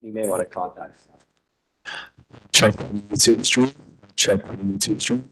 You may want to contact. Check the YouTube stream. Check the YouTube stream.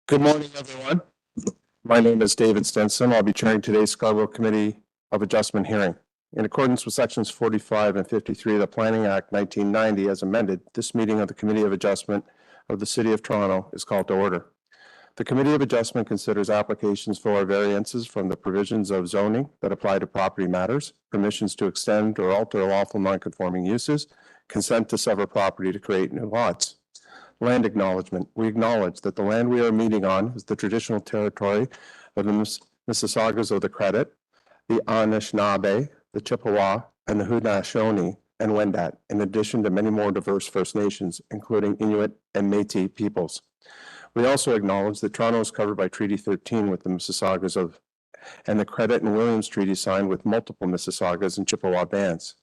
Good morning, everyone. My name is David Stenson. I'll be chairing today's Scarborough Committee of Adjustment hearing. In accordance with sections 45 and 53 of the Planning Act 1990 as amended, this meeting of the Committee of Adjustment of the City of Toronto is called to order. The Committee of Adjustment considers applications for variances from the provisions of zoning that apply to property matters, permissions to extend or alter lawful non-conforming uses, consent to sever property to create new lots. Land acknowledgement. We acknowledge that the land we are meeting on is the traditional territory of the Mississaugas of the Credit, the Anishinaabe, the Chippewa, and the Haudenosaunee and Wendat, in addition to many more diverse First Nations, including Inuit and Métis peoples. We also acknowledge that Toronto is covered by Treaty 13 with the Mississaugas and the Credit and Williams Treaty signed with multiple Mississaugas and Chippewa bands.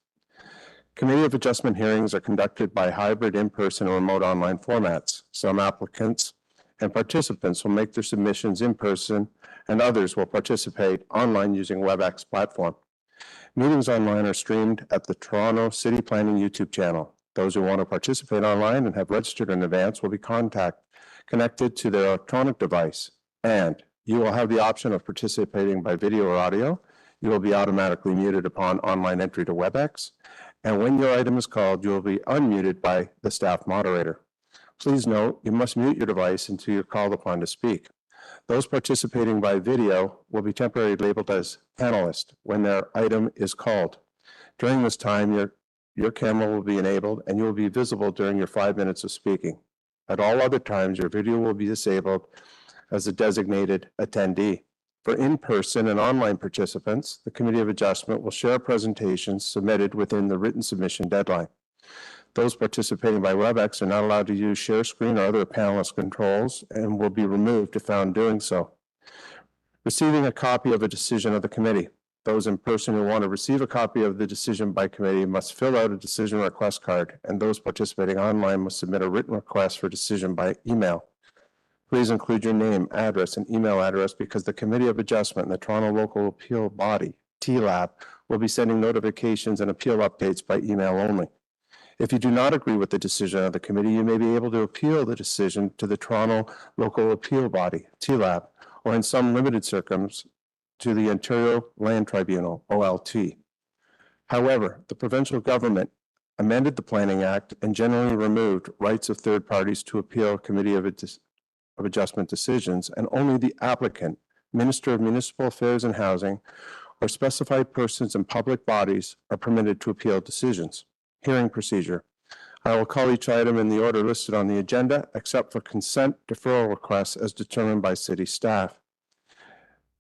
Committee of Adjustment hearings are conducted by hybrid in-person or remote online formats. Some applicants and participants will make their submissions in person, and others will participate online using WebEx platform. Meetings online are streamed at the Toronto City Planning YouTube channel. Those who want to participate online and have registered in advance will be connected to their electronic device, and you will have the option of participating by video or audio. You will be automatically muted upon online entry to WebEx, and when your item is called, you will be unmuted by the staff moderator. Please note, you must mute your device until you're called upon to speak. Those participating by video will be temporarily labeled as panelists when their item is called. During this time, your camera will be enabled and you will be visible during your 5 minutes of speaking. At all other times, your video will be disabled as a designated attendee. For in-person and online participants, the Committee of Adjustment will share presentations submitted within the written submission deadline. Those participating by WebEx are not allowed to use share screen or other panelist controls and will be removed if found doing so. Receiving a copy of a decision of the committee. Those in person who want to receive a copy of the decision by committee must fill out a decision request card, and those participating online must submit a written request for decision by email. Please include your name, address, and email address because the Committee of Adjustment and the Toronto Local Appeal Body, TLAB, will be sending notifications and appeal updates by email only. If you do not agree with the decision of the committee, you may be able to appeal the decision to the Toronto Local Appeal Body, TLAB, or in some limited circumstances, to the Ontario Land Tribunal, OLT. However, the provincial government amended the Planning Act, and generally removed rights of third parties to appeal Committee of Adjustment decisions, and only the applicant, Minister of Municipal Affairs and Housing, or specified persons and public bodies are permitted to appeal decisions. Hearing procedure. I will call each item in the order listed on the agenda, except for consent deferral requests as determined by city staff.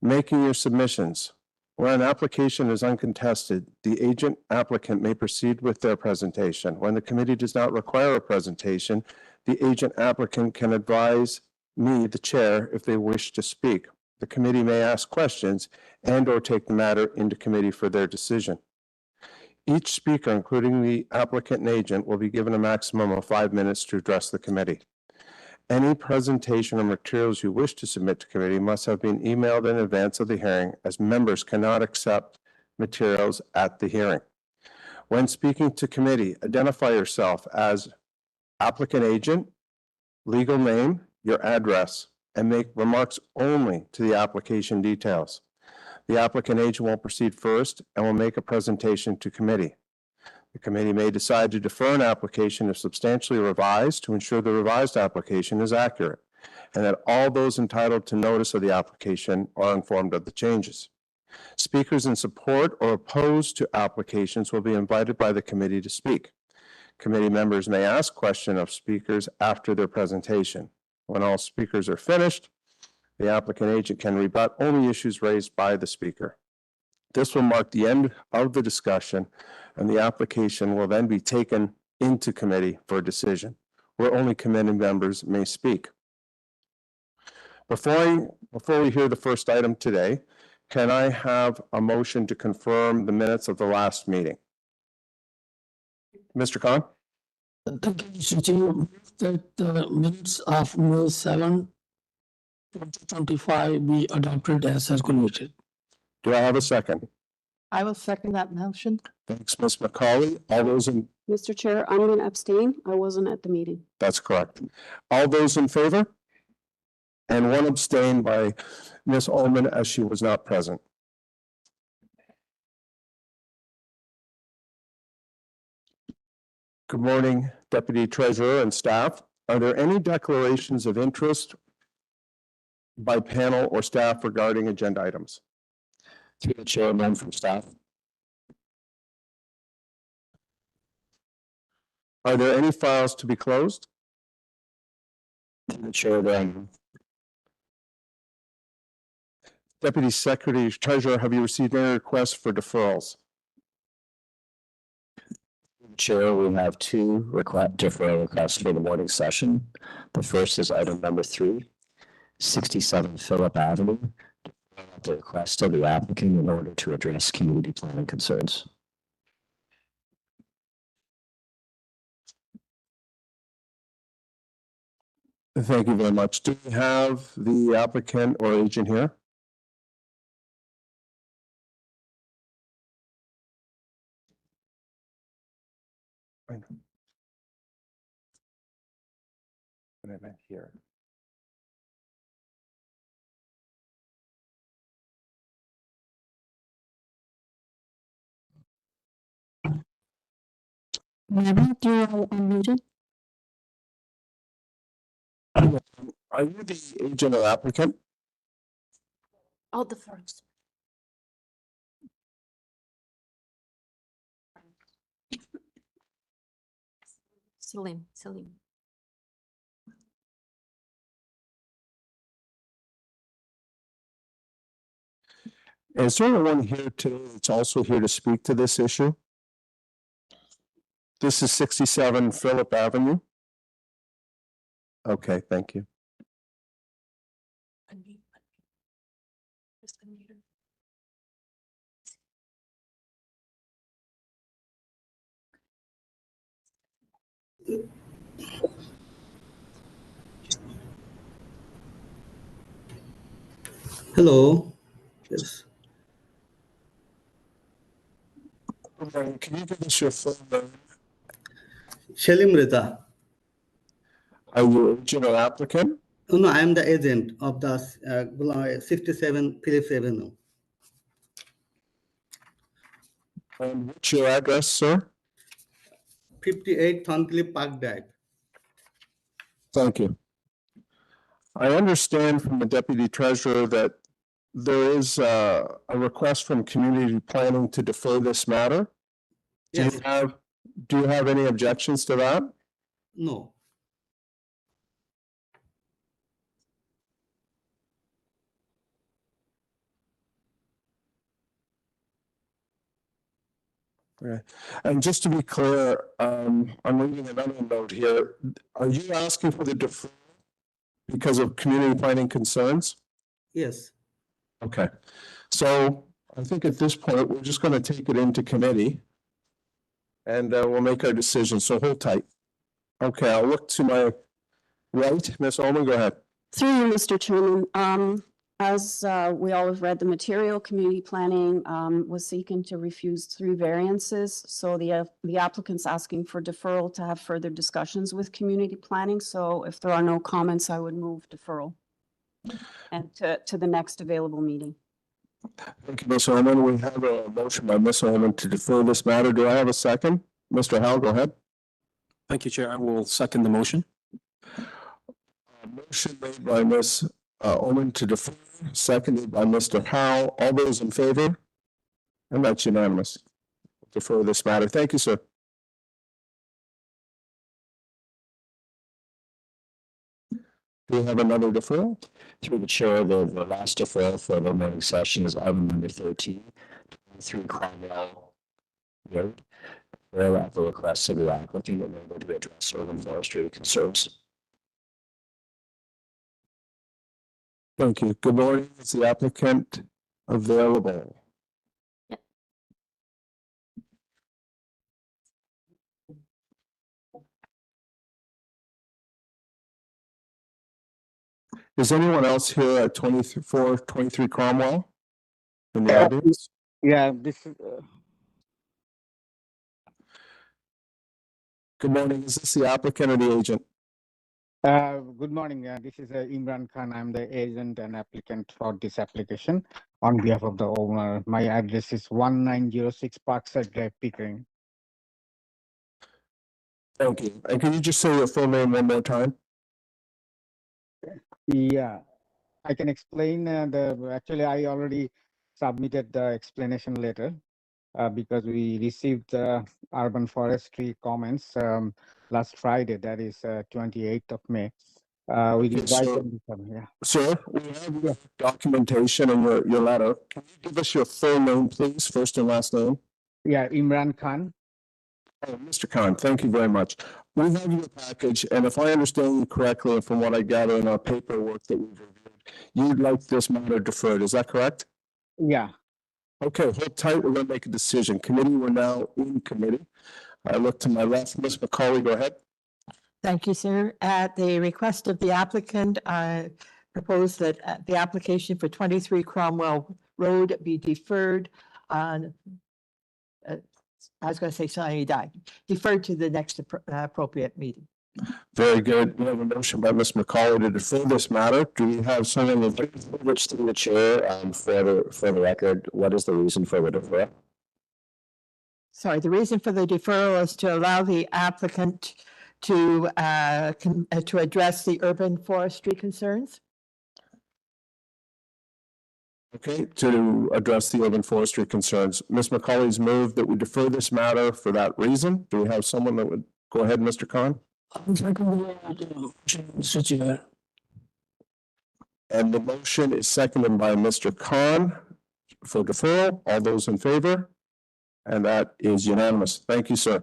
Making your submissions. Where an application is uncontested, the agent applicant may proceed with their presentation. When the committee does not require a presentation, the agent applicant can advise me, the chair, if they wish to speak. The committee may ask questions and/or take the matter into committee for their decision. Each speaker, including the applicant and agent, will be given a maximum of 5 minutes to address the committee. Any presentation or materials you wish to submit to committee must have been emailed in advance of the hearing, as members cannot accept materials at the hearing. When speaking to committee, identify yourself as applicant agent, legal name, your address, and make remarks only to the application details. The applicant agent will proceed first and will make a presentation to committee. The committee may decide to defer an application if substantially revised to ensure the revised application is accurate and that all those entitled to notice of the application are informed of the changes. Speakers in support or opposed to applications will be invited by the committee to speak. Committee members may ask questions of speakers after their presentation. When all speakers are finished, the applicant agent can rebut only issues raised by the speaker. This will mark the end of the discussion, and the application will then be taken into committee for a decision, where only committee members may speak. Before we hear the first item today, can I have a motion to confirm the minutes of the last meeting? Mr. Khan? Thank you, Mr. Chair. That the minutes of May 7, 2025 be adopted as circulated. Do I have a second? I will second that motion. Thanks, Ms. McCauley. All those in, Mr. Chair, I'm going to abstain. I wasn't at the meeting. that's correct. All those in favor? And one abstained by Ms. Ullman as she was not present. Good morning, Deputy Treasurer and staff. Are there any declarations of interest by panel or staff regarding agenda items? Through the chair, none from staff. Are there any files to be closed? Through the chair, then. Deputy Secretary Treasurer, have you received any requests for deferrals? Chair, we have two deferral requests for the morning session. The first is item number 3, 67 Phillip Avenue. At the request of the applicant in order to address community planning concerns. Thank you very much. Do we have the applicant or agent here? I know. What I meant here. Madam, you are unmuted. Are you the agent or applicant? Oh, the first. Salim. Is there anyone here today that's also here to speak to this issue? This is 67 Phillip Avenue. Okay, thank you. Hello. Yes. Can you give us your full name? Shalim Reza. Are you agent or applicant? No, I am the agent of the 67 Phillips Avenue. And what's your address, sir? 58 Thorncliffe Park Drive. Thank you. I understand from the deputy treasurer that there is a request from community planning to defer this matter. Do Yes, you have any objections to that? no. Okay. And just to be clear, I'm reading another note here. Are you asking for the deferral because of community planning concerns? Yes, Okay, so I think at this point, we're just going to take it into committee and we'll make our decision. So hold tight. Okay, I'll look to my right. Ms. Ullman, go ahead. Through you, Mr. Chairman, as we all have read the material, community planning was seeking to refuse 3 variances. So the applicant's asking for deferral to have further discussions with community planning. So if there are no comments, I would move deferral and to the next available meeting. Thank you, Ms. Ullman. We have a motion by Ms. Ullman to defer this matter. Do I have a second? Mr. Howell, go ahead. Thank you, Chair. I will second the motion. Motion made by Ms. Ullman to defer, seconded by Mr. Howell. All those in favor? And that's unanimous. Defer this matter. Thank you, sir. Do we have another deferral? Through the chair, the last deferral for the morning session is item number 13, 23 Cromwell Road. Where at the request of the applicant, in order to address urban forestry concerns. Thank you. Good morning. Is the applicant available? Yep. Is anyone else here at 23 Cromwell in the audience? Yeah, this is, Good morning. Is this the applicant or the agent? good morning. This is Imran Khan. I'm the agent and applicant for this application on behalf of the owner. My address is 1906 Parkside Drive, Pickering. Thank you. And can you just say your full name one more time? Yeah, I can explain actually I already submitted the explanation letter because we received urban forestry comments last Friday, that is 28th of May. We Okay, revised so- them, yeah. Sir, we have your documentation and your letter. Can you give us your full name, please, first and last name? Yeah, Imran Khan. Oh, Mr. Khan, thank you very much. We have your package, and if I understand you correctly, and from what I gather in our paperwork that we've reviewed, you'd like this matter deferred, is that correct? Yeah. Okay, hold tight, we're gonna make a decision. Committee, we're now in committee. I look to my left, Ms. McCauley, go ahead. Thank you, sir. At the request of the applicant, I propose that the application for 23 Cromwell Road be deferred on, I was going to say Sunny died, deferred to the next appropriate meeting. Very good. We have a motion by Ms. McCauley to defer this matter. Do we have someone of Which through the chair, for the record, what is the reason for the deferral? Sorry, the reason for the deferral is to allow the applicant to address the urban forestry concerns. Okay, to address the urban forestry concerns. Ms. McCauley's moved that we defer this matter for that reason. Do we have someone that would go ahead, Mr. Khan? Mr. Chair. And the motion is seconded by Mr. Khan for deferral. All those in favor? And that is unanimous. Thank you, sir.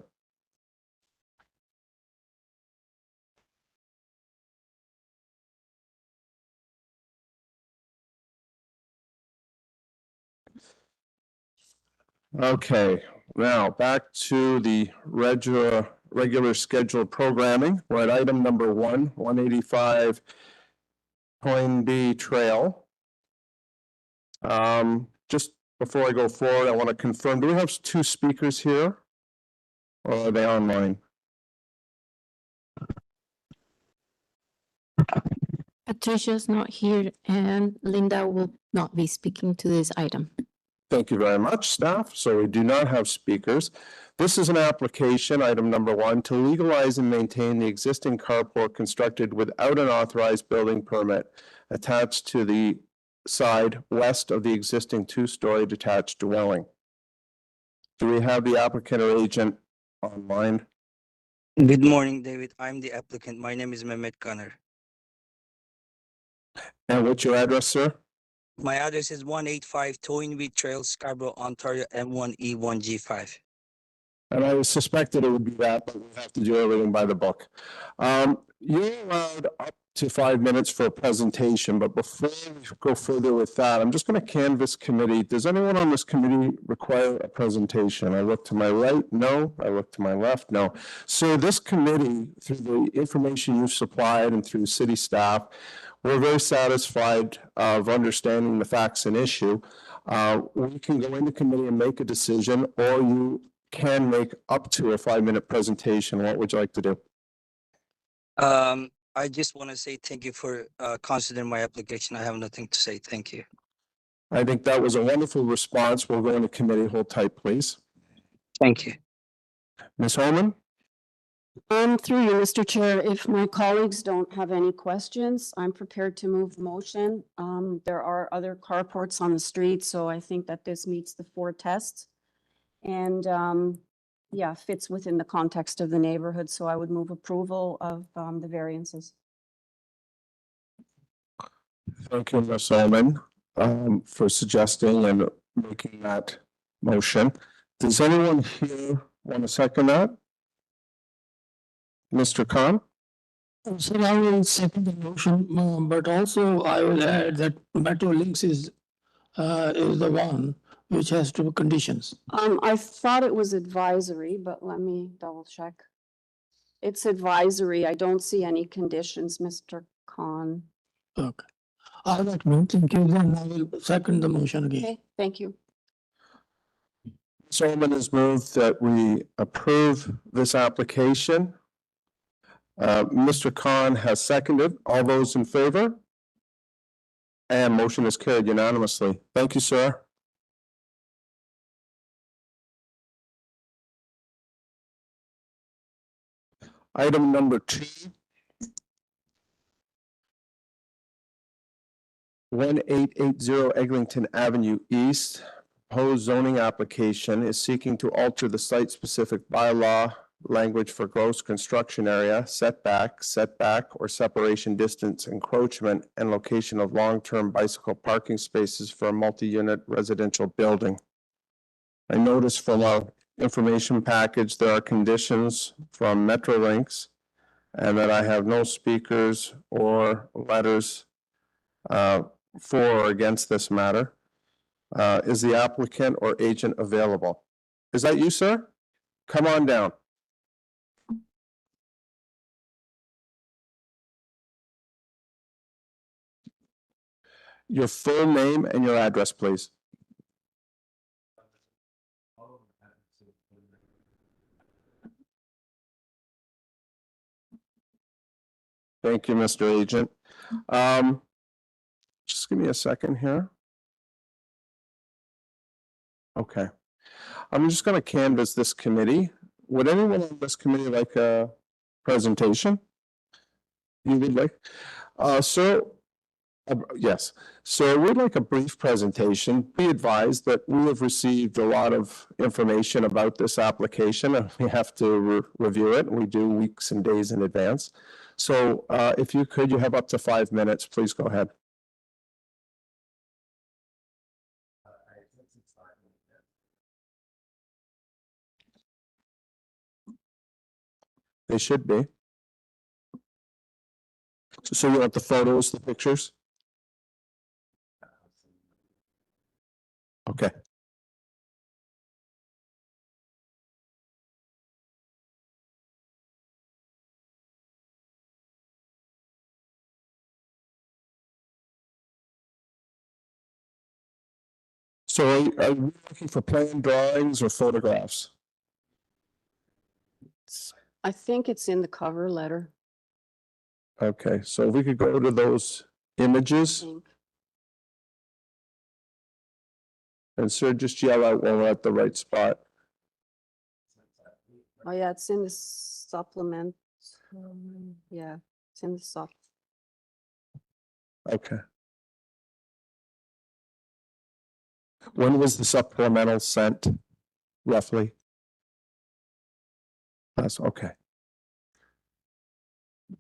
Okay, now back to the regular scheduled programming. We're at item number 185 Toynbee Trail. Just before I go forward, I want to confirm, do we have 2 speakers here? Or are they online? Patricia's not here and Linda will not be speaking to this item. Thank you very much, staff. So we do not have speakers. This is an application, item number 1, to legalize and maintain the existing carport constructed without an authorized building permit attached to the side west of the existing 2-story detached dwelling. Do we have the applicant or agent online? Good morning, David. I'm the applicant. My name is Mehmet Kaner. And what's your address, sir? My address is 185 Towing Trail, Scarborough, Ontario, M1E1G5. And I suspected it would be that, but we have to do everything by the book. You're allowed up to 5 minutes for a presentation, but before we go further with that, I'm just going to canvass committee. Does anyone on this committee require a presentation? I look to my right, no. I look to my left, no. So this committee, through the information you've supplied and through city staff, we're very satisfied of understanding the facts and issue. We can go into committee and make a decision, or you can make up to a 5-minute presentation. What would you like to do? I just want to say thank you for considering my application. I have nothing to say. Thank you. I think that was a wonderful response. We'll go into committee. Hold tight, please. Thank you. Ms. Holman? Through you, Mr. Chair, if my colleagues don't have any questions, I'm prepared to move the motion. There are other carports on the street, so I think that this meets the 4 tests. And yeah, fits within the context of the neighborhood, so I would move approval of the variances. Thank you, Ms. Holman, for suggesting and making that motion. Does anyone here want to second that? Mr. Khan? So I will second the motion, but also I will add that Metro Links is the one which has 2 conditions. I thought it was advisory, but let me double check. It's advisory. I don't see any conditions, Mr. Khan. Okay. All right, ma'am, thank you. Then I will second the motion again. Okay, thank you. Ms. Holman has moved that we approve this application. Mr. Khan has seconded. All those in favor? And motion is carried unanimously. Thank you, sir. Item number 2. 1880 Eglinton Avenue East. Proposed zoning application is seeking to alter the site-specific bylaw language for gross construction area, setback, or separation distance encroachment, and location of long-term bicycle parking spaces for a multi-unit residential building. I noticed from our information package, there are conditions from Metrolinx, and that I have no speakers or letters for or against this matter. Is the applicant or agent available? Is that you, sir? Come on down. Your full name and your address, please. Thank you, Mr. Agent. Just give me a second here. Okay. I'm just going to canvass this committee. Would anyone on this committee like a presentation? You would like? Yes. So we'd like a brief presentation. Be advised that we have received a lot of information about this application and we have to review it. We do weeks and days in advance. So if you could, you have up to 5 minutes. Please go ahead. They should be. So you want the photos, the pictures? Okay. So are you looking for plan drawings or photographs? I think it's in the cover letter. Okay, so if we could go to those I images. think. And sir, just yell out when we're at the right spot. Oh, yeah, it's in the supplement. Yeah, it's in the sup. Okay. When was the supplemental sent, roughly? That's okay.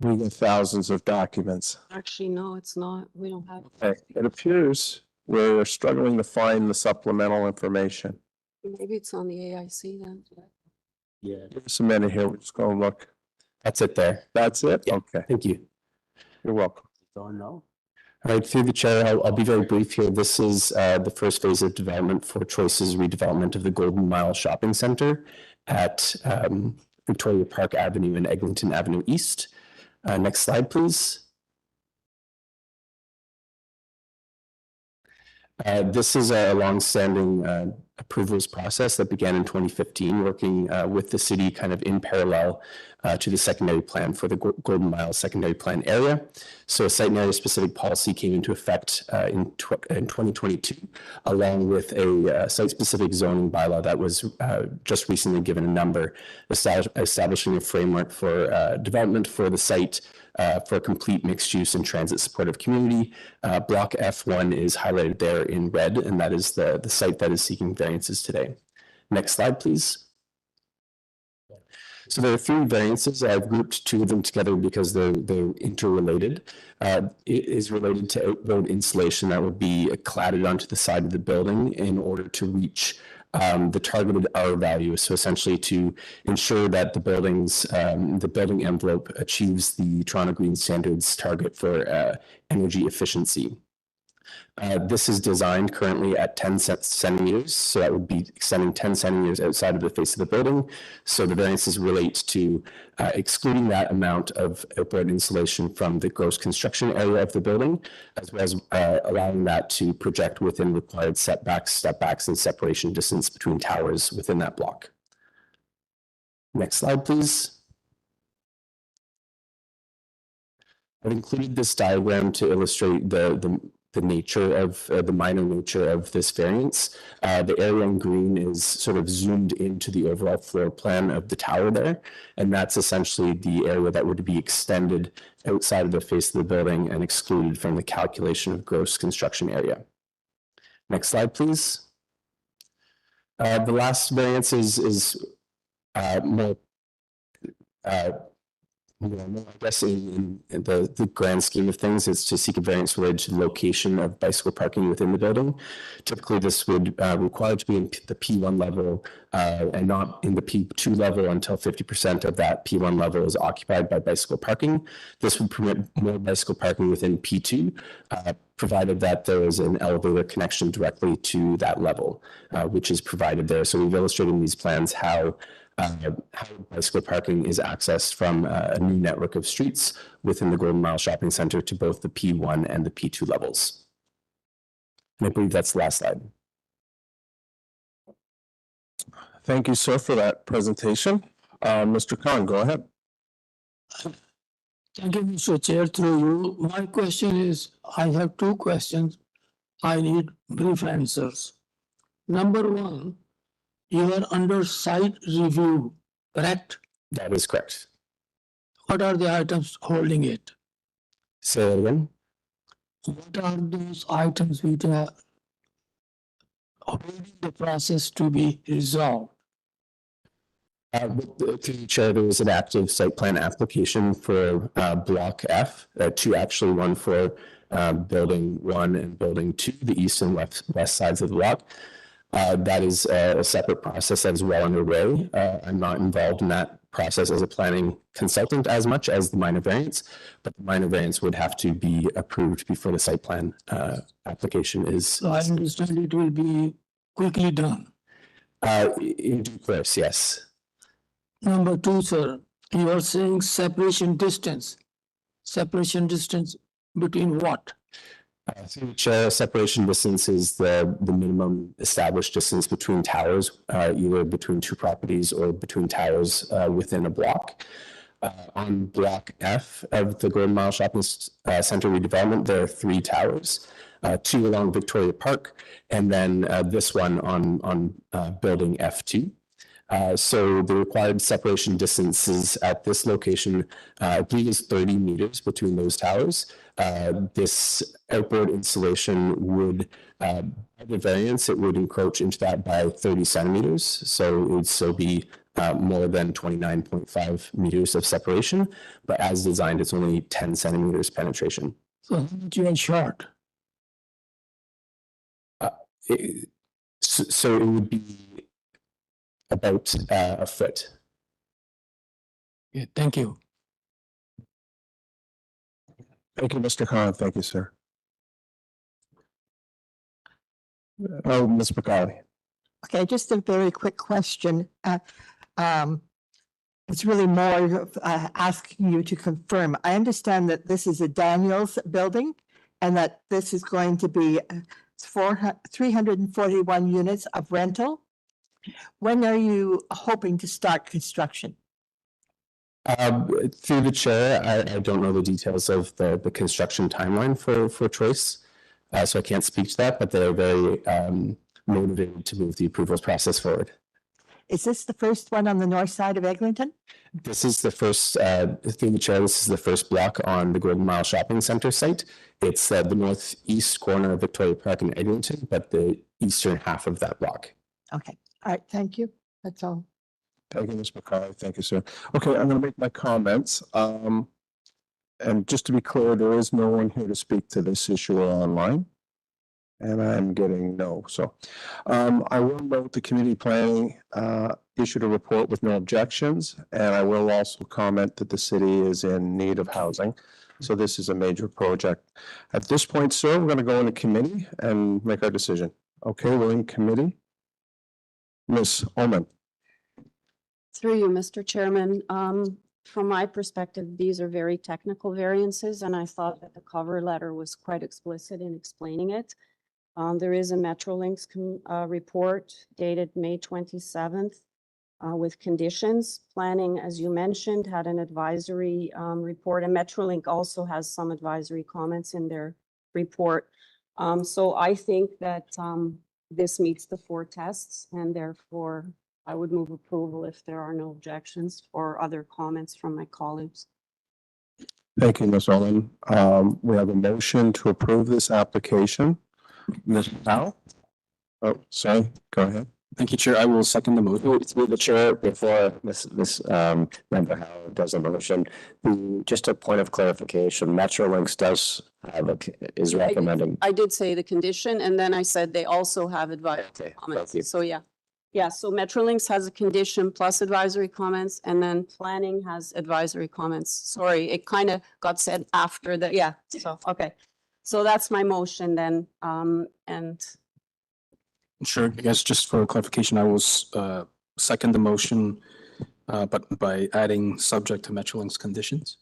We get thousands of documents. Actually, no, it's not. We don't have. Okay, it appears we're struggling to find the supplemental information. Maybe it's on the AIC then. Yeah. Give us a minute here, we're just gonna look. That's it there. That's it? Yeah. Okay, Thank you. you're welcome. Don't know. All right, through the chair, I'll be very brief here. This is the first phase of development for Choice's redevelopment of the Golden Mile Shopping Center at Victoria Park Avenue and Eglinton Avenue East. Next slide, please. This is a longstanding approvals process that began in 2015, working with the city kind of in parallel to the secondary plan for the Golden Mile secondary plan area. So a site and area specific policy came into effect in 2022, along with a site specific zoning bylaw that was just recently given a number, establishing a framework for development for the site for a complete mixed use and transit supportive community. Block F1 is highlighted there in red, and that is the site that is seeking variances today. Next slide, please. So there are three variances. I've grouped two of them together because they're interrelated. It is related to outboard insulation that would be cladded onto the side of the building in order to reach the targeted R value. So essentially to ensure that the building envelope achieves the Toronto Green Standards target for energy efficiency. This is designed currently at 10 centimeters, so that would be extending 10 centimeters outside of the face of the building. So the variances relate to excluding that amount of outboard insulation from the gross construction area of the building, as well as allowing that to project within required setbacks, stepbacks, and separation distance between towers within that block. Next slide, please. I've included this diagram to illustrate the nature of the minor nature of this variance. The area in green is sort of zoomed into the overall floor plan of the tower there, and that's essentially the area that would be extended outside of the face of the building and excluded from the calculation of gross construction area. Next slide, please. The last variance is more I guess in the grand scheme of things, is to seek a variance related to the location of bicycle parking within the building. Typically, this would require to be in the P1 level and not in the P2 level until 50% of that P1 level is occupied by bicycle parking. This would permit more bicycle parking within P2, provided that there is an elevator connection directly to that level, which is provided there. So we've illustrated in these plans how bicycle parking is accessed from a new network of streets within the Golden Mile Shopping Center to both the P1 and the P2 levels. And I believe that's the last slide. Thank you, sir, for that presentation. Mr. Khan, go ahead. Thank you, Mr. Chair, through you. My question is, I have two questions. I need brief answers. Number one, you are under site review, correct? That is correct. What are the items holding it? Say that again. What are those items which are holding the process to be resolved? Through the chair, there was an active site plan application for Block F, actually one for Building 1 and Building 2, the east and west sides of the block. That is a separate process that is well underway. I'm not involved in that process as a planning consultant as much as the minor variance, but the minor variance would have to be approved before the site plan application is. So I understand it will be quickly done. In due course, yes. Number two, sir, you are saying separation distance. Separation distance between what? Through the chair, separation distance is the minimum established distance between towers, either between two properties or between towers within a block. On Block F of the Golden Mile Shopping Center redevelopment, there are 3 towers. two along Victoria Park, and then this one on building F2. So the required separation distances at this location, I believe, is 30 meters between those towers. This outboard installation would, by the variance, it would encroach into that by 30 centimeters. So it would still be more than 29.5 meters of separation, but as designed, it's only 10 centimeters penetration. So how much you are short? So it would be about a foot. Okay, thank you. Thank you, Mr. Khan. Thank you, sir. Oh, Ms. McCauley. Okay, just a very quick question. It's really more of, asking you to confirm. I understand that this is a Daniels building and that this is going to be 341 units of rental. When are you hoping to start construction? Through the chair, I don't know the details of the construction timeline for Choice, so I can't speak to that, but they're very motivated to move the approvals process forward. Is this the first one on the north side of Eglinton? This is the first, through the chair, this is the first block on the Golden Mile Shopping Center site. It's the northeast corner of Victoria Park in Eglinton, but the eastern half of that block. Okay, all right, thank you. That's all. Thank you, Ms. McCauley. Thank you, sir. Okay, I'm going to make my comments. And just to be clear, there is no one here to speak to this issue online. And I'm getting no. So I will note the community planning issued a report with no objections. And I will also comment that the city is in need of housing. So this is a major project. At this point, sir, we're going to go into committee and make our decision. Okay, we're in committee. Ms. Ullman. Through you, Mr. Chairman, from my perspective, these are very technical variances, and I thought that the cover letter was quite explicit in explaining it. There is a Metrolinx report dated May 27th with conditions. Planning, as you mentioned, had an advisory report, and Metrolink also has some advisory comments in their report. So I think that this meets the 4 tests, and therefore I would move approval if there are no objections or other comments from my colleagues. Thank you, Ms. Ullman. We have a motion to approve this application. Ms. Powell? Oh, sorry, go ahead. Thank you, Chair. I will second the motion. Through the chair, before Ms. Member Howard does the motion, just a point of clarification, Metrolinx does have is recommending. I did say the condition, and then I said they also have advisory Okay, comments. thank you. So yeah. Yeah, so Metrolinx has a condition plus advisory comments, and then planning has advisory comments. Sorry, it kind of got said after the, yeah, so, okay. So that's my motion then, and Sure. I guess just for clarification, I will second the motion, but by adding subject to Metrolinx conditions.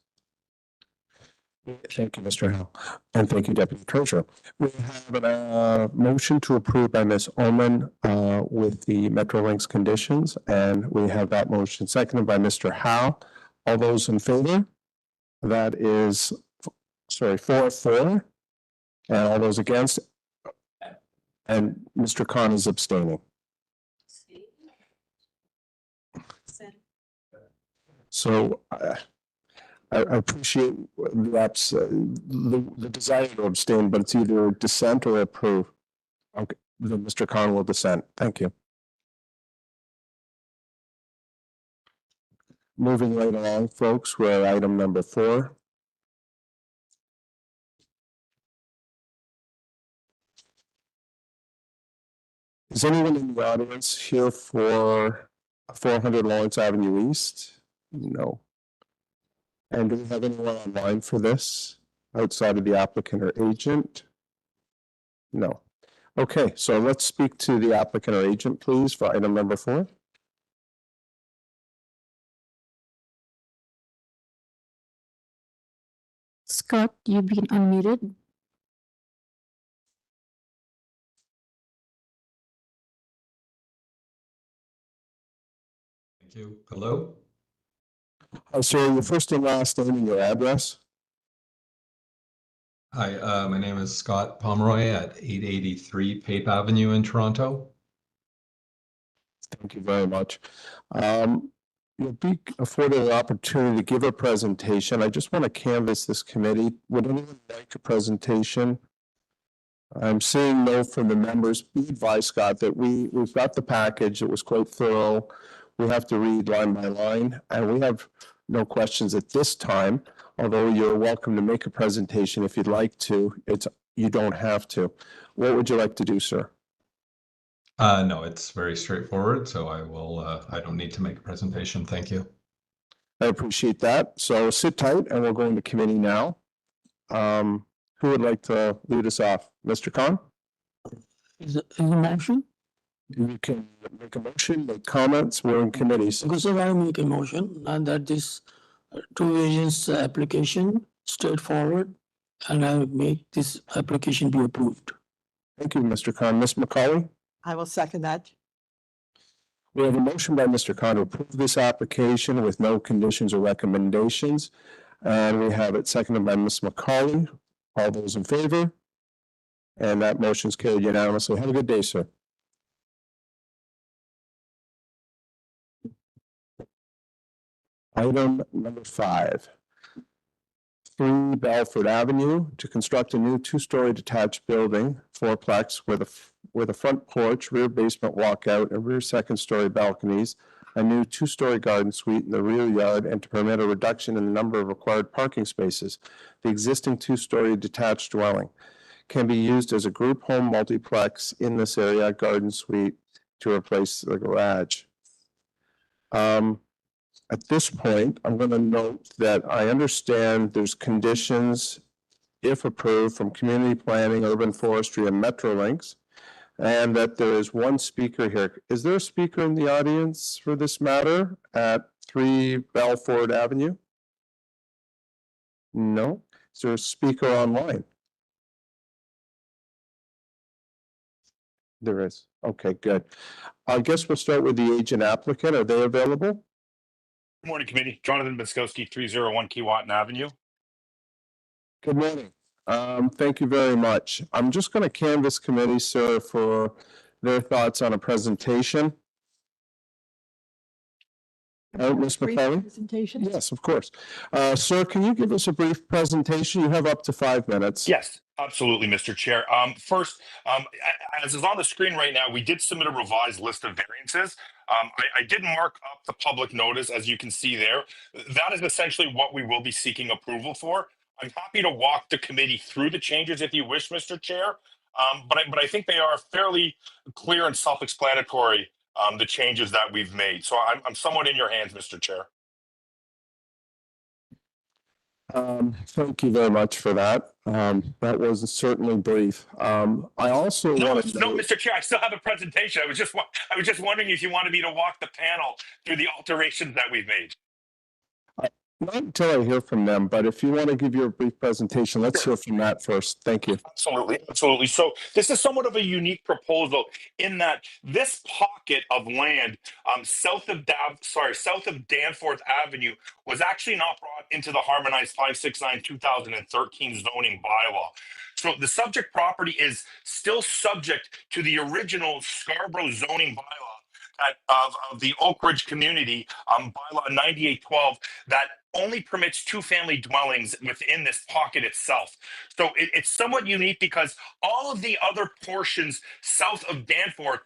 Thank you, Mr. Howe, and thank you, Deputy Treasurer. We have a motion to approve by Ms. Ullman with the Metrolinx conditions, and we have that motion seconded by Mr. Howe. All those in favor? That is, sorry, 4-4. And all those against? And Mr. Khan is abstaining. So I appreciate that's the desire to abstain, but it's either dissent or approve. Okay, then Mr. Khan will dissent. Thank you. Moving right along, folks, we're at item number 4. Is anyone in the audience here for 400 Lawrence Avenue East? No. And do we have anyone online for this outside of the applicant or agent? No. Okay, so let's speak to the applicant or agent, please, for item number 4. Scott, you've been unmuted. Thank you. Hello? Sir, your first and last name and your address? Hi, my name is Scott Pomeroy at 883 Pape Avenue in Toronto. Thank you very much. You'll be afforded an opportunity to give a presentation. I just want to canvass this committee. Would anyone like a presentation? I'm seeing no from the members. Be advised, Scott, that we've got the package. It was quite thorough. We have to read line by line, and we have no questions at this time, although you're welcome to make a presentation if you'd like to. You don't have to. What would you like to do, sir? No, it's very straightforward, so I don't need to make a presentation. Thank you. I appreciate that. So sit tight and we'll go into committee now. Who would like to lead us off? Mr. Khan? Is a motion? You can make a motion, make comments. We're in committees. Because I make a motion and that this two agents application straightforward and I make this application be approved. Thank you, Mr. Khan. Ms. McCauley? I will second that. We have a motion by Mr. Khan to approve this application with no conditions or recommendations. And we have it seconded by Ms. McCauley. All those in favor? And that motion is carried unanimously. Have a good day, sir. Item number 5. 3 Belford Avenue to construct a new 2-story detached building, fourplex with a front porch, rear basement walkout, and rear second-story balconies, a new 2-story garden suite in the rear yard, and to permit a reduction in the number of required parking spaces. The existing 2-story detached dwelling can be used as a group home multiplex in this area, garden suite, to replace the garage. At this point, I'm going to note that I understand there's conditions, if approved, from community planning, urban forestry, and Metrolinx, and that there is one speaker here. Is there a speaker in the audience for this matter at 3 Belford Avenue? No? Is there a speaker online? There is. Okay, good. I guess we'll start with the agent applicant. Are they available? Good morning, committee. Jonathan Biskowski, 301 Keewatin Avenue. Good morning. Thank you very much. I'm just going to canvass committee, sir, for their thoughts on a presentation. Ms. Brief McCauley? presentation? Yes, of course. Sir, can you give us a brief presentation? You have up to 5 minutes. Yes, absolutely, Mr. Chair. First, as is on the screen right now, we did submit a revised list of variances. I did mark up the public notice, as you can see there. That is essentially what we will be seeking approval for. I'm happy to walk the committee through the changes if you wish, Mr. Chair. But I think they are fairly clear and self-explanatory, the changes that we've made. So I'm somewhat in your hands, Mr. Chair. Thank you very much for that. That was certainly brief. I also No, want to no, Mr. Chair, I still have a presentation. I was just wondering if you wanted me to walk the panel through the alterations that we've made. not until I hear from them, but if you want to give your brief presentation, let's hear from that first. Thank you. Absolutely, absolutely. So this is somewhat of a unique proposal in that this pocket of land south of Danforth Avenue was actually not brought into the harmonized 569/2013 zoning bylaw. So the subject property is still subject to the original Scarborough zoning bylaw of the Oak Ridge community, bylaw 9812, that only permits 2-family dwellings within this pocket itself. So it's somewhat unique because all of the other portions south of Danforth,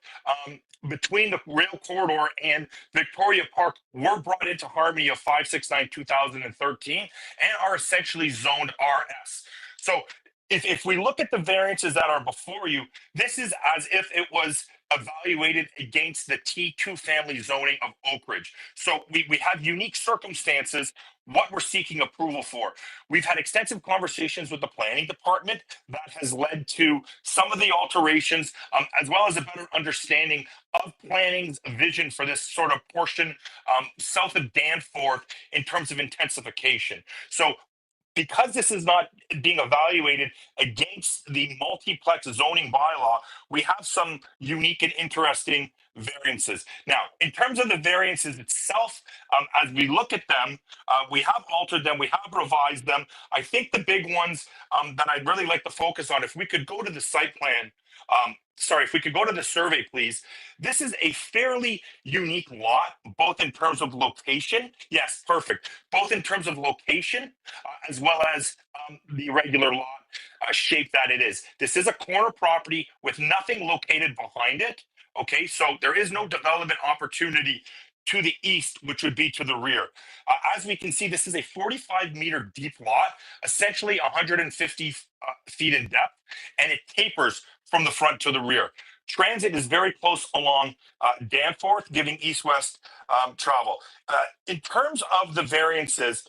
between the rail corridor and Victoria Park, were brought into harmony of 569/2013 and are essentially zoned RS. So if we look at the variances that are before you, this is as if it was evaluated against the T2 family zoning of Oak Ridge. So we have unique circumstances, what we're seeking approval for. We've had extensive conversations with the planning department that has led to some of the alterations, as well as a better understanding of planning's vision for this sort of portion south of Danforth in terms of intensification. So because this is not being evaluated against the multiplex zoning bylaw, we have some unique and interesting variances. Now, in terms of the variances itself, as we look at them, we have altered them, we have revised them. I think the big ones that I'd really like to focus on, if we could go to the site plan, if we could go to the survey, please. This is a fairly unique lot, both in terms of location. Yes, perfect. Both in terms of location, as well as the irregular lot shape that it is. This is a corner property with nothing located behind it. Okay, so there is no development opportunity to the east, which would be to the rear. As we can see, this is a 45-meter deep lot, essentially 150 feet in depth, and it tapers from the front to the rear. Transit is very close along Danforth, giving east-west travel. In terms of the variances,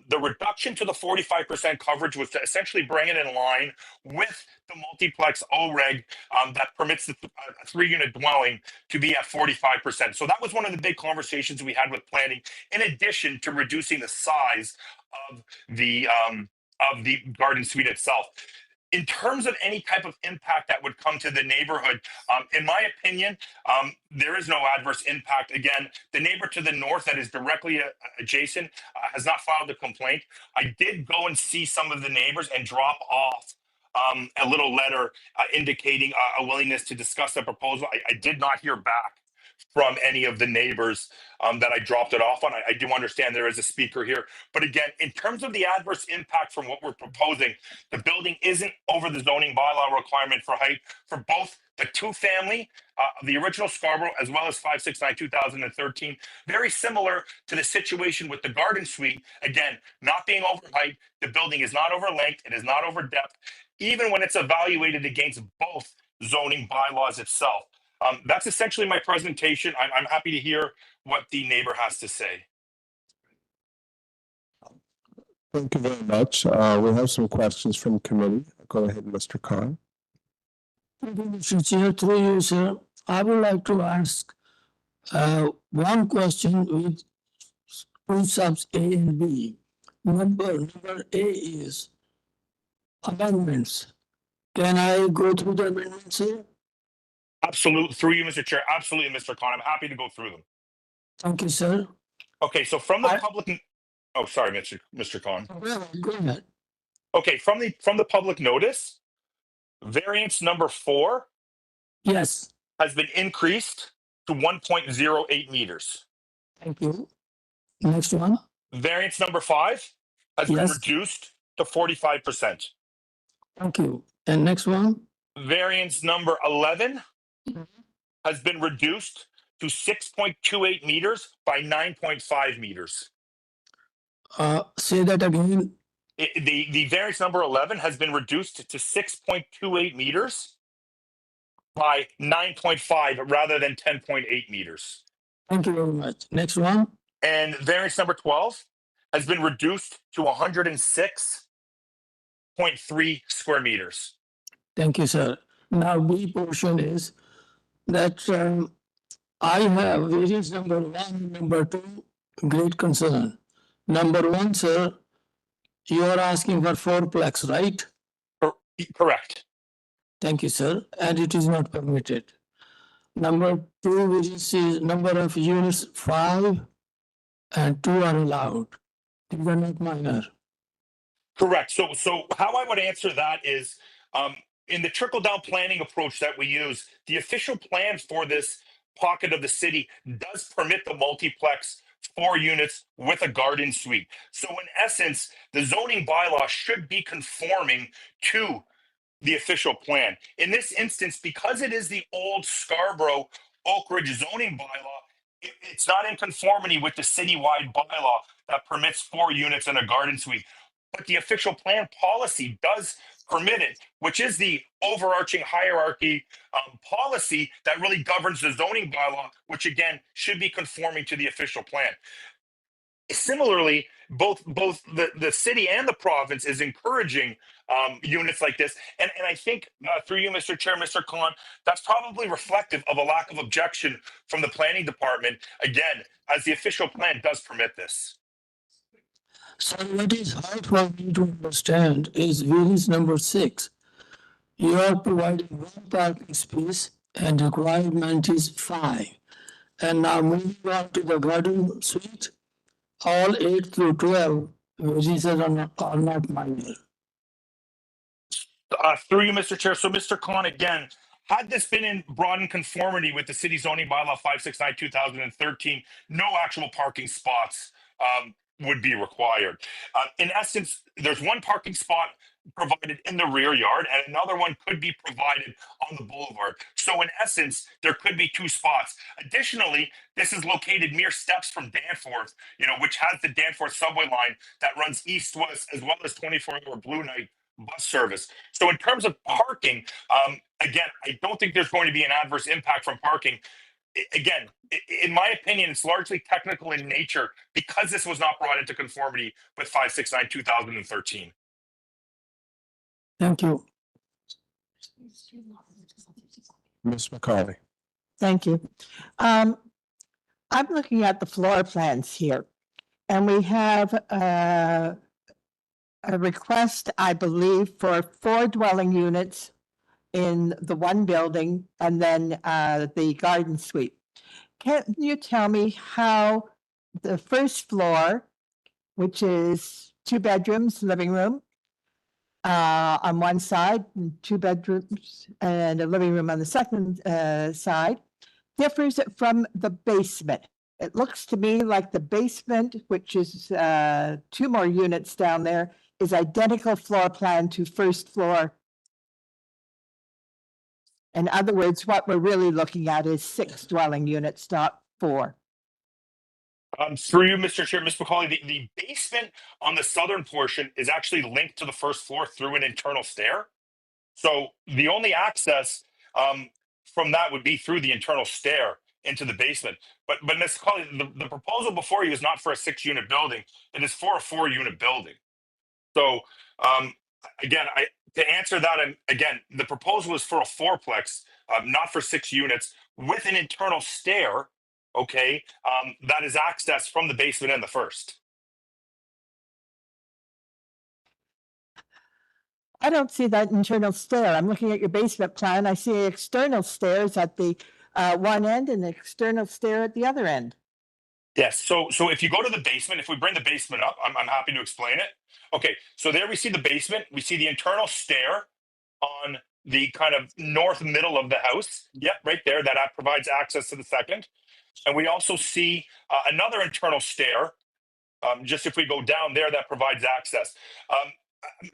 the reduction to the 45% coverage was to essentially bring it in line with the multiplex OREG that permits the three-unit dwelling to be at 45%. So that was one of the big conversations we had with planning, in addition to reducing the size of the garden suite itself. In terms of any type of impact that would come to the neighborhood, in my opinion, there is no adverse impact. Again, the neighbor to the north that is directly adjacent has not filed a complaint. I did go and see some of the neighbors and drop off a little letter indicating a willingness to discuss the proposal. I did not hear back from any of the neighbors that I dropped it off on. I do understand there is a speaker here. But again, in terms of the adverse impact from what we're proposing, the building isn't over the zoning bylaw requirement for height for both the two-family, the original Scarborough, as well as 569-2013. Very similar to the situation with the garden suite. Again, not being over height, the building is not over length, it is not over depth, even when it's evaluated against both zoning bylaws itself. That's essentially my presentation. I'm happy to hear what the neighbor has to say. Thank you very much. We have some questions from committee. Go ahead, Mr. Khan. Thank you, Mr. Chair. Through you, sir, I would like to ask one question with two subs A and B. Number A is amendments. Can I go through the amendments here? Absolutely. Through you, Mr. Chair. Absolutely, Mr. Khan. I'm happy to go through them. Thank you, sir. Okay, so from the public. Oh, sorry, Mr. Khan. Go ahead. Okay, from the public notice, variance number 4 Yes, has been increased to 1.08 meters. thank you. Next one. Variance number 5 has been Yes. reduced to 45%. Thank you. And next one. Variance number 11 has been reduced to 6.28 meters by 9.5 meters. Say that again. The variance number 11 has been reduced to 6.28 meters by 9.5 rather than 10.8 meters. Thank you very much. Next one. And variance number 12 has been reduced to 106.3 square meters. Thank you, sir. Now, B portion is that I have variance number 1, number 2, great concern. Number 1, sir, you are asking for fourplex, right? Correct. Thank you, sir. And it is not permitted. Number 2, which is number of units 5 and 2 are allowed. These are not minor. Correct. So how I would answer that is in the trickle-down planning approach that we use, the official plan for this pocket of the city does permit the multiplex 4 units with a garden suite. So in essence, the zoning bylaw should be conforming to the official plan. In this instance, because it is the old Scarborough Oak Ridge zoning bylaw, it's not in conformity with the citywide bylaw that permits 4 units in a garden suite. But the official plan policy does permit it, which is the overarching hierarchy policy that really governs the zoning bylaw, which again should be conforming to the official plan. Similarly, both the city and the province is encouraging units like this. And I think through you, Mr. Chair, Mr. Khan, that's probably reflective of a lack of objection from the planning department, again, as the official plan does permit this. So what is hard for me to understand is variance number 6. You are providing one parking space and requirement is 5. And now moving on to the garden suite, all 8 through 12 variances are not minor. Through you, Mr. Chair. So, Mr. Khan, again, had this been brought in conformity with the city zoning bylaw 569 2013, no actual parking spots would be required. In essence, there's one parking spot provided in the rear yard, and another one could be provided on the boulevard. So, in essence, there could be 2 spots. Additionally, this is located mere steps from Danforth, which has the Danforth subway line that runs east-west, as well as 24-hour Blue Night bus service. So in terms of parking, again, I don't think there's going to be an adverse impact from parking. Again, in my opinion, it's largely technical in nature because this was not brought into conformity with 569 2013. Thank you. Ms. McCauley. Thank you. I'm looking at the floor plans here, and we have a request, I believe, for 4 dwelling units in the one building and then the garden suite. Can you tell me how the first floor, which is 2 bedrooms, living room, on one side, and 2 bedrooms and a living room on the second side, differs from the basement? It looks to me like the basement, which is 2 more units down there, is identical floor plan to first floor. In other words, what we're really looking at is 6 dwelling units, not 4. Through you, Mr. Chair, Ms. McCauley, the basement on the southern portion is actually linked to the first floor through an internal stair. So the only access from that would be through the internal stair into the basement. But Ms. McCauley, the proposal before you is not for a 6-unit building; it is for a 4-unit building. So again, to answer that, and again, the proposal is for a 4-plex, not for 6 units, with an internal stair. Okay, that is accessed from the basement and the first. I don't see that internal stair. I'm looking at your basement plan. I see external stairs at the one end and an external stair at the other end. Yes. So if you go to the basement, if we bring the basement up, I'm happy to explain it. Okay. So there we see the basement. We see the internal stair on the kind of north middle of the house. Yep, right there. That provides access to the second. And we also see another internal stair. Just if we go down there, that provides access.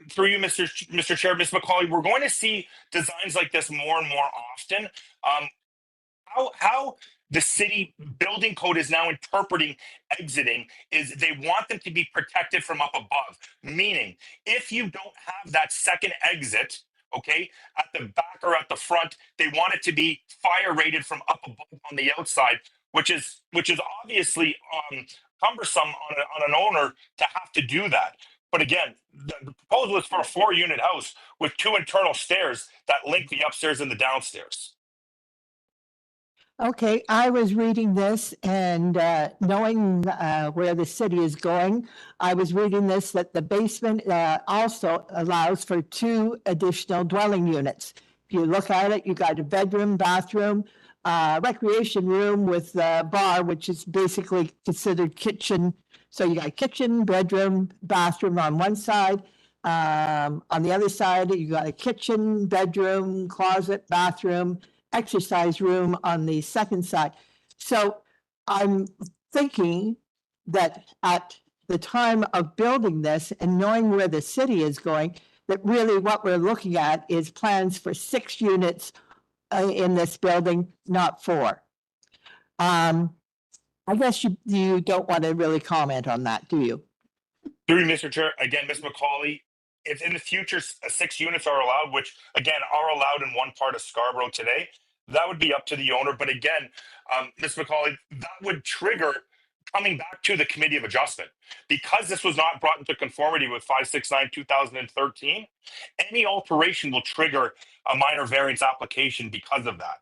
Through you, Mr. Chair, Ms. McCauley, we're going to see designs like this more and more often. How the city building code is now interpreting exiting is they want them to be protected from up above. Meaning, if you don't have that second exit, okay, at the back or at the front, they want it to be fire rated from up above on the outside, which is obviously cumbersome on an owner to have to do that. But again, the proposal is for a 4-unit house with 2 internal stairs that link the upstairs and the downstairs. Okay, I was reading this and knowing where the city is going, I was reading this that the basement also allows for 2 additional dwelling units. If you look at it, you got a bedroom, bathroom, recreation room with a bar, which is basically considered kitchen. So you got kitchen, bedroom, bathroom on one side. On the other side, you got a kitchen, bedroom, closet, bathroom, exercise room on the second side. So I'm thinking that at the time of building this and knowing where the city is going, that really what we're looking at is plans for 6 units in this building, not 4. I guess you don't want to really comment on that, do you? Through you, Mr. Chair, again, Ms. McCauley, if in the future 6 units are allowed, which again are allowed in one part of Scarborough today, that would be up to the owner. But again, Ms. McCauley, that would trigger coming back to the Committee of Adjustment. Because this was not brought into conformity with 569 2013, any alteration will trigger a minor variance application because of that.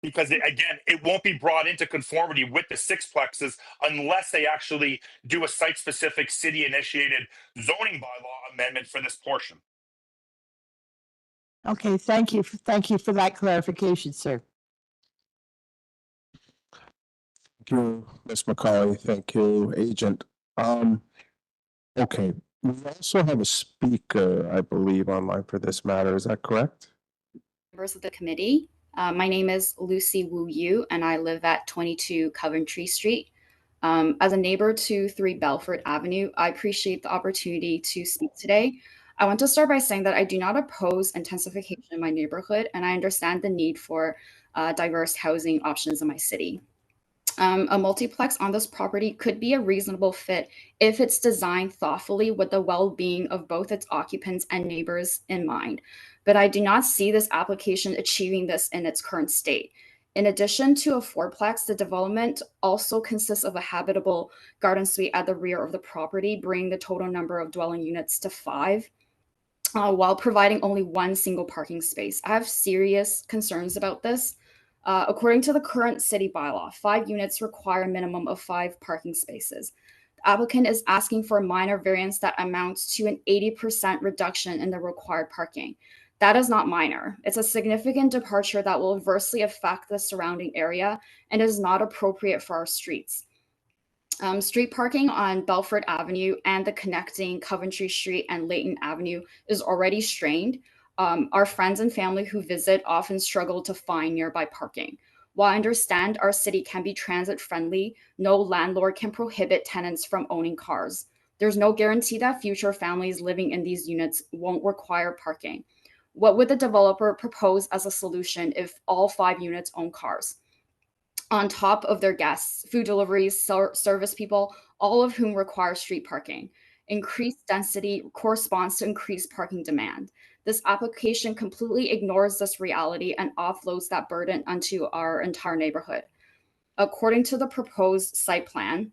because again, it won't be brought into conformity with the sixplexes unless they actually do a site-specific city-initiated zoning bylaw amendment for this portion. Okay, thank you. Thank you for that clarification, sir. Thank you, Ms. McCauley. Thank you, Agent. Okay, we also have a speaker, I believe, online for this matter. Is that correct? Members of the committee. My name is Lucy Wu Yu, and I live at 22 Coventry Street. As a neighbor to 3 Belford Avenue, I appreciate the opportunity to speak today. I want to start by saying that I do not oppose intensification in my neighborhood, and I understand the need for diverse housing options in my city. A multiplex on this property could be a reasonable fit if it's designed thoughtfully with the well-being of both its occupants and neighbors in mind. But I do not see this application achieving this in its current state. In addition to a fourplex, the development also consists of a habitable garden suite at the rear of the property, bringing the total number of dwelling units to 5. While providing only 1 single parking space. I have serious concerns about this. According to the current city bylaw, 5 units require a minimum of 5 parking spaces. The applicant is asking for a minor variance that amounts to an 80% reduction in the required parking. That is not minor. It's a significant departure that will adversely affect the surrounding area and is not appropriate for our streets. Street parking on Belford Avenue and the connecting Coventry Street and Layton Avenue is already strained. Our friends and family who visit often struggle to find nearby parking. While I understand our city can be transit friendly, no landlord can prohibit tenants from owning cars. There's no guarantee that future families living in these units won't require parking. What would the developer propose as a solution if all 5 units own cars? On top of their guests, food deliveries, service people, all of whom require street parking. Increased density corresponds to increased parking demand. This application completely ignores this reality and offloads that burden onto our entire neighborhood. According to the proposed site plan,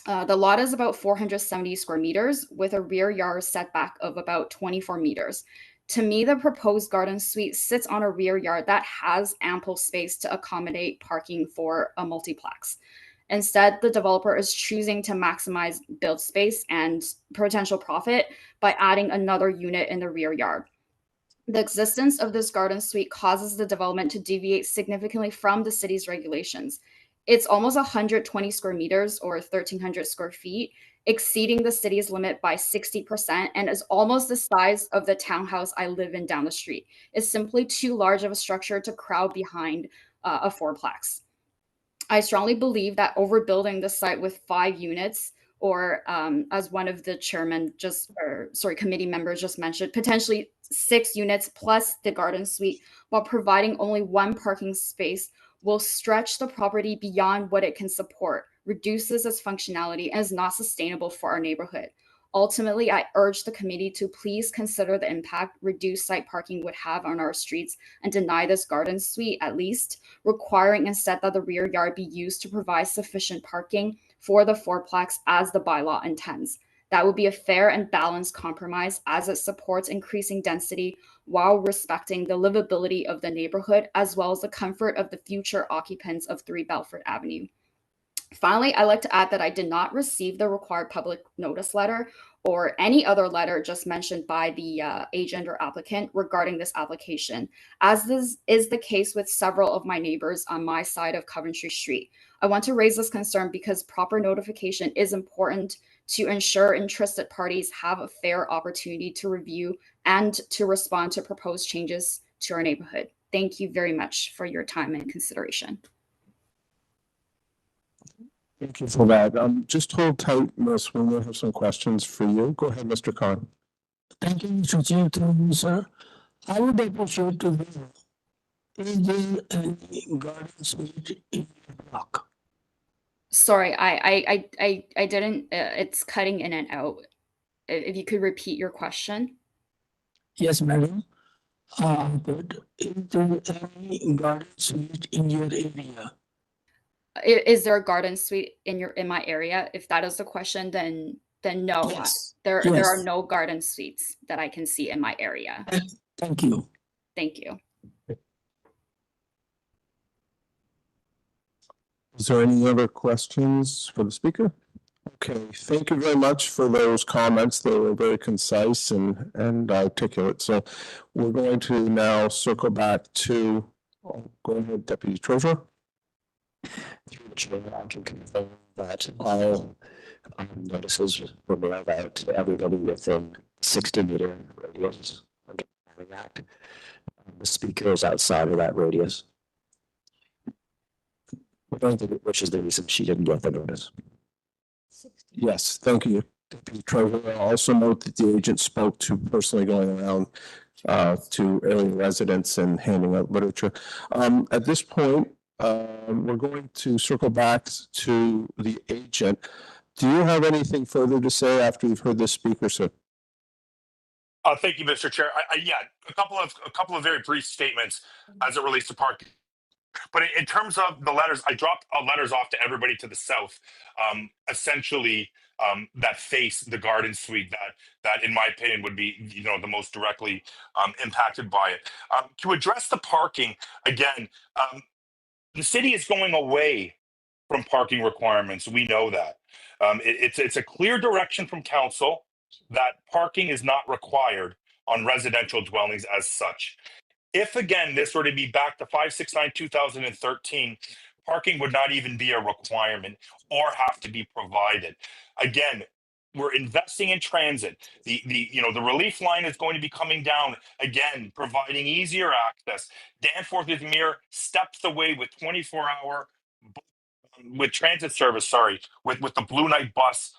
the lot is about 470 square meters with a rear yard setback of about 24 meters. To me, the proposed garden suite sits on a rear yard that has ample space to accommodate parking for a multiplex. Instead, the developer is choosing to maximize build space and potential profit by adding another unit in the rear yard. The existence of this garden suite causes the development to deviate significantly from the city's regulations. It's almost 120 square meters or 1,300 square feet, exceeding the city's limit by 60% and is almost the size of the townhouse I live in down the street. It's simply too large of a structure to crowd behind a fourplex. I strongly believe that overbuilding the site with 5 units or as one of the committee members just mentioned, potentially 6 units plus the garden suite while providing only 1 parking space will stretch the property beyond what it can support, reduces its functionality, and is not sustainable for our neighborhood. Ultimately, I urge the committee to please consider the impact reduced site parking would have on our streets and deny this garden suite at least, requiring instead that the rear yard be used to provide sufficient parking for the fourplex as the bylaw intends. That would be a fair and balanced compromise as it supports increasing density while respecting the livability of the neighborhood as well as the comfort of the future occupants of 3 Belford Avenue. Finally, I'd like to add that I did not receive the required public notice letter or any other letter just mentioned by the agent or applicant regarding this application, as this is the case with several of my neighbors on my side of Coventry Street. I want to raise this concern because proper notification is important to ensure interested parties have a fair opportunity to review and to respond to proposed changes to our neighborhood. Thank you very much for your time and consideration. Thank you for that. Just hold tight, Ms. We'll have some questions for you. Go ahead, Mr. Khan. Thank you, Mr. Chair, through you, sir. I would appreciate to know, is there any garden suite in your block? Sorry, I didn't, it's cutting in and out. If you could repeat your question. Yes, madam. But is there any garden suite in your area? Is there a garden suite in my area? If that is the question, then no. Yes. There Yes. are no garden suites that I can see in my area. Thank you. Thank you. Is there any other questions for the speaker? Okay, thank you very much for those comments. They were very concise and articulate. So we're going to now circle back to, go ahead, Deputy Treasurer. Through the chair, I can confirm that all notices were mailed out to everybody within 60-meter radius under the Planning Act. The speaker is outside of that radius, which is the reason she didn't get the notice. Yes, thank you, Deputy Treasurer. I also note that the agent spoke to personally going around to area residents and handing out literature. At this point, we're going to circle back to the agent. Do you have anything further to say after you've heard this speaker, sir? Thank you, Mr. Chair. Yeah, a couple of very brief statements as it relates to parking. But in terms of the letters, I dropped letters off to everybody to the south, essentially that face the garden suite that, in my opinion, would be the most directly impacted by it. To address the parking again, the city is going away from parking requirements. We know that. It's a clear direction from council that parking is not required on residential dwellings as such. If again, this were to be back to 569/2013, parking would not even be a requirement or have to be provided. Again, we're investing in transit. The relief line is going to be coming down again, providing easier access. Danforth is mere steps away with 24-hour with transit service. Sorry, with the Blue Night bus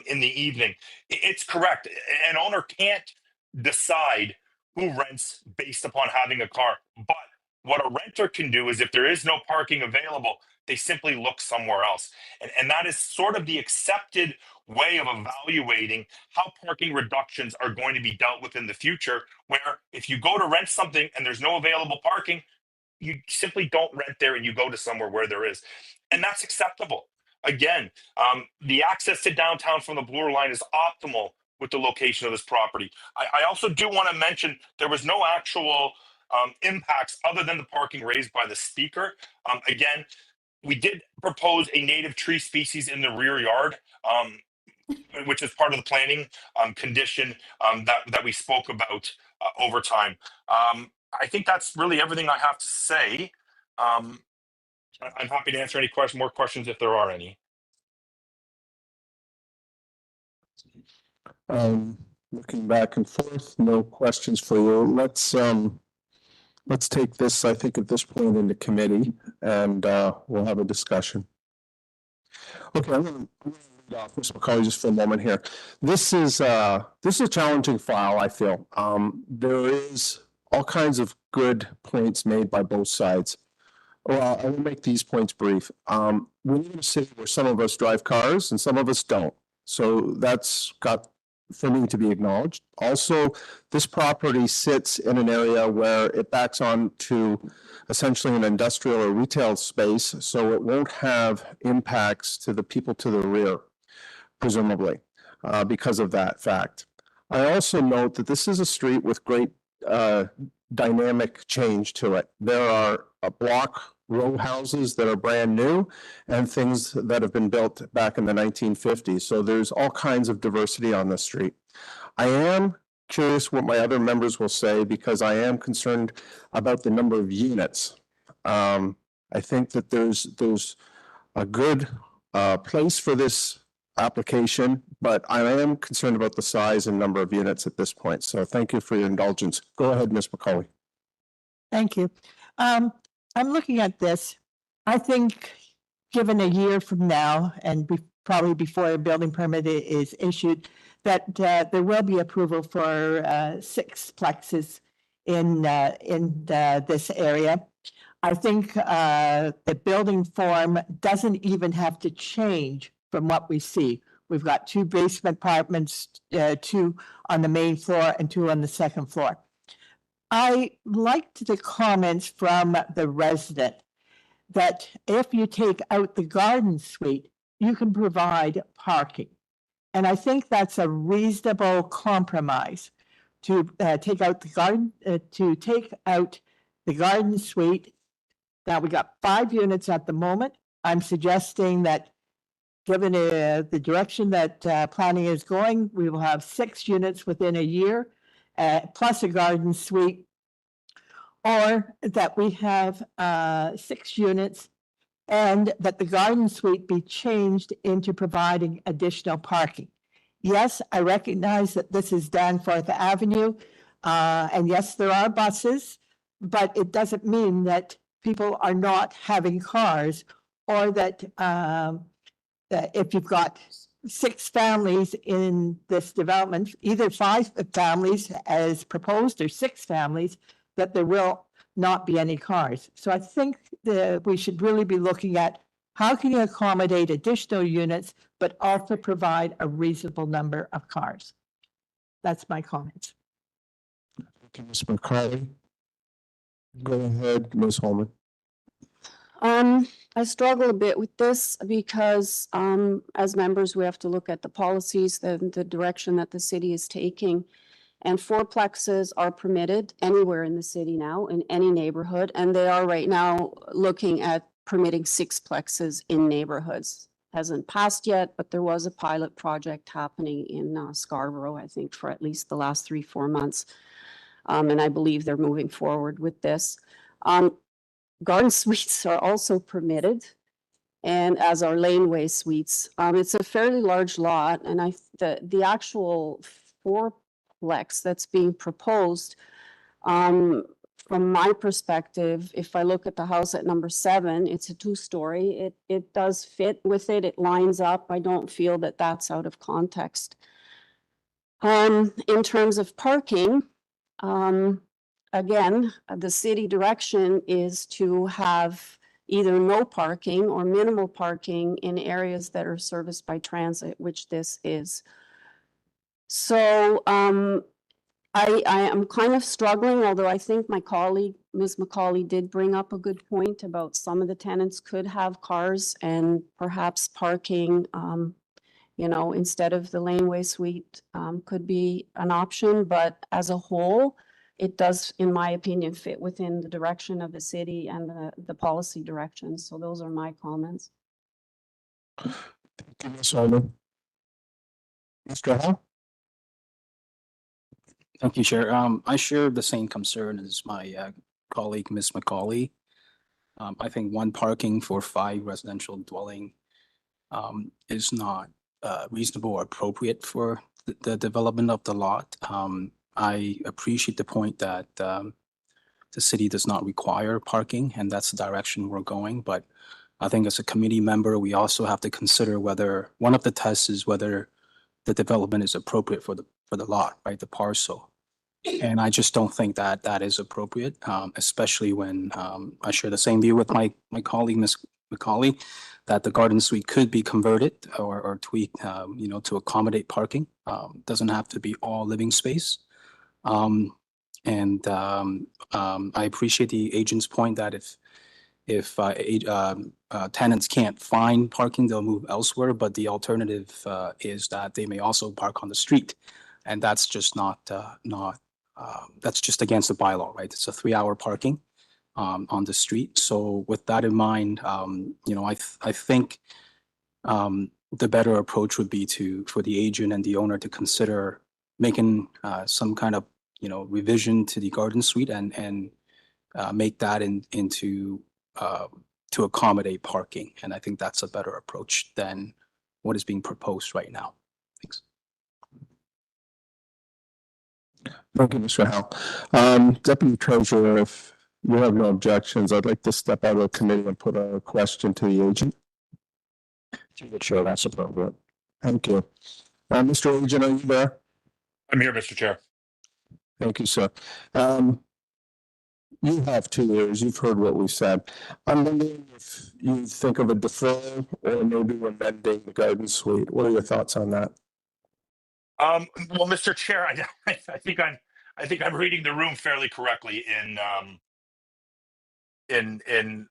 in the evening. It's correct. An owner can't decide who rents based upon having a car. But what a renter can do is if there is no parking available, they simply look somewhere else. And that is sort of the accepted way of evaluating how parking reductions are going to be dealt with in the future, where if you go to rent something and there's no available parking, you simply don't rent there and you go to somewhere where there is. And that's acceptable. Again, the access to downtown from the Bloor line is optimal with the location of this property. I also do want to mention there was no actual impacts other than the parking raised by the speaker. Again, we did propose a native tree species in the rear yard, which is part of the planning condition that we spoke about over time. I think that's really everything I have to say. I'm happy to answer any more questions if there are any. Looking back and forth, no questions for you. Let's take this, I think, at this point into committee, and we'll have a discussion. Okay, I'm going to read off Ms. McCauley just for a moment here. This is a challenging file, I feel. There is all kinds of good points made by both sides. Well, I will make these points brief. We live in a city where some of us drive cars and some of us don't. So that's got for me to be acknowledged. Also, this property sits in an area where it backs on to essentially an industrial or retail space, so it won't have impacts to the people to the rear, presumably, because of that fact. I also note that this is a street with great dynamic change to it. There are block row houses that are brand new and things that have been built back in the 1950s. So there's all kinds of diversity on the street. I am curious what my other members will say because I am concerned about the number of units. I think that there's a good place for this application, but I am concerned about the size and number of units at this point. So thank you for your indulgence. Go ahead, Ms. McCauley. Thank you. I'm looking at this. I think given a year from now and probably before a building permit is issued, that there will be approval for 6 plexes in this area. I think the building form doesn't even have to change from what we see. We've got 2 basement apartments, 2 on the main floor and 2 on the second floor. I liked the comments from the resident that if you take out the garden suite, you can provide parking. And I think that's a reasonable compromise to take out the garden suite. Now we got 5 units at the moment. I'm suggesting that given the direction that planning is going, we will have 6 units within a year, plus a garden suite, or that we have 6 units and that the garden suite be changed into providing additional parking. Yes, I recognize that this is Danforth Avenue, and yes, there are buses, but it doesn't mean that people are not having cars, or that if you've got 6 families in this development, either 5 families as proposed or 6 families, that there will not be any cars. So I think that we should really be looking at how can you accommodate additional units, but also provide a reasonable number of cars. That's my comments. Okay, Ms. McCarthy. Go ahead, Ms. Holman. I struggle a bit with this because, as members, we have to look at the policies, the direction that the city is taking. And 4plexes are permitted anywhere in the city now, in any neighborhood, and they are right now looking at permitting 6plexes in neighborhoods. Hasn't passed yet, but there was a pilot project happening in Scarborough, I think, for at least the last 3-4 months. And I believe they're moving forward with this. Garden suites are also permitted, and as are laneway suites. It's a fairly large lot, and the actual 4plex that's being proposed, from my perspective, if I look at the house at number 7, it's a 2-story. It does fit with it. It lines up. I don't feel that that's out of context. In terms of parking, again, the city direction is to have either no parking or minimal parking in areas that are serviced by transit, which this is. So I am kind of struggling, although I think my colleague, Ms. McCauley, did bring up a good point about some of the tenants could have cars and perhaps parking, instead of the laneway suite could be an option. But as a whole, it does, in my opinion, fit within the direction of the city and the policy direction. So those are my comments. Thank you, Ms. Holman. Mr. Hall? Thank you, Chair. I share the same concern as my colleague, Ms. McCauley. I think 1 parking for 5 residential dwelling is not reasonable or appropriate for the development of the lot. I appreciate the point that the city does not require parking, and that's the direction we're going. But I think as a committee member, we also have to consider whether one of the tests is whether the development is appropriate for the lot, right, the parcel. And I just don't think that that is appropriate, especially when I share the same view with my colleague, Ms. McCauley, that the garden suite could be converted or tweaked, to accommodate parking. Doesn't have to be all living space. And I appreciate the agent's point that if tenants can't find parking, they'll move elsewhere. But the alternative is that they may also park on the street, and that's just that's just against the bylaw, right? It's a 3-hour parking on the street. So with that in mind, I think the better approach would be for the agent and the owner to consider making some kind of revision to the garden suite and make that into to accommodate parking. And I think that's a better approach than what is being proposed right now. Thanks. Thank you, Mr. Howe. Deputy Treasurer, if you have no objections, I'd like to step out of the committee and put a question to the agent. Through the chair, that's appropriate. Thank you. Mr. Agent, are you there? I'm here, Mr. Chair. Thank you, sir. You have 2 years. You've heard what we said. I'm wondering if you think of a deferral or maybe amending the garden suite. What are your thoughts on that? Well, Mr. Chair, I think I'm reading the room fairly correctly in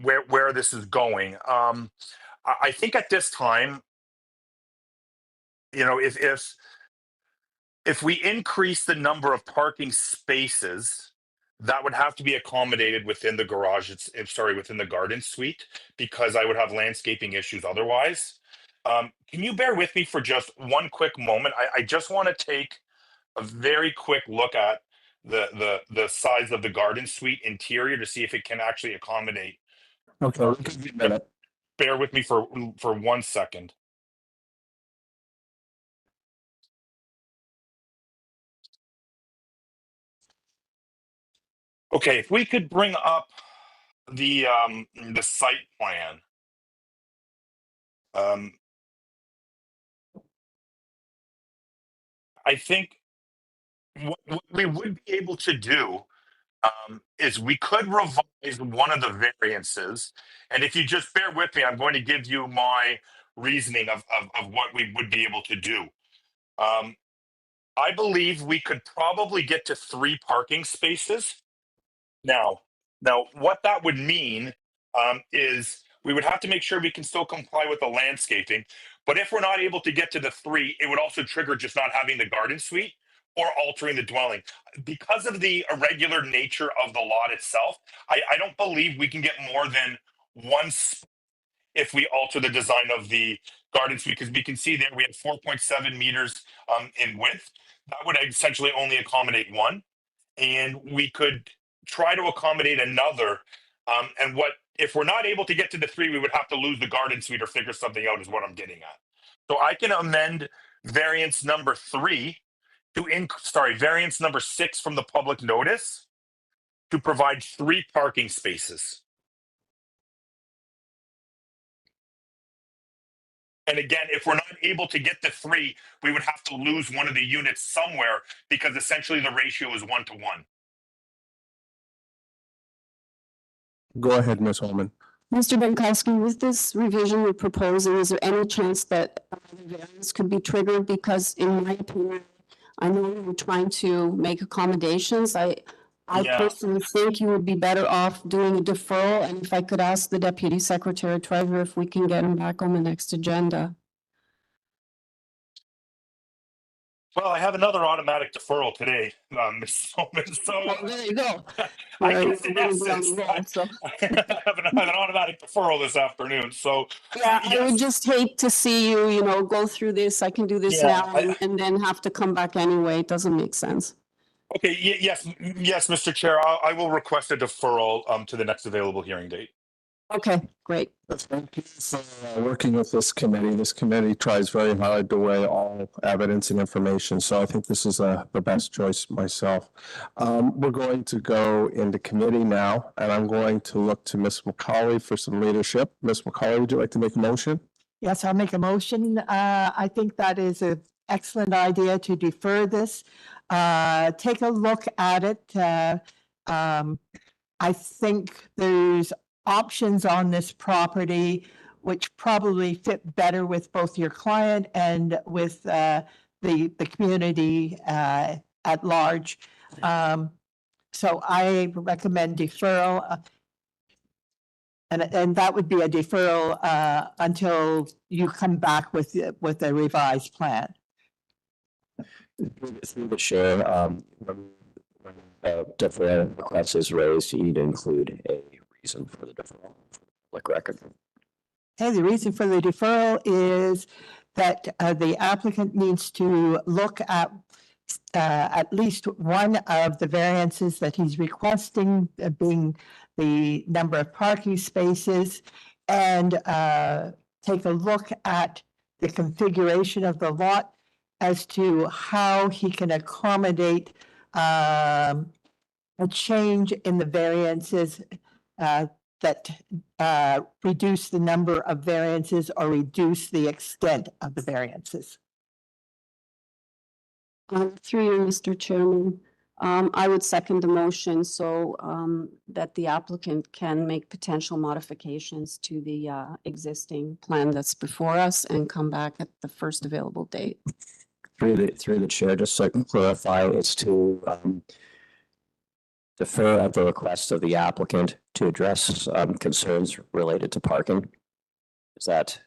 where this is going. I think at this time, if we increase the number of parking spaces that would have to be accommodated within the garage. Within the garden suite, because I would have landscaping issues otherwise. Can you bear with me for just one quick moment? I just want to take a very quick look at the size of the garden suite interior to see if it can actually accommodate. Okay, we'll give you a minute. Bear with me for 1 second. Okay, if we could bring up the site plan. I think what we would be able to do is we could revise one of the variances. And if you just bear with me, I'm going to give you my reasoning of what we would be able to do. I believe we could probably get to 3 parking spaces. Now, what that would mean is we would have to make sure we can still comply with the landscaping. But if we're not able to get to the 3, it would also trigger just not having the garden suite or altering the dwelling. Because of the irregular nature of the lot itself, I don't believe we can get more than 1 if we alter the design of the garden suite, because we can see there we have 4.7 meters in width. That would essentially only accommodate 1. And we could try to accommodate another. And what if we're not able to get to the 3, we would have to lose the garden suite or figure something out, is what I'm getting at. So I can amend variance number 3 variance number 6 from the public notice to provide 3 parking spaces. And again, if we're not able to get the 3, we would have to lose one of the units somewhere, because essentially the ratio is 1 to 1. Go ahead, Ms. Holman. Mr. Benkowski, with this revision you're proposing, is there any chance that the variance could be triggered? Because in my opinion, I know you're trying to make accommodations. I Yeah. personally think you would be better off doing a deferral. And if I could ask the Deputy Secretary Treasurer if we can get him back on the next agenda. Well, I have another automatic deferral today, Ms. Solomon, so Well, there you go. I You're can, a in little bit on essence, the roll, so. I have an automatic deferral this afternoon. So Yeah, I would yes, just hate to see you, go through this. I can do this yeah, now and then have to come back anyway. It doesn't make sense. okay, yes, Mr. Chair, I will request a deferral to the next available hearing date. Okay, great. Thank you for working with this committee. This committee tries very hard to weigh all evidence and information, so I think this is the best choice myself. We're going to go into committee now, and I'm going to look to Ms. McCauley for some leadership. Ms. McCauley, would you like to make a motion? Yes, I'll make a motion. I think that is an excellent idea to defer this. Take a look at it. I think there's options on this property which probably fit better with both your client and with the community at large. So I recommend deferral. And that would be a deferral until you come back with a revised plan. Through the chair, when deferral request is raised, you need to include a reason for the deferral, like record. Okay, the reason for the deferral is that the applicant needs to look at least one of the variances that he's requesting, being the number of parking spaces, and take a look at the configuration of the lot as to how he can accommodate a change in the variances that reduce the number of variances or reduce the extent of the variances. Through you, Mr. Chairman, I would second the motion so that the applicant can make potential modifications to the existing plan that's before us and come back at the first available date. Through the chair, just so I can clarify, it's to defer at the request of the applicant to address concerns related to parking. Is that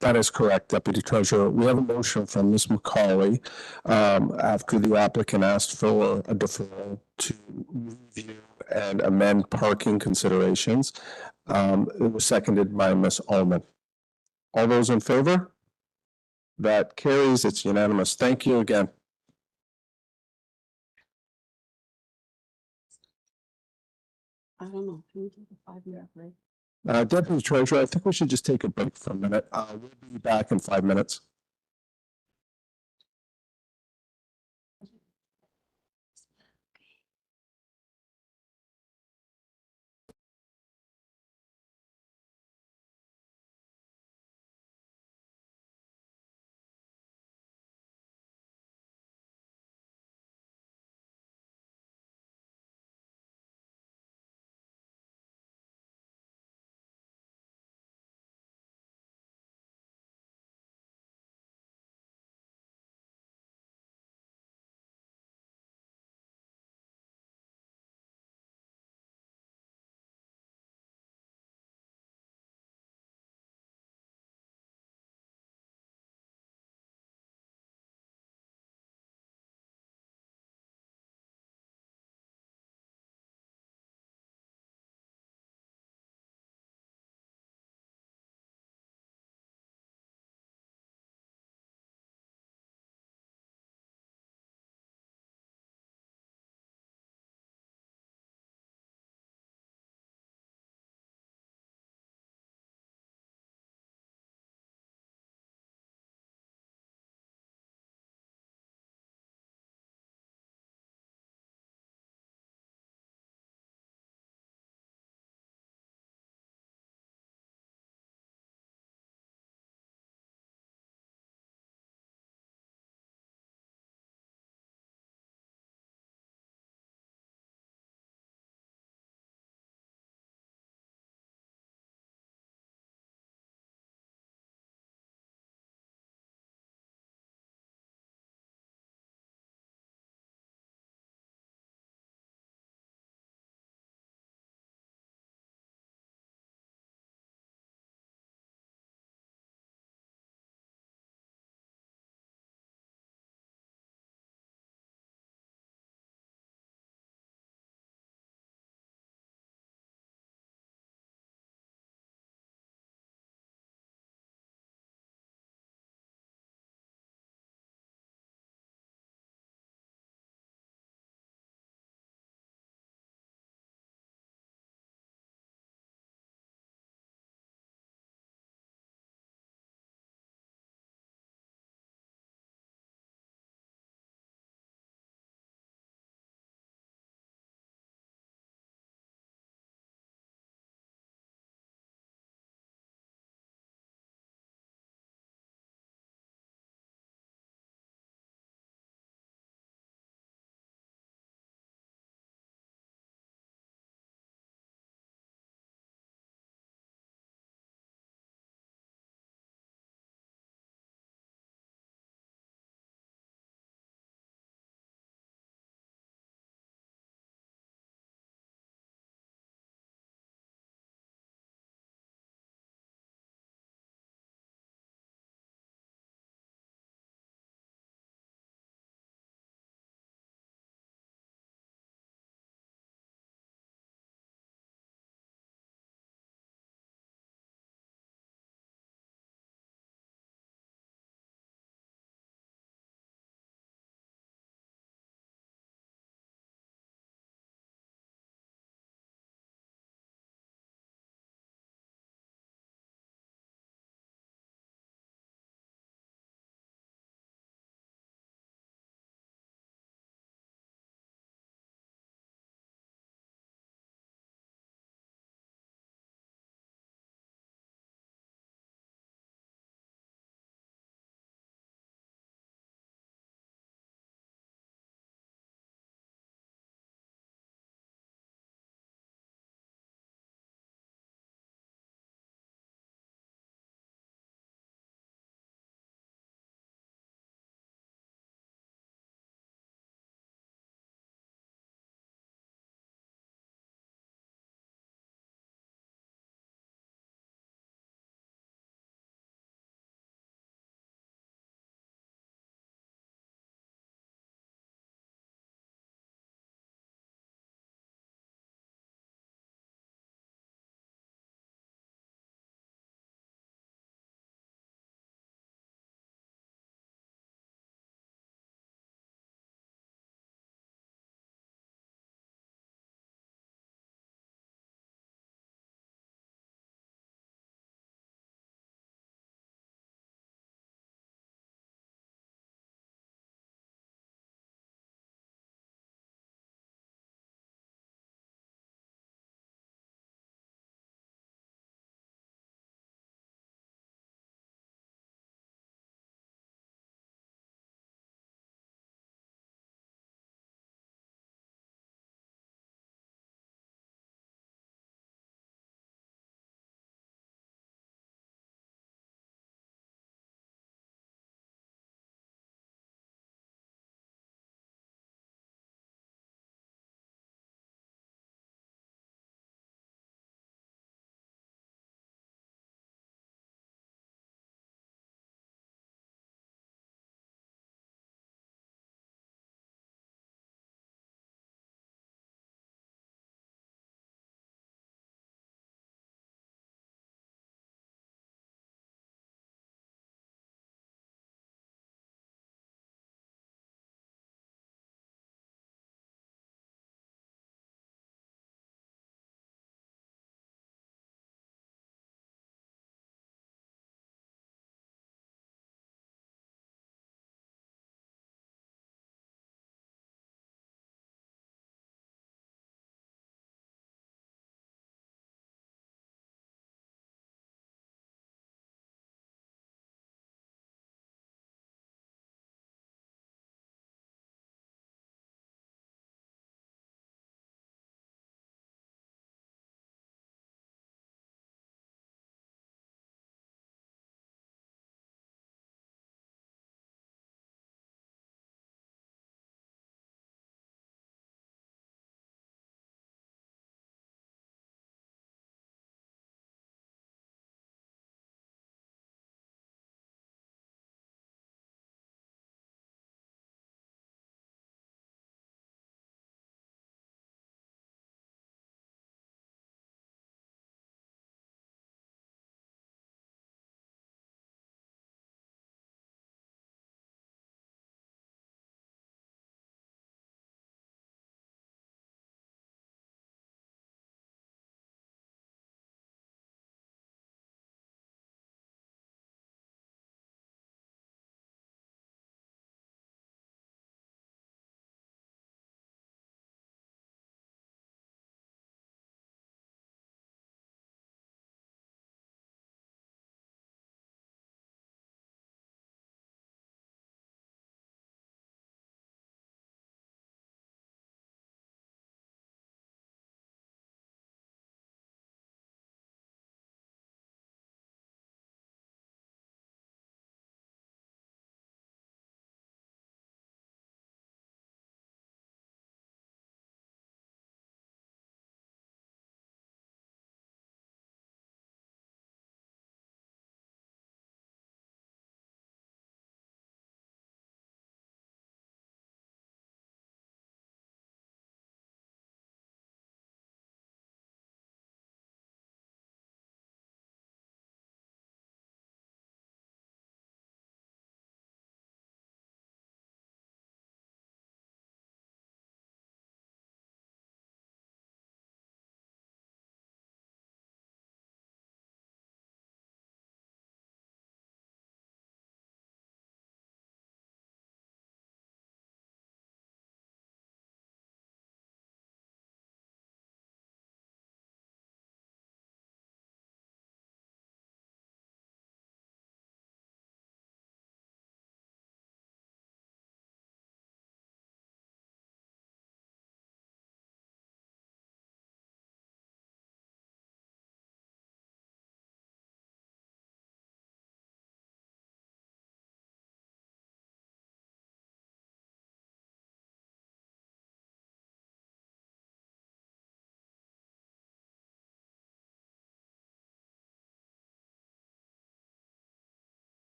That is correct, Deputy Treasurer. We have a motion from Ms. McCauley after the applicant asked for a deferral to review and amend parking considerations. It was seconded by Ms. Ullman. All those in favor? That carries. It's unanimous. Thank you again. I don't know. Can we take a 5-minute break? Deputy Treasurer, I think we should just take a break for a minute. We'll be back in 5 minutes.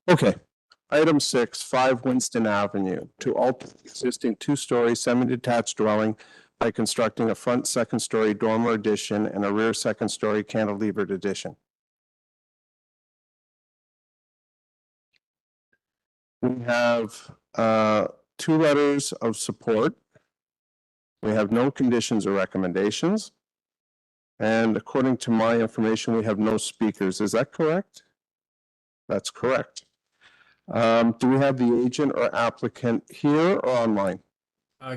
Okay. Item 6, 5 Winston Avenue, to alter existing two-story semi-detached dwelling by constructing a front second-story dormer addition and a rear second-story cantilevered addition. We have 2 letters of support. We have no conditions or recommendations. And according to my information, we have no speakers. Is that correct? That's correct. Do we have the agent or applicant here or online?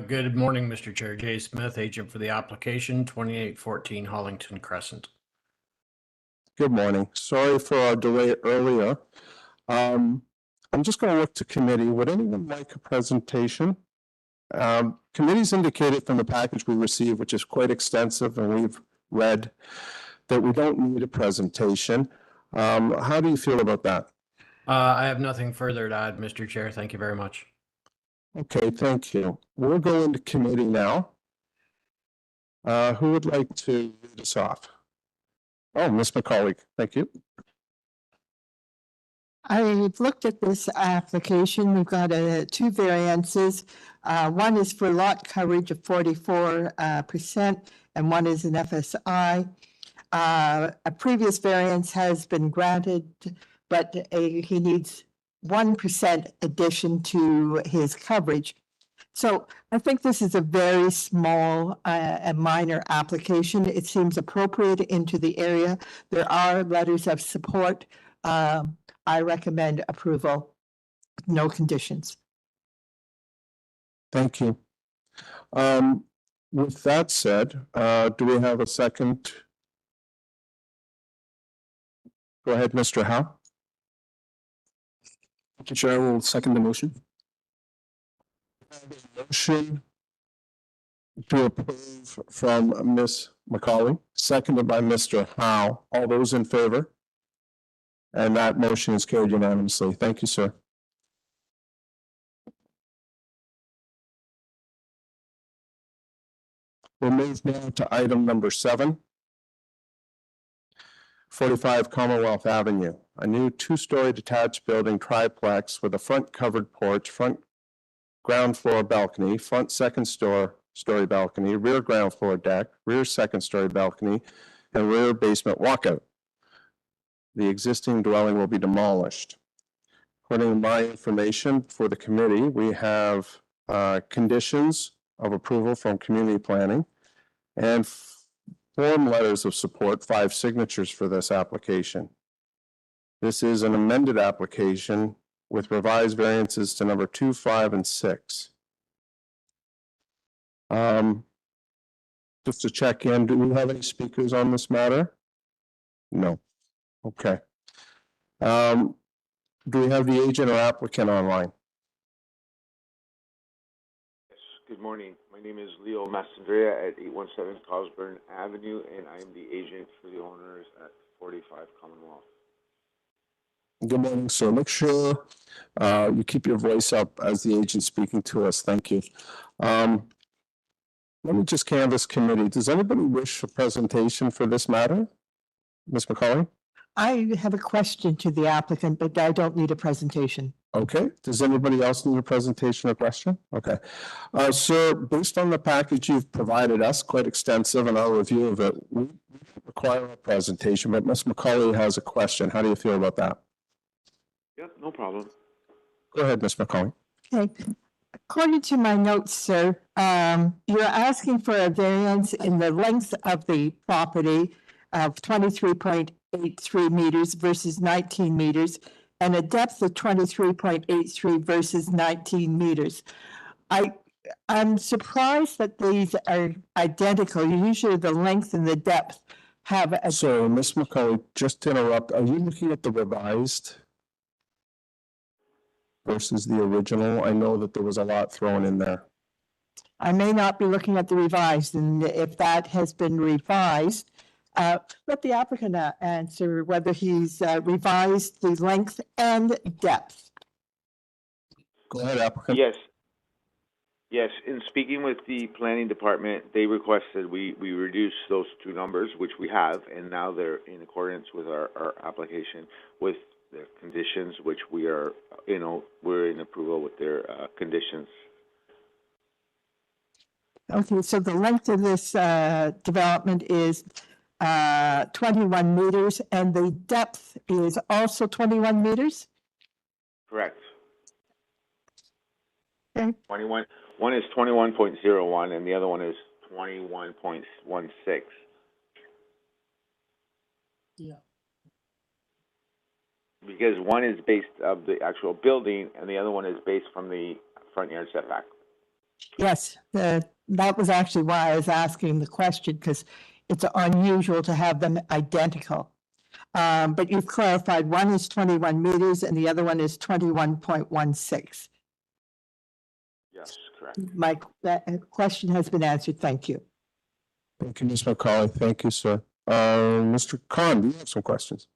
Good morning, Mr. Chair. Jay Smith, agent for the application, 2814 Hollington Crescent. Good morning. Sorry for our delay earlier. I'm just going to look to committee. Would anyone like a presentation? Committee's indicated from the package we received, which is quite extensive, and we've read that we don't need a presentation. How do you feel about that? I have nothing further to add, Mr. Chair. Thank you very much. Okay, thank you. We'll go into committee now. Who would like to lead us off? Oh, Ms. McCauley, thank you. I've looked at this application. We've got 2 variances. One is for lot coverage of 44%, and one is an FSI. A previous variance has been granted, but he needs 1% addition to his coverage. So I think this is a very small and minor application. It seems appropriate into the area. There are letters of support. I recommend approval, no conditions. Thank you. With that said, do we have a second? Go ahead, Mr. Howe. Mr. Chair, I will second the motion. Motion to approve from Ms. McCauley, seconded by Mr. Howe. All those in favor? And that motion is carried unanimously. Thank you, sir. We'll move now to item number 7. 45 Commonwealth Avenue, a new 2-story detached building triplex with a front covered porch, front ground floor balcony, front second story balcony, rear ground floor deck, rear second story balcony, and rear basement walkout. The existing dwelling will be demolished. According to my information for the committee, we have conditions of approval from community planning and form letters of support, 5 signatures for this application. This is an amended application with revised variances to number 2, 5, and 6. Just to check in, do we have any speakers on this matter? No. Okay. Do we have the agent or applicant online? Yes, good morning. My name is Leo Mastandrea at 817 Cosburn Avenue, and I am the agent for the owners at 45 Commonwealth. Good morning, sir. Make sure you keep your voice up as the agent speaking to us. Thank you. Let me just canvass committee. Does anybody wish a presentation for this matter? Ms. McCauley? I have a question to the applicant, but I don't need a presentation. Okay. Does anybody else need a presentation or question? Okay. Sir, based on the package you've provided us, quite extensive in our review of it, we require a presentation, but Ms. McCauley has a question. How do you feel about that? Yep, no problem. Go ahead, Ms. McCauley. Okay. According to my notes, sir, you're asking for a variance in the length of the property of 23.83 meters versus 19 meters and a depth of 23.83 versus 19 meters. I'm surprised that these are identical. Usually the length and the depth have a... So, Ms. McCauley, just to interrupt, are you looking at the revised versus the original? I know that there was a lot thrown in there. I may not be looking at the revised, and if that has been revised, let the applicant answer whether he's revised the length and depth. Go ahead, applicant. Yes, in speaking with the planning department, they requested we reduce those 2 numbers, which we have, and now they're in accordance with our application with their conditions, which we are, we're in approval with their conditions. Okay, so the length of this development is 21 meters, and the depth is also 21 meters? Correct. Okay. 21. One is 21.01, and the other one is 21.16. Yeah. Because one is based of the actual building, and the other one is based from the front yard setback. Yes, that was actually why I was asking the question, because it's unusual to have them identical. But you've clarified, one is 21 meters and the other one is 21.16. Yes, correct. My question has been answered. Thank you. Thank you, Ms. McCauley. Thank you, sir. Mr. Khan, do you have some questions?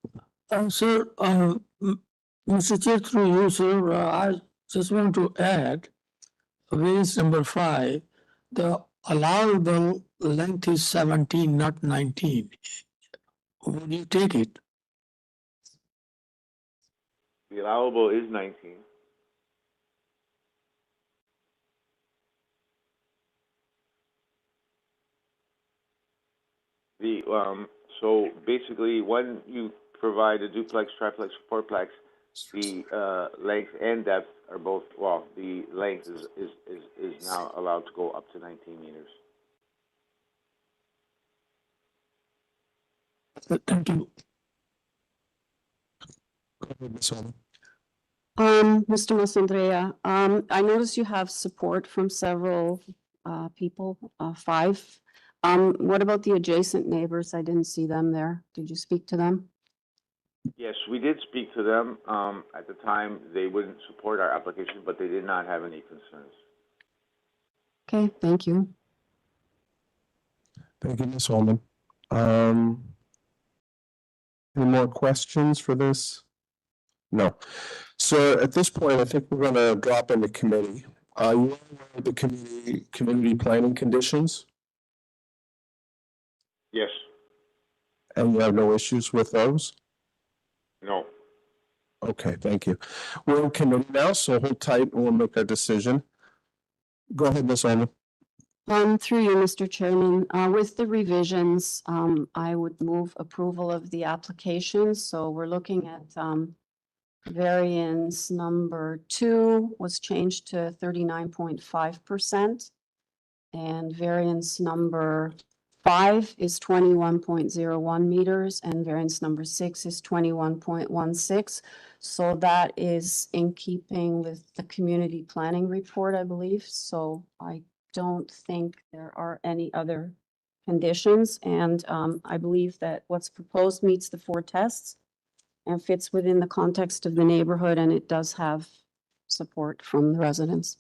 Sir, Mr. Chair, through you, sir, I just want to add, variance number 5, the allowable length is 17, not 19. Would you take it? The allowable is 19. So basically, when you provide a duplex, triplex, fourplex, the length and depth are both, well, the length is now allowed to go up to 19 meters. Thank you. Mr. Masandrea, I notice you have support from several people, 5. What about the adjacent neighbors? I didn't see them there. Did you speak to them? Yes, we did speak to them. At the time, they wouldn't support our application, but they did not have any concerns. Okay, thank you. Thank you, Ms. Holman. Any more questions for this? No. So at this point, I think we're going to drop into committee. You are aware of the community planning conditions, Yes. and you have no issues with those? No. Okay, thank you. We're in committee now, so hold tight and we'll make our decision. Go ahead, Ms. Holman. Through you, Mr. Chairman, with the revisions, I would move approval of the application. So we're looking at variance number 2 was changed to 39.5%. And variance number 5 is 21.01 meters, and variance number 6 is 21.16. So that is in keeping with the community planning report, I believe. So I don't think there are any other conditions, and I believe that what's proposed meets the 4 tests and fits within the context of the neighborhood, and it does have support from the residents.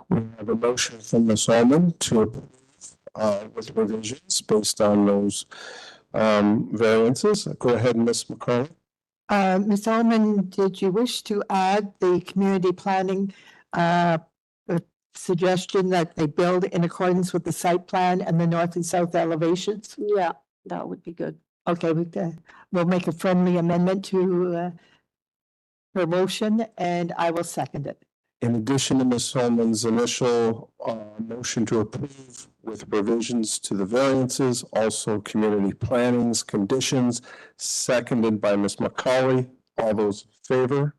We have a motion from Ms. Holman to approve with revisions based on those variances. Go ahead, Ms. McCauley. Ms. Ullman, did you wish to add the community planning suggestion that they build in accordance with the site plan and the north and south elevations? Yeah, that would be good. Okay, we'll make a friendly amendment to her motion, and I will second it. In addition to Ms. Holman's initial motion to approve with revisions to the variances, also community planning's conditions, seconded by Ms. McCauley. All those in favor?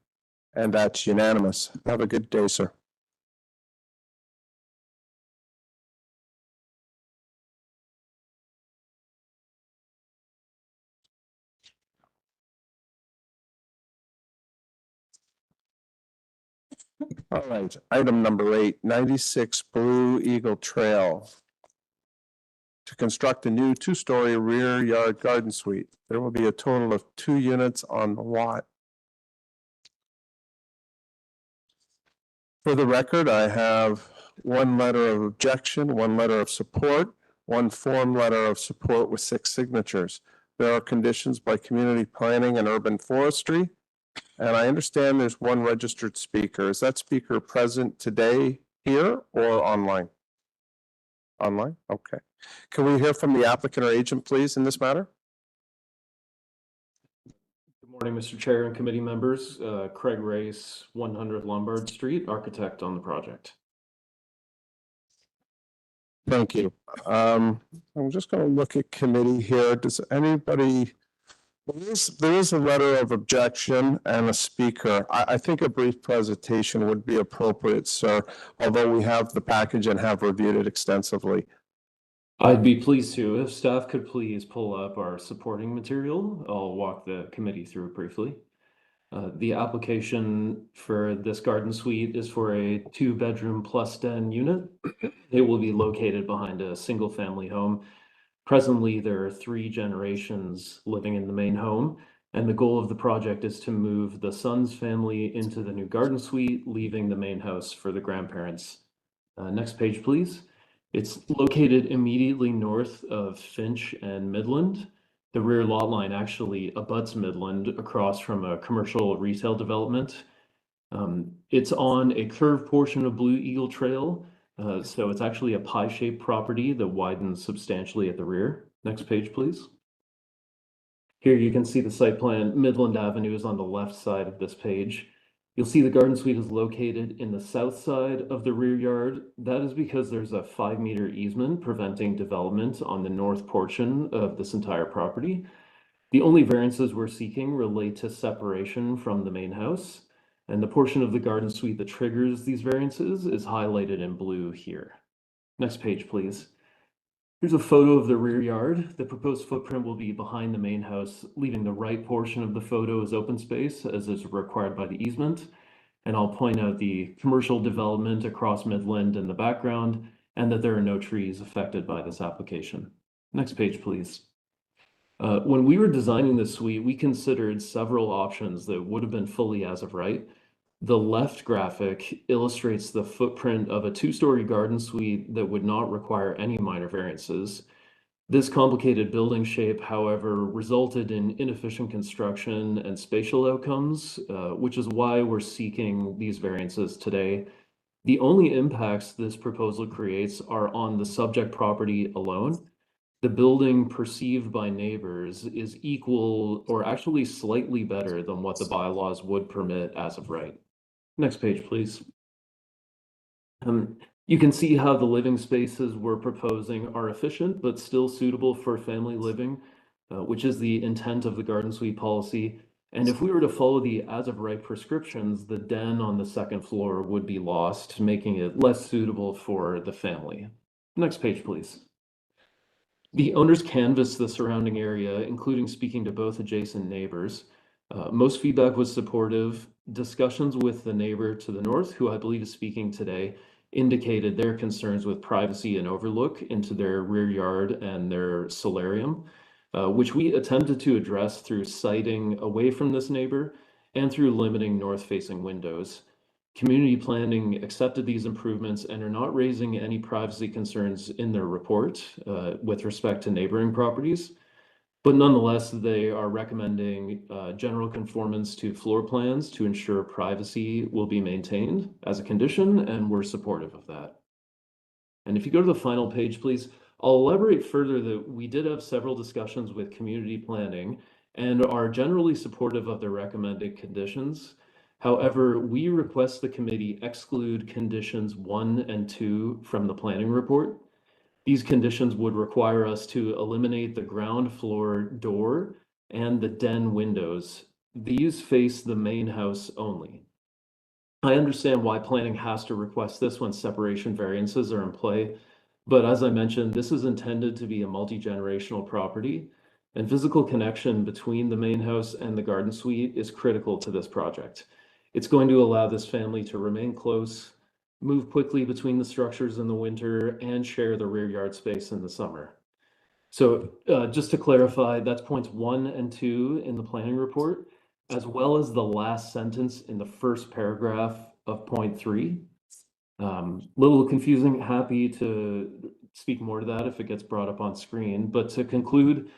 And that's unanimous. Have a good day, sir. All right, item number 8, 96 Blue Eagle Trail. To construct a new 2-story rear yard garden suite. There will be a total of 2 units on the lot. For the record, I have 1 letter of objection, 1 letter of support, 1 form letter of support with 6 signatures. There are conditions by community planning and urban forestry. And I understand there's 1 registered speaker. Is that speaker present today here or online? Online? Okay. Can we hear from the applicant or agent, please, in this matter? Good Morning, Mr. Chair and committee members. Craig Race, 100 Lombard Street, architect on the project. Thank you. I'm just going to look at committee here. Does anybody, there is a letter of objection and a speaker. I think a brief presentation would be appropriate, sir, although we have the package and have reviewed it extensively. I'd be pleased to. If staff could please pull up our supporting material, I'll walk the committee through it briefly. The application for this garden suite is for a 2-bedroom plus den unit. It will be located behind a single family home. Presently, there are 3 generations living in the main home, and the goal of the project is to move the son's family into the new garden suite, leaving the main house for the grandparents. Next page, please. It's located immediately north of Finch and Midland. The rear lot line actually abuts Midland across from a commercial retail development. It's on a curved portion of Blue Eagle Trail, so it's actually a pie-shaped property that widens substantially at the rear. Next page, please. Here you can see the site plan. Midland Avenue is on the left side of this page. You'll see the garden suite is located in the south side of the rear yard. That is because there's a 5-meter easement preventing development on the north portion of this entire property. The only variances we're seeking relate to separation from the main house, and the portion of the garden suite that triggers these variances is highlighted in blue here. Next page, please. Here's a photo of the rear yard. The proposed footprint will be behind the main house, leaving the right portion of the photo as open space as is required by the easement. And I'll point out the commercial development across Midland in the background and that there are no trees affected by this application. Next page, please. When we were designing this suite, we considered several options that would have been fully as of right. The left graphic illustrates the footprint of a 2-story garden suite that would not require any minor variances. This complicated building shape, however, resulted in inefficient construction and spatial outcomes, which is why we're seeking these variances today. The only impacts this proposal creates are on the subject property alone. The building perceived by neighbors is equal or actually slightly better than what the bylaws would permit as of right. Next page, please. You can see how the living spaces we're proposing are efficient, but still suitable for family living, which is the intent of the garden suite policy. And if we were to follow the as of right prescriptions, the den on the second floor would be lost, making it less suitable for the family. Next page, please. The owners canvassed the surrounding area, including speaking to both adjacent neighbors. Most feedback was supportive. Discussions with the neighbor to the north, who I believe is speaking today, indicated their concerns with privacy and overlook into their rear yard and their solarium, which we attempted to address through siting away from this neighbor and through limiting north-facing windows. Community planning accepted these improvements and are not raising any privacy concerns in their report with respect to neighboring properties. But nonetheless, they are recommending general conformance to floor plans to ensure privacy will be maintained as a condition, and we're supportive of that. And if you go to the final page, please, I'll elaborate further that we did have several discussions with community planning and are generally supportive of the recommended conditions. However, we request the committee exclude conditions 1 and 2 from the planning report. These conditions would require us to eliminate the ground floor door and the den windows. These face the main house only. I understand why planning has to request this when separation variances are in play, but as I mentioned, this is intended to be a multi-generational property, and physical connection between the main house and the garden suite is critical to this project. It's going to allow this family to remain close, move quickly between the structures in the winter, and share the rear yard space in the summer. So just to clarify, that's points 1 and 2 in the planning report, as well as the last sentence in the first paragraph of point 3. Little confusing, happy to speak more to that if it gets brought up on screen. But to conclude,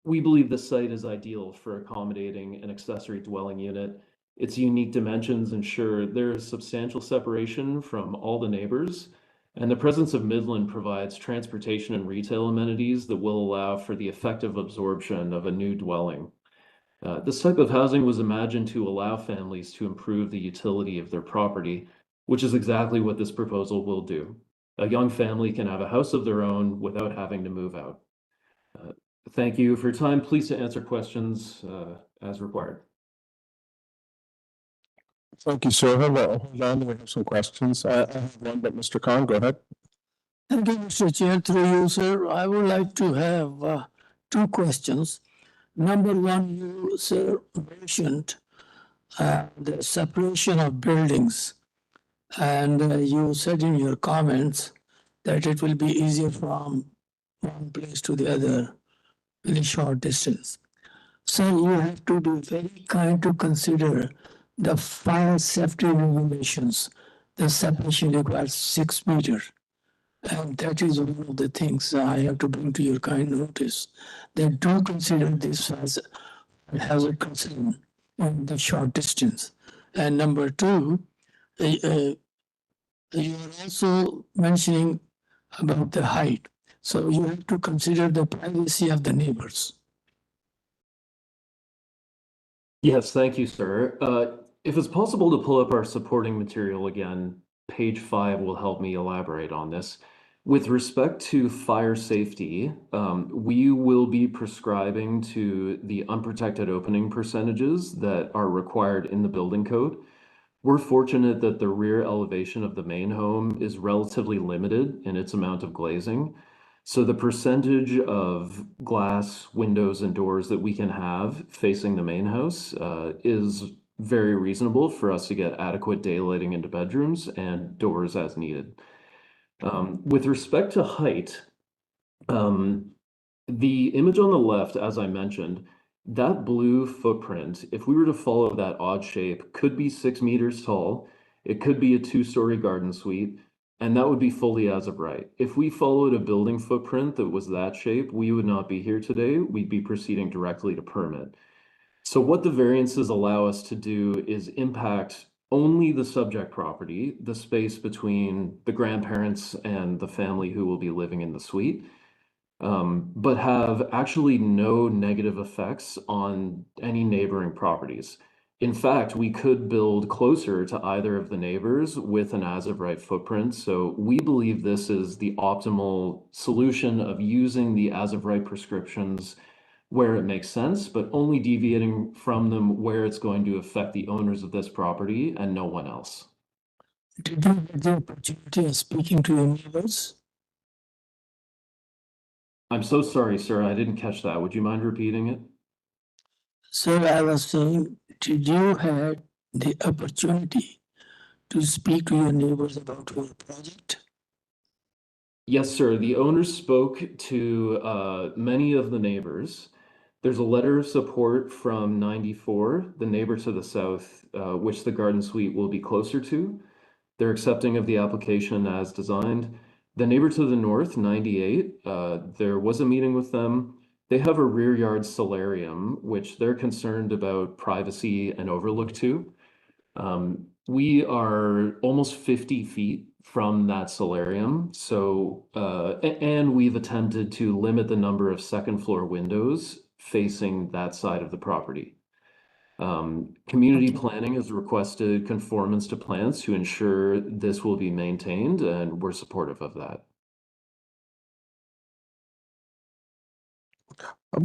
we believe the site is ideal for accommodating an accessory dwelling unit. Its unique dimensions ensure there is substantial separation from all the neighbors, and the presence of Midland provides transportation and retail amenities that will allow for the effective absorption of a new dwelling. This type of housing was imagined to allow families to improve the utility of their property, which is exactly what this proposal will do. A young family can have a house of their own without having to move out. Thank you for your time. Pleased to answer questions as required. Thank you, sir. Hold on, we have some questions. I have one, but Mr. Khan, go ahead. Thank you, Mr. Chair. Through you, sir, I would like to have two questions. Number one, you, sir, mentioned the separation of buildings. And you said in your comments that it will be easier from one place to the other in a short distance. So you have to be very kind to consider the fire safety regulations. The separation requires 6 meters. And that is one of the things I have to bring to your kind notice. They do consider this as a concern in the short distance. And number two, you are also mentioning about the height. So you have to consider the privacy of the neighbors. Yes, thank you, sir. If it's possible to pull up our supporting material again, page 5 will help me elaborate on this. With respect to fire safety, we will be prescribing to the unprotected opening percentages that are required in the building code. We're fortunate that the rear elevation of the main home is relatively limited in its amount of glazing. So the percentage of glass, windows, and doors that we can have facing the main house is very reasonable for us to get adequate daylighting into bedrooms and doors as needed. With respect to height, the image on the left, as I mentioned, that blue footprint, if we were to follow that odd shape, could be 6 meters tall. It could be a 2-story garden suite, and that would be fully as of right. If we followed a building footprint that was that shape, we would not be here today. We'd be proceeding directly to permit. So what the variances allow us to do is impact only the subject property, the space between the grandparents and the family who will be living in the suite, but have actually no negative effects on any neighboring properties. In fact, we could build closer to either of the neighbors with an as-of-right footprint. So we believe this is the optimal solution of using the as-of-right prescriptions where it makes sense, but only deviating from them where it's going to affect the owners of this property and no one else. Did you get the opportunity of speaking to your neighbors? I'm so sorry, sir. I didn't catch that. Would you mind repeating it? Sir, I was saying, did you have the opportunity to speak to your neighbors about your project? Yes, sir. The owners spoke to many of the neighbors. There's a letter of support from 94, the neighbor to the south, which the garden suite will be closer to. They're accepting of the application as designed. The neighbor to the north, 98, there was a meeting with them. They have a rear yard solarium, which they're concerned about privacy and overlook to. We are almost 50 feet from that solarium. So, and we've attempted to limit the number of second floor windows facing that side of the property. Community planning has requested conformance to plans to ensure this will be maintained, and we're supportive of that.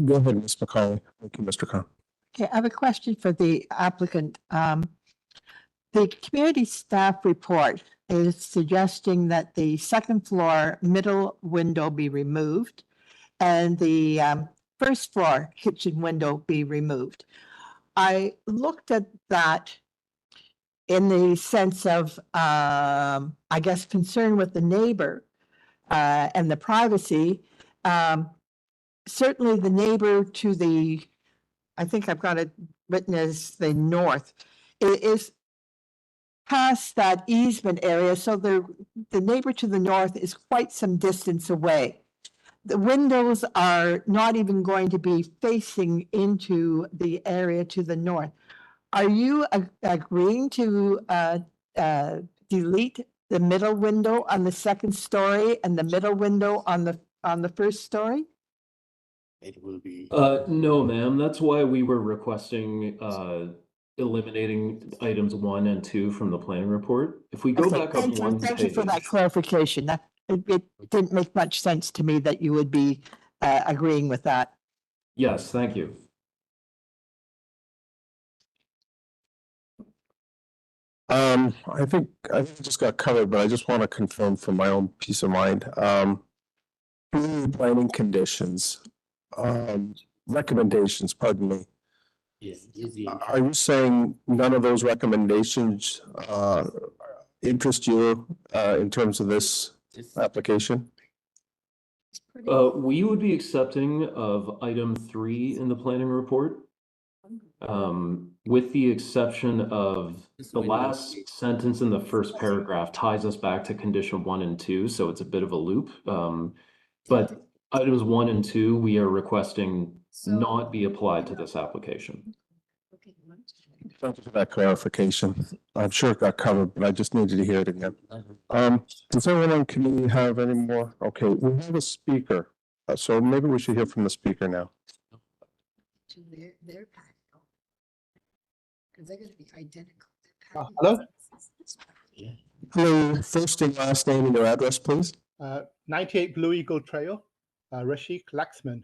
Go ahead, Ms. McCauley. Thank you, Mr. Khan. Okay, I have a question for the applicant. The community staff report is suggesting that the second floor middle window be removed and the first floor kitchen window be removed. I looked at that in the sense of, I guess, concern with the neighbor and the privacy. Certainly the neighbor to the, I think I've got it written as the north, is past that easement area, so the neighbor to the north is quite some distance away. The windows are not even going to be facing into the area to the north. Are you agreeing to delete the middle window on the second story and the middle window on the first story? it will be. No, ma'am. That's why we were requesting eliminating items 1 and 2 from the planning report. If we go Okay, back up thank you. one Thank you for that page. clarification. That it didn't make much sense to me that you would be agreeing with that. Yes, thank you. I think I just got covered, but I just want to confirm for my own peace of mind. Planning conditions, recommendations, pardon me. Yes. Are you saying none of those recommendations interest you in terms of this application? We would be accepting of item 3 in the planning report. With the exception of the last sentence in the first paragraph ties us back to condition 1 and 2, so it's a bit of a loop. But items 1 and 2, we are requesting not be applied to this application. Thank you for that clarification. I'm sure it got covered, but I just needed to hear it again. Does anyone on committee have any more? Okay, we have a speaker, so maybe we should hear from the speaker now. To their patio. Because they're gonna be identical. Hello? Hello, first and last name and your address, please. 98 Blue Eagle Trail, Rashik Laxman.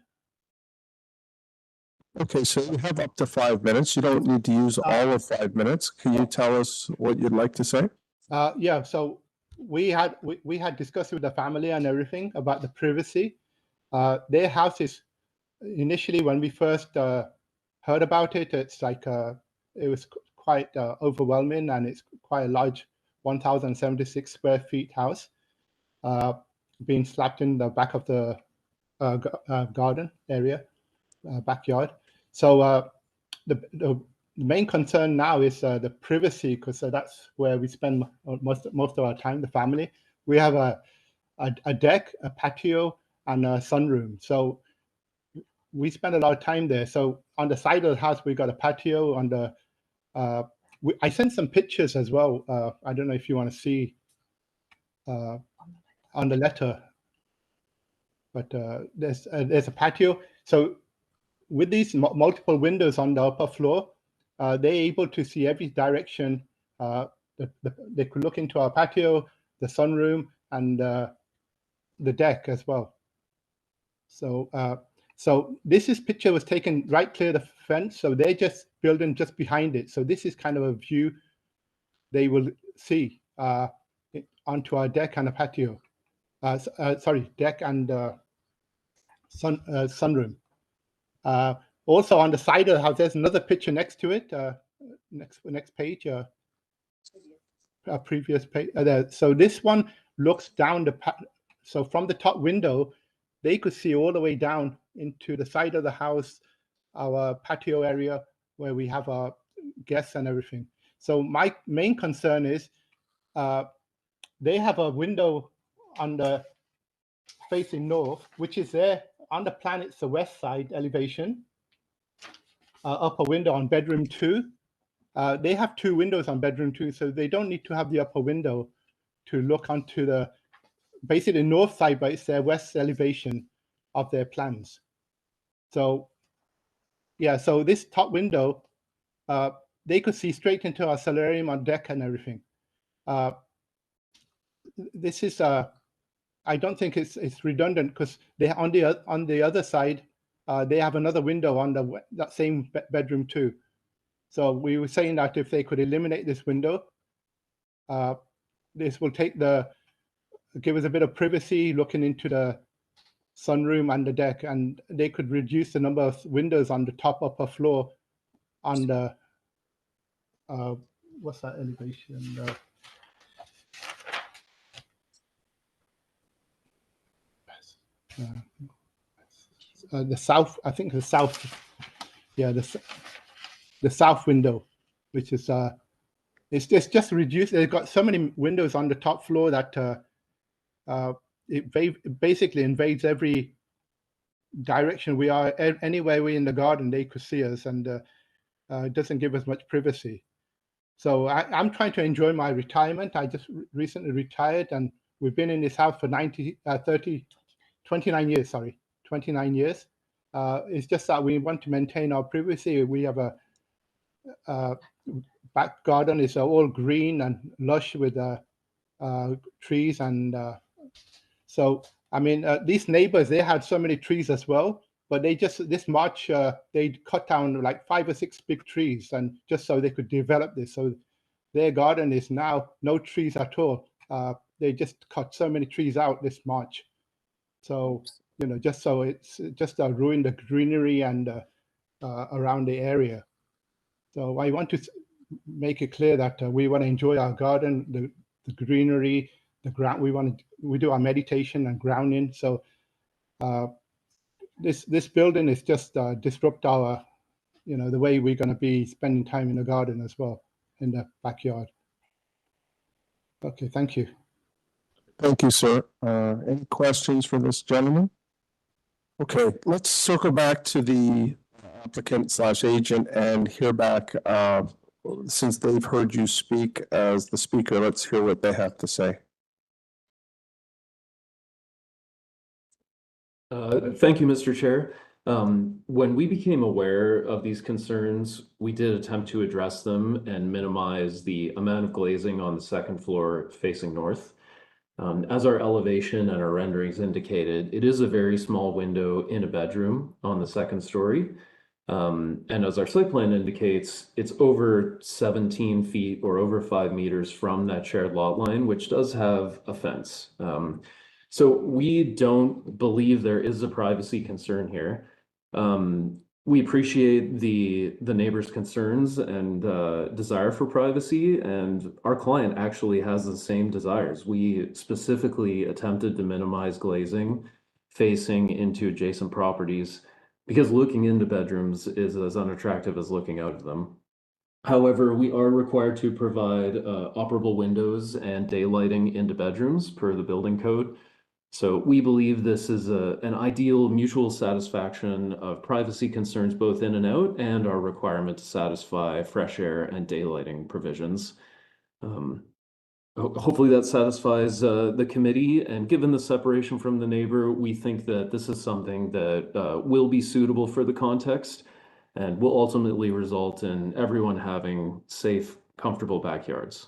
Okay, so you have up to 5 minutes. You don't need to use all of 5 minutes. Can you tell us what you'd like to say? Yeah, so we had discussed with the family and everything about the privacy. Their house is initially, when we first heard about it, it's like it was quite overwhelming, and it's quite a large 1,076 square feet house being slapped in the back of the garden area, backyard. So the main concern now is the privacy, because that's where we spend most of our time, the family. We have a deck, a patio, and a sunroom. So we spend a lot of time there. So on the side of the house, we got a patio. On the I sent some pictures as well. I don't know if you want to see on the letter, but there's a patio. So with these multiple windows on the upper floor, they're able to see every direction. They could look into our patio, the sunroom, and the deck as well. So so this picture was taken right clear the fence, so they're just building just behind it. So this is kind of a view they will see onto our deck and a patio. Sorry, deck and sunroom. Also on the side of the house, there's another picture next to it. Next page. Previous page. So this one looks down so from the top window, they could see all the way down into the side of the house, our patio area where we have our guests and everything. So my main concern is they have a window on the facing north, which is there on the plan. It's the west side elevation. Upper window on bedroom 2. They have 2 windows on bedroom 2, so they don't need to have the upper window to look onto the basically north side, but it's their west elevation of their plans. So yeah, so this top window, they could see straight into our solarium, on deck, and everything. This is I don't think it's redundant, because they on the other side they have another window on that same bedroom too. So we were saying that if they could eliminate this window, this will give us a bit of privacy looking into the sunroom and the deck, and they could reduce the number of windows on the top upper floor on the what's that elevation? The south, I think the south, yeah, the south window, which is it's just reduced. They've got so many windows on the top floor that it basically invades every direction we are. Anywhere we're in the garden, they could see us, and it doesn't give us much privacy. So I'm trying to enjoy my retirement. I just recently retired, and we've been in this house for 29 years, sorry, 29 years. It's just that we want to maintain our privacy. We have a back garden is all green and lush with trees, and so I mean these neighbors, they had so many trees as well, but they just this March they cut down like 5 or 6 big trees, and just so they could develop this. So their garden is now no trees at all. They just cut so many trees out this March. So just so it's just ruin the greenery and around the area. So I want to make it clear that we want to enjoy our garden, the greenery, the ground. We do our meditation and grounding. So this building is just disrupt our, the way we're going to be spending time in the garden as well, in the backyard. Okay, thank you. Thank you, sir. Any questions for this gentleman? Okay, let's circle back to the applicant/agent and hear back. Since they've heard you speak as the speaker, let's hear what they have to say. Thank you, Mr. Chair. When we became aware of these concerns, we did attempt to address them and minimize the amount of glazing on the second floor facing north. As our elevation and our renderings indicated, it is a very small window in a bedroom on the second story. And as our site plan indicates, it's over 17 feet or over 5 meters from that shared lot line, which does have a fence. So we don't believe there is a privacy concern here. We appreciate the neighbors' concerns and desire for privacy, and our client actually has the same desires. We specifically attempted to minimize glazing facing into adjacent properties because looking into bedrooms is as unattractive as looking out of them. However, we are required to provide operable windows and daylighting into bedrooms per the building code. So we believe this is an ideal mutual satisfaction of privacy concerns both in and out, and our requirement to satisfy fresh air and daylighting provisions. Hopefully that satisfies the committee, and given the separation from the neighbor, we think that this is something that will be suitable for the context and will ultimately result in everyone having safe, comfortable backyards.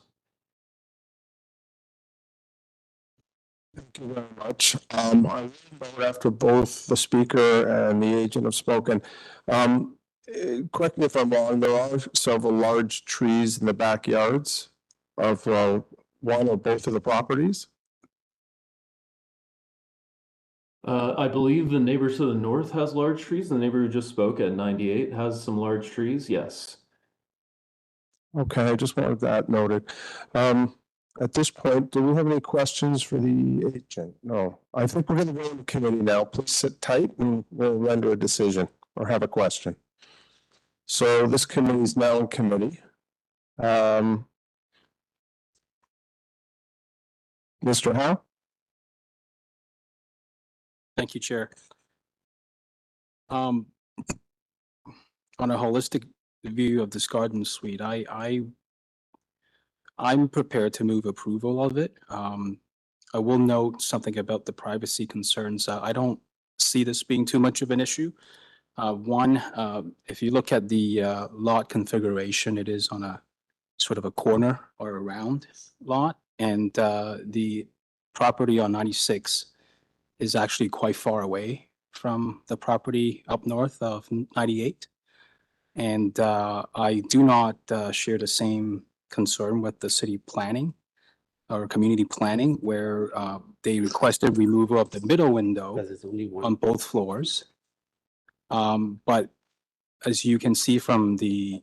Thank you very much. I will note after both the speaker and the agent have spoken. Correct me if I'm wrong, there are several large trees in the backyards of one or both of the properties. I believe the neighbor to the north has large trees. The neighbor who just spoke at 98 has some large trees, yes. Okay, I just wanted that noted. At this point, do we have any questions for the agent? No, I think we're going to go in the committee now. Please sit tight and we'll render a decision or have a question. So this committee is now in committee. Mr. Howe? Thank you, Chair. On a holistic view of this garden suite, I'm prepared to move approval of it. I will note something about the privacy concerns. I don't see this being too much of an issue. One, if you look at the lot configuration, it is on a sort of a corner or a round lot, and the property on 96 is actually quite far away from the property up north of 98. And I do not share the same concern with the city planning or community planning, where they requested removal of the middle window on both floors. But as you can see from the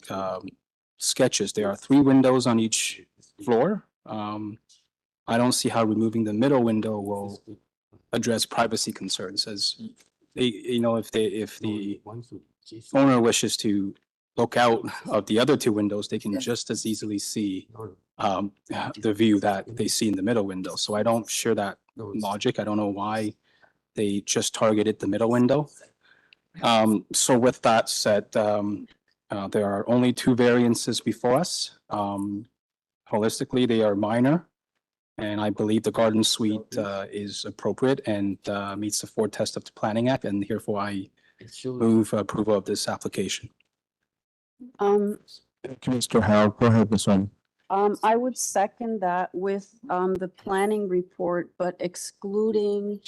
sketches, there are 3 windows on each floor. I don't see how removing the middle window will address privacy concerns, as they, if the owner wishes to look out of the other 2 windows, they can just as easily see the view that they see in the middle window. So I don't share that logic. I don't know why they just targeted the middle window. So with that said, there are only 2 variances before us. Holistically, they are minor, and I believe the garden suite is appropriate and meets the 4 test of the Planning Act, and therefore I Move approval of this application. Thank you, Mr. Howe. Go ahead, Ms. Owen. I would second that with, the planning report, but excluding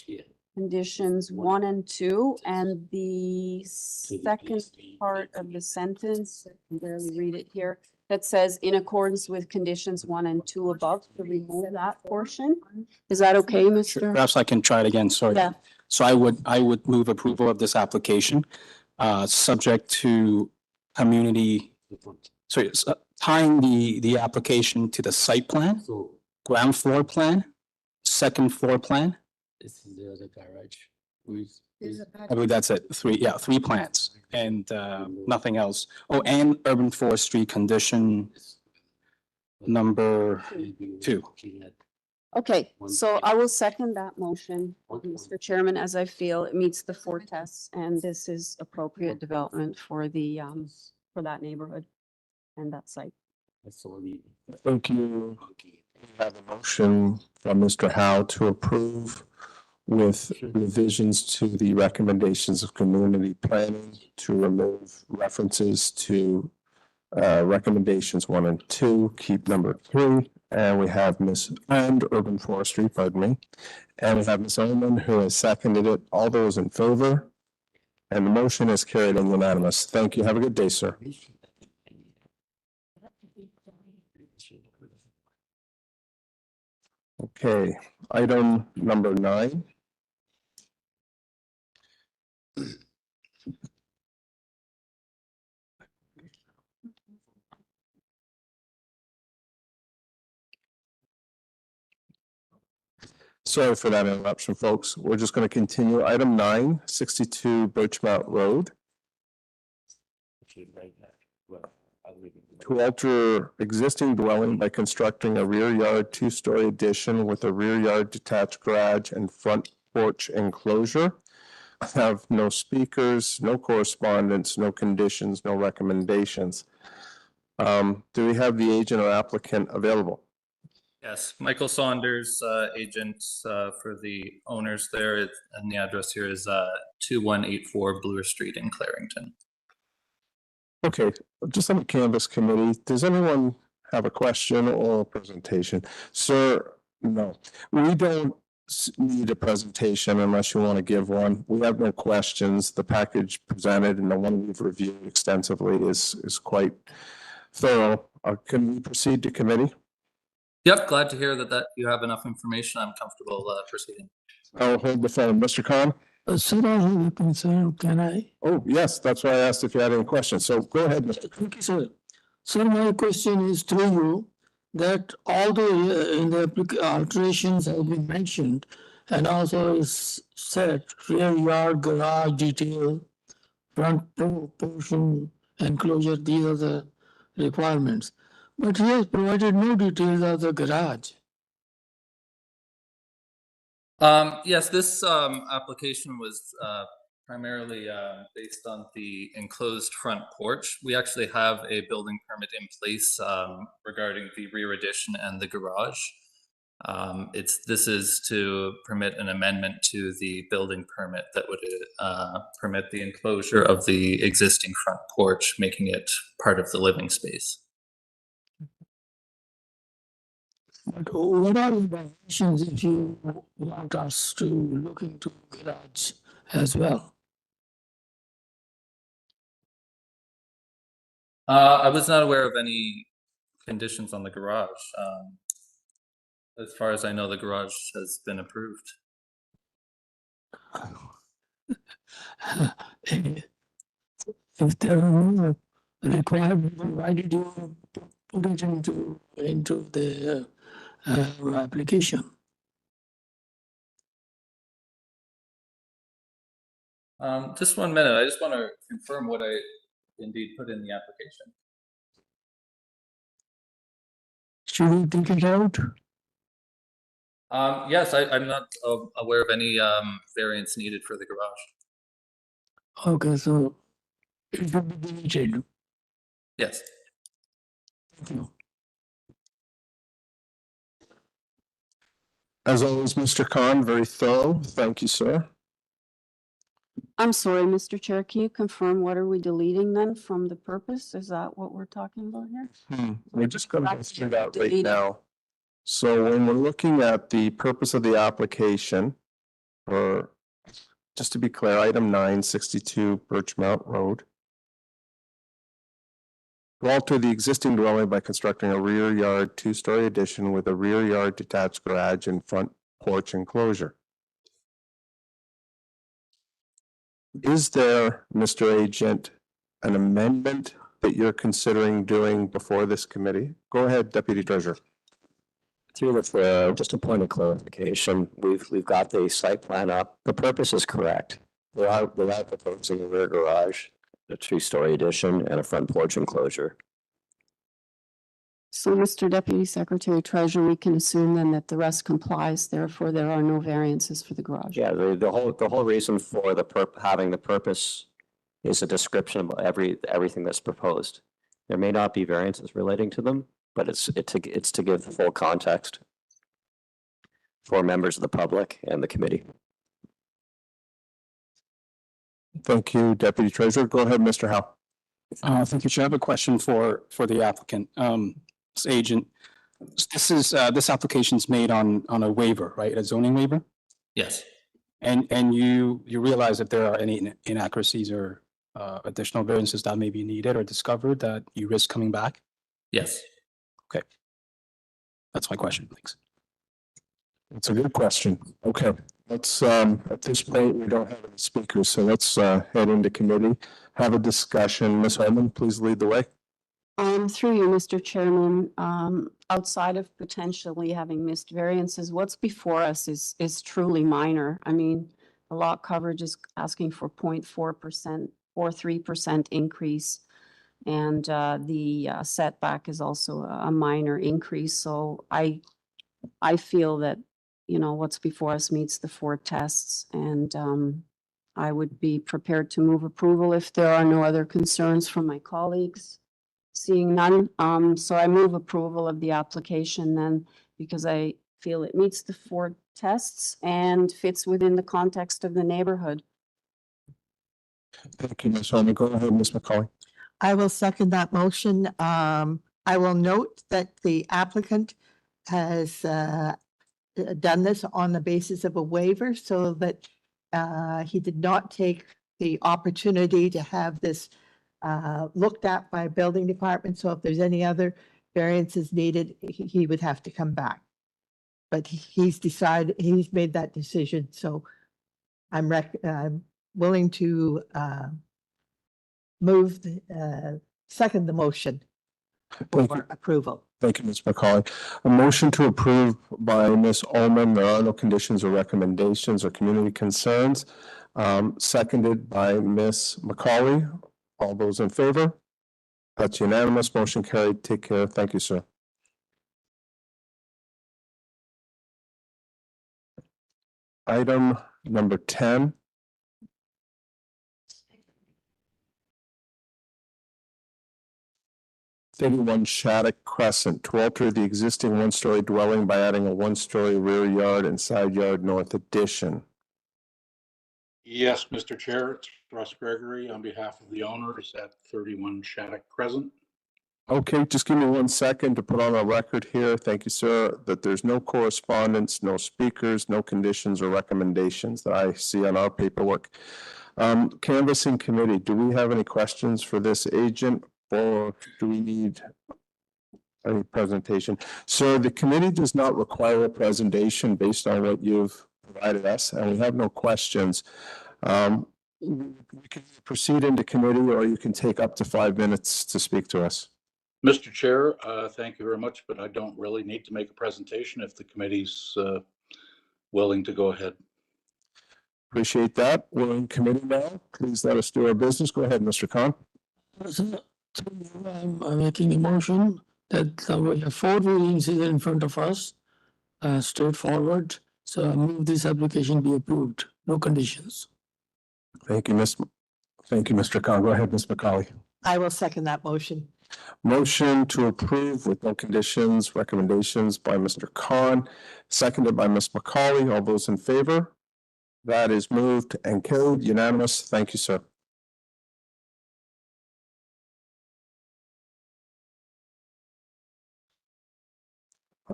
conditions 1 and 2, and the second part of the sentence, I can barely read it here, that says in accordance with conditions 1 and 2 above, to remove that portion. Is that okay, Mr.? Perhaps I can try it again, sorry. Yeah. So I would move approval of this application, subject to community, tying the application to the site plan, ground floor plan, second floor plan. This is the other garage. I believe that's it. Three plants and nothing else. Oh, and urban forestry condition number 2. Okay, so I will second that motion, Mr. Chairman, as I feel it meets the 4 tests, and this is appropriate development for the, for that neighborhood and that site. Thank you. We have a motion from Mr. Howe to approve with revisions to the recommendations of community planning to remove references to recommendations 1 and 2, keep number 3. And we have urban forestry, pardon me. And we have Ms. Ullman who has seconded it. All those in favor? And the motion is carried and unanimous. Thank you. Have a good day, sir. Okay, item number 9. Sorry for that interruption, folks. We're just going to continue. Item 9, 62 Birchmount Road. To alter existing dwelling by constructing a rear yard 2-story addition with a rear yard detached garage and front porch enclosure. I have no speakers, no correspondence, no conditions, no recommendations. Do we have the agent or applicant available? Yes, Michael Saunders, agent for the owners there, and the address here is 2184 Bloor Street in Clarington. Okay, just on the Canvas Committee, does anyone have a question or a presentation? Sir, no, we don't need a presentation unless you want to give one. We have no questions. The package presented and the one we've reviewed extensively is quite thorough. Can we proceed to committee? Yep, glad to hear that you have enough information. I'm comfortable proceeding. I'll hold the phone. Mr. Khan? Sir, I have a concern. Can I? Oh, yes, that's why I asked if you had any questions. So go ahead, Mr. Thank you, sir. Sir, my question is through you that although in the alterations have been mentioned and also is said rear yard, garage detail, front portion, enclosure, these are the requirements. But he has provided no details of the garage. Yes, this application was primarily based on the enclosed front porch. We actually have a building permit in place regarding the rear addition and the garage. This is to permit an amendment to the building permit that would permit the enclosure of the existing front porch, making it part of the living space. But what are the violations if you want us to look into garage as well? I was not aware of any conditions on the garage. As far as I know, the garage has been approved. If there are no requirements, why did you put it into the application? Just 1 minute. I just want to confirm what I indeed put in the application. Should we take it out? Yes, I'm not aware of any variance needed for the garage. Okay, so it will be deleted. Yes. Thank you. As always, Mr. Khan, very thorough. Thank you, sir. I'm sorry, Mr. Chair, can you confirm what are we deleting then from the purpose? Is that what we're talking about here? We're just going to go through that right now. So when we're looking at the purpose of the application, for, just to be clear, item 962 Birchmount Road. To alter the existing dwelling by constructing a rear yard two-story addition with a rear yard detached garage and front porch enclosure. Is there, Mr. Agent, an amendment that you're considering doing before this committee? Go ahead, Deputy Treasurer. Through the, just a point of clarification, we've got the site plan up. The purpose is correct. They are proposing a rear garage, a two-story addition, and a front porch enclosure. So, Mr. Deputy Secretary Treasurer, we can assume then that the rest complies, therefore there are no variances for the garage. Yeah, the whole reason for the having the purpose is a description of everything that's proposed. There may not be variances relating to them, but it's to give the full context for members of the public and the committee. Thank you, Deputy Treasurer. Go ahead, Mr. Howe. Thank you, Chair. I have a question for the applicant, agent. This application's made on a waiver, right? A zoning waiver? Yes. And you realize that there are any inaccuracies or additional variances that may be needed or discovered that you risk coming back? Yes. Okay. That's my question. Thanks. It's a good question. Okay, let's, at this point, we don't have any speakers, so let's head into committee, have a discussion. Ms. Holman, please lead the way. Through you, Mr. Chairman, outside of potentially having missed variances, what's before us is truly minor. I mean, the lot coverage is asking for 0.4% or 3% increase. And the setback is also a minor increase. So I feel that, you know, what's before us meets the 4 tests, and I would be prepared to move approval if there are no other concerns from my colleagues. Seeing none, so I move approval of the application then, because I feel it meets the 4 tests and fits within the context of the neighborhood. Thank you, Ms. Holman. Go ahead, Ms. McCauley. I will second that motion. I will note that the applicant has done this on the basis of a waiver, so that he did not take the opportunity to have this looked at by building department. So if there's any other variances needed, he would have to come back. But he's made that decision. So I'm willing to second the motion for approval. Thank you, Ms. McCauley. A motion to approve by Ms. Ullman. There are no conditions or recommendations or community concerns. Seconded by Ms. McCauley. All those in favor? That's unanimous. Motion carried. Take care. Thank you, sir. Item number 10. Thirty-one Shattuck Crescent, to alter the existing one-story dwelling by adding a one-story rear yard and side yard north addition. Yes, Mr. Chair, it's Russ Gregory on behalf of the owners at 31 Shattuck Crescent. Okay, just give me 1 second to put on a record here. Thank you, sir, that there's no correspondence, no speakers, no conditions or recommendations that I see on our paperwork. Canvassing committee, do we have any questions for this agent, or do we need any presentation? Sir, the committee does not require a presentation based on what you've provided us, and we have no questions. We can proceed into committee, or you can take up to 5 minutes to speak to us. Mr. Chair, thank you very much, but I don't really need to make a presentation if the committee's willing to go ahead. Appreciate that. We're in committee now. Please let us do our business. Go ahead, Mr. Khan. I'm making a motion that we have 4 variances in front of us, straightforward. So I move this application be approved, no conditions. Thank you, Mr. Khan. Go ahead, Ms. McCauley. I will second that motion. Motion to approve with no conditions, recommendations by Mr. Khan, seconded by Ms. McCauley. All those in favor? That is moved and carried unanimous. Thank you, sir.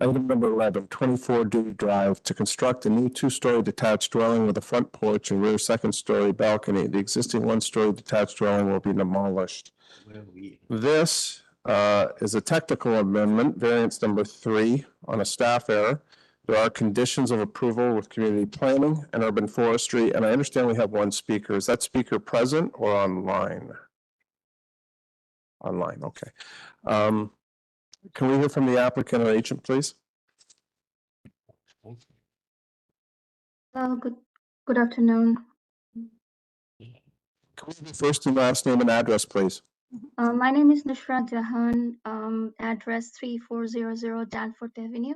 Item number 11, 24 Dewey Drive, to construct a new two-story detached dwelling with a front porch and rear second-story balcony. The existing one-story detached dwelling will be demolished. This is a technical amendment, variance number 3 on a staff error. There are conditions of approval with community planning and urban forestry, and I understand we have one speaker. Is that speaker present or online? Online, okay. Can we hear from the applicant or agent, please? Good afternoon. Can we have your first and last name and address, please? My name is Nusrat Jahan, address 3400 Danforth Avenue.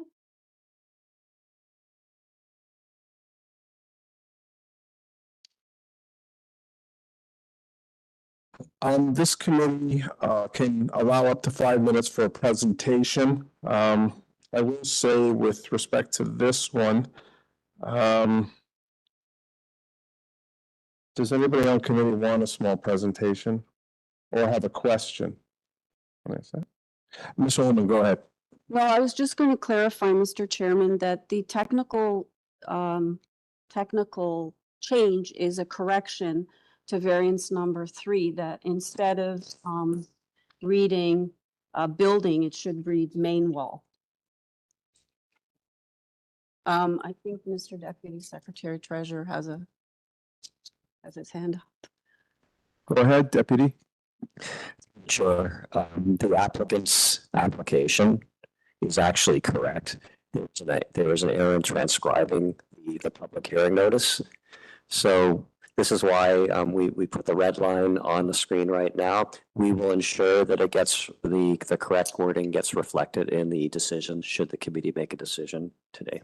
This committee can allow up to 5 minutes for a presentation. I will say with respect to this one, does anybody on committee want a small presentation or have a question? Ms. Holman, go ahead. Well, I was just going to clarify, Mr. Chairman, that the technical change is a correction to variance number 3, that instead of reading building, it should read main wall. I think Mr. Deputy Secretary Treasurer has his hand up. Go ahead, Deputy. Sure. The applicant's application is actually correct. There was an error in transcribing the public hearing notice. So this is why we put the red line on the screen right now. We will ensure that it gets the correct wording gets reflected in the decision should the committee make a decision today.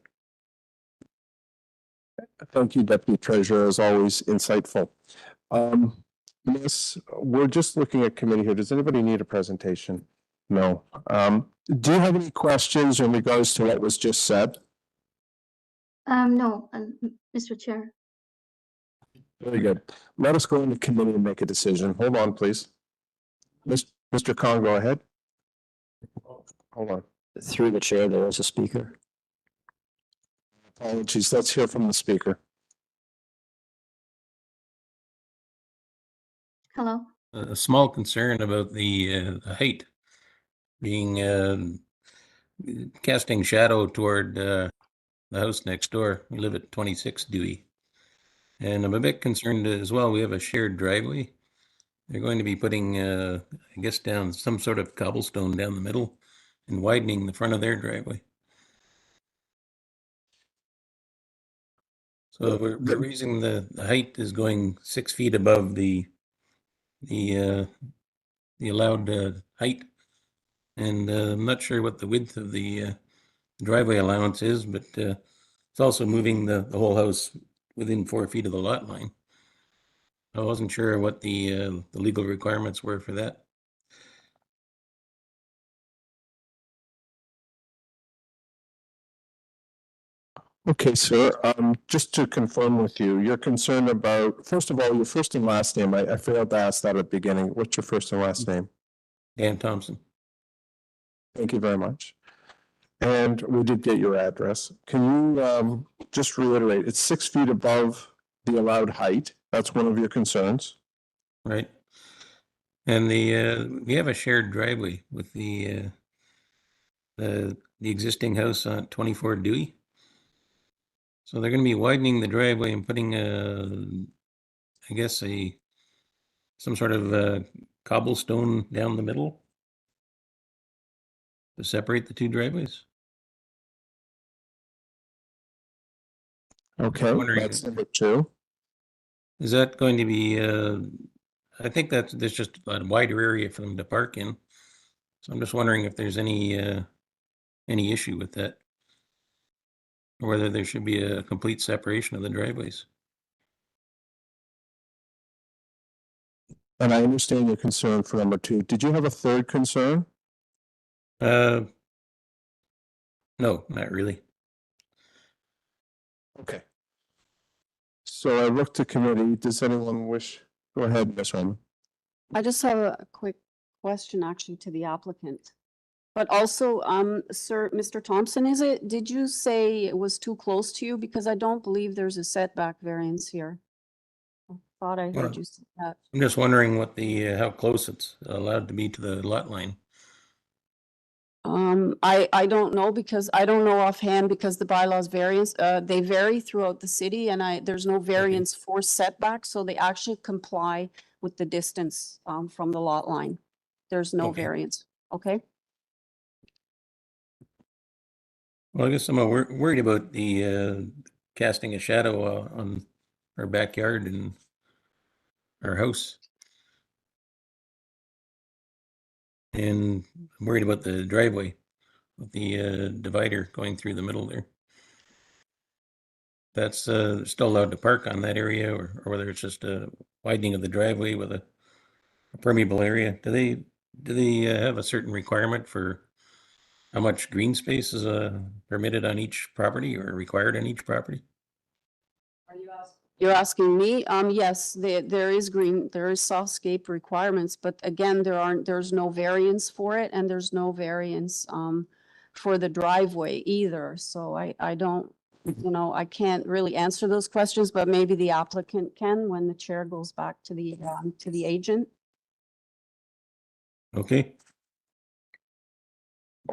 Thank you, Deputy Treasurer, as always, insightful. Miss, we're just looking at committee here. Does anybody need a presentation? No. Do you have any questions in regards to what was just said? No, Mr. Chair. Very good. Let us go into committee and make a decision. Hold on, please. Mr. Khan, go ahead. Hold on. Through the chair, there is a speaker. Apologies. Let's hear from the speaker. Hello. A small concern about the height being casting shadow toward the house next door. We live at 26 Dewey. And I'm a bit concerned as well. We have a shared driveway. They're going to be putting, I guess, down some sort of cobblestone down the middle and widening the front of their driveway. So we're raising the height is going 6 feet above the allowed height. And I'm not sure what the width of the driveway allowance is, but it's also moving the whole house within 4 feet of the lot line. I wasn't sure what the legal requirements were for that. Okay, sir. Just to confirm with you, you're concerned about, first of all, your first and last name. I failed to ask that at the beginning. What's your first and last name? Dan Thompson. Thank you very much. And we did get your address. Can you just reiterate, it's 6 feet above the allowed height. That's one of your concerns. Right. And we have a shared driveway with the existing house on 24 Dewey. So they're going to be widening the driveway and putting I guess some sort of cobblestone down the middle to separate the two driveways. Okay, that's number 2. Is that going to be? I think that there's just a wider area for them to park in. So I'm just wondering if there's any issue with that, or whether there should be a complete separation of the driveways. And I understand your concern for number 2. Did you have a third concern? No, not really. Okay. So I look to committee. Does anyone wish? Go ahead, Ms. Holman. I just have a quick question actually to the applicant. But also, sir, Mr. Thompson, did you say it was too close to you? Because I don't believe there's a setback variance here. I thought I heard you say that. I'm just wondering what the, how close it's allowed to be to the lot line. I don't know because I don't know offhand because the bylaws variance, they vary throughout the city and there's no variance for setback, so they actually comply with the distance, from the lot line. There's no variance, okay? Well, I guess I'm worried about the casting a shadow on our backyard and our house. And I'm worried about the driveway with the divider going through the middle there. That's still allowed to park on that area, or whether it's just a widening of the driveway with a permeable area. Do they have a certain requirement for how much green space is permitted on each property or required on each property? You're asking me? Yes, there is softscape requirements, but again, there's no variance for it and there's no variance, for the driveway either. So I don't, I can't really answer those questions, but maybe the applicant can when the chair goes back to the agent. Okay.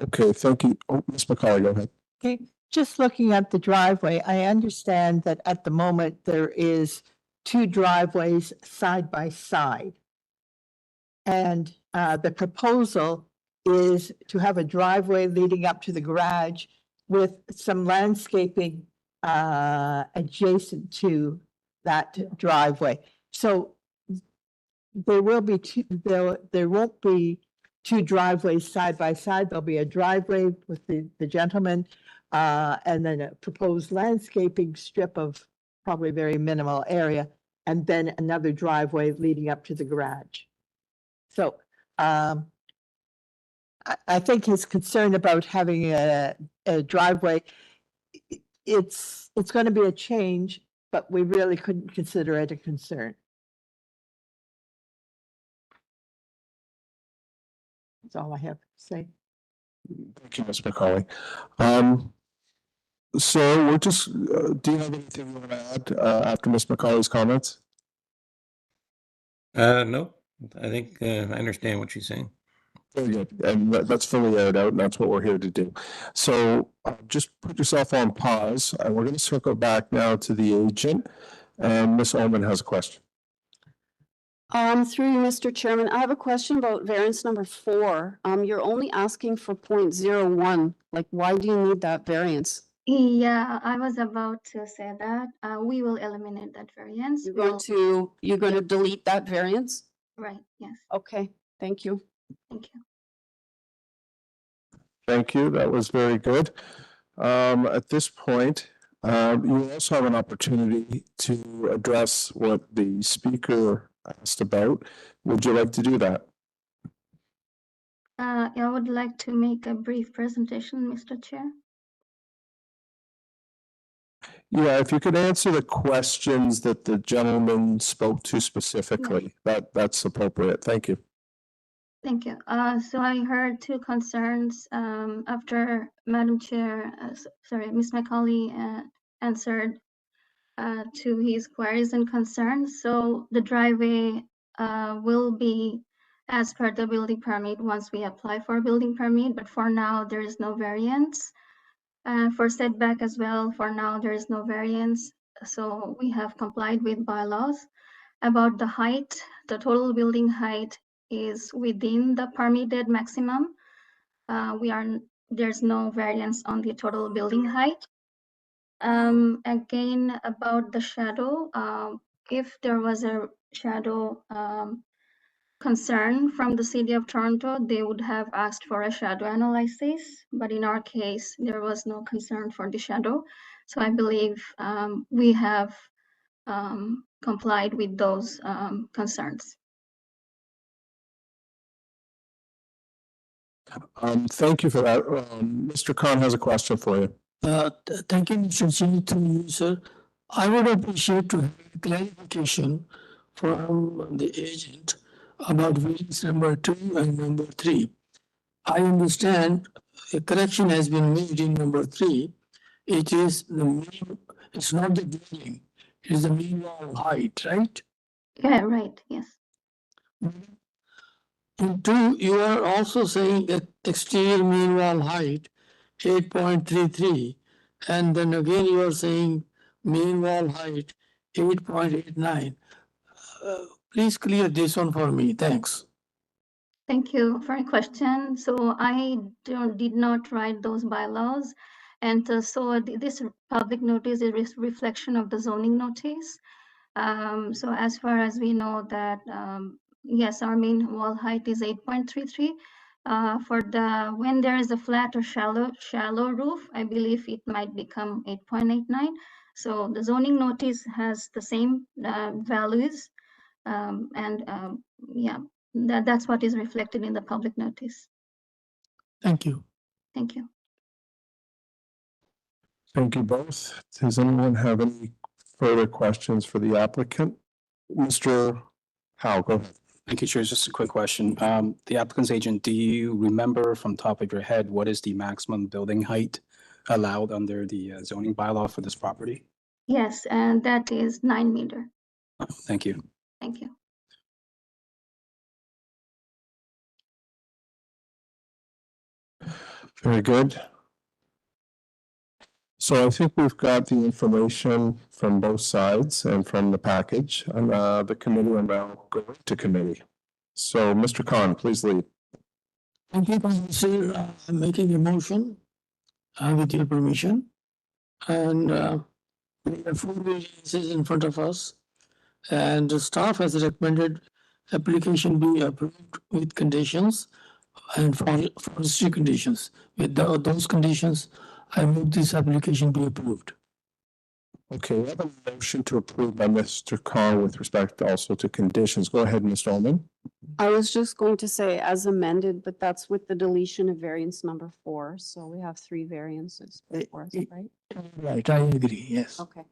Okay, thank you. Oh, Ms. McCauley, go ahead. Okay, just looking at the driveway, I understand that at the moment there is 2 driveways side by side. And the proposal is to have a driveway leading up to the garage with some landscaping adjacent to that driveway. So there will be there won't be 2 driveways side by side. There'll be a driveway with the gentleman and then a proposed landscaping strip of probably very minimal area, and then another driveway leading up to the garage. So I think his concern about having a driveway, it's going to be a change, but we really couldn't consider it a concern. That's all I have to say. Thank you, Ms. McCauley. So we're just, do you have anything you want to add after Ms. McCauley's comments? No, I think I understand what she's saying. Very good. And that's fully aired out, and that's what we're here to do. So just put yourself on pause, and we're going to circle back now to the agent. And Ms. Ullman has a question. Through you, Mr. Chairman, I have a question about variance number 4. You're only asking for 0.01. Like, why do you need that variance? Yeah, I was about to say that. We will eliminate that variance. You're going to delete that variance? Right, yes. Okay, thank you. Thank you. Thank you. That was very good. At this point, you also have an opportunity to address what the speaker asked about. Would you like to do that? I would like to make a brief presentation, Mr. Chair. Yeah, if you could answer the questions that the gentleman spoke to specifically, that's appropriate. Thank you. Thank you. So I heard 2 concerns after Madam Chair, Ms. McCauley answered to his queries and concerns. So the driveway will be as per the building permit once we apply for a building permit, but for now there is no variance. For setback as well, for now there is no variance. So we have complied with bylaws. About the height, the total building height is within the permitted maximum. There's no variance on the total building height. Again, about the shadow, if there was a shadow concern from the City of Toronto, they would have asked for a shadow analysis, but in our case, there was no concern for the shadow. So I believe we have complied with those concerns. Thank you for that. Mr. Khan has a question for you. Thank you, Mr. Chair, to you, sir. I would appreciate to have clarification from the agent about variance number 2 and number 3. I understand a correction has been made in number 3. It is the mean, it's not the dwelling, it is the mean wall height, right? Yeah, right, yes. In 2, you are also saying that exterior mean wall height 8.33, and then again you are saying mean wall height 8.89. Please clear this one for me. Thanks. Thank you for your question. So I did not write those bylaws. And so this public notice is a reflection of the zoning notice. So as far as we know that, yes, our mean wall height is 8.33. For the, when there is a flat or shallow roof, I believe it might become 8.89. So the zoning notice has the same values. Yeah, that's what is reflected in the public notice. Thank you. Thank you. Thank you both. Does anyone have any further questions for the applicant? Mr. Howe, go ahead. Thank you, Chair. Just a quick question. The applicant's agent, do you remember from top of your head, what is the maximum building height allowed under the zoning bylaw for this property? Yes, and that is 9 meter. Thank you. Thank you. Very good. So I think we've got the information from both sides and from the package, and the committee will now go to committee. So Mr. Khan, please lead. Thank you, Councillor. I'm making a motion with your permission. And we have 4 variances in front of us. And the staff has recommended application be approved with conditions and forestry conditions. With those conditions, I move this application be approved. Okay, we have a motion to approve by Mr. Khan with respect also to conditions. Go ahead, Mr. Ullman. I was just going to say as amended, but that's with the deletion of variance number 4. So we have 3 variances before us, right? Right, I agree, yes. Okay.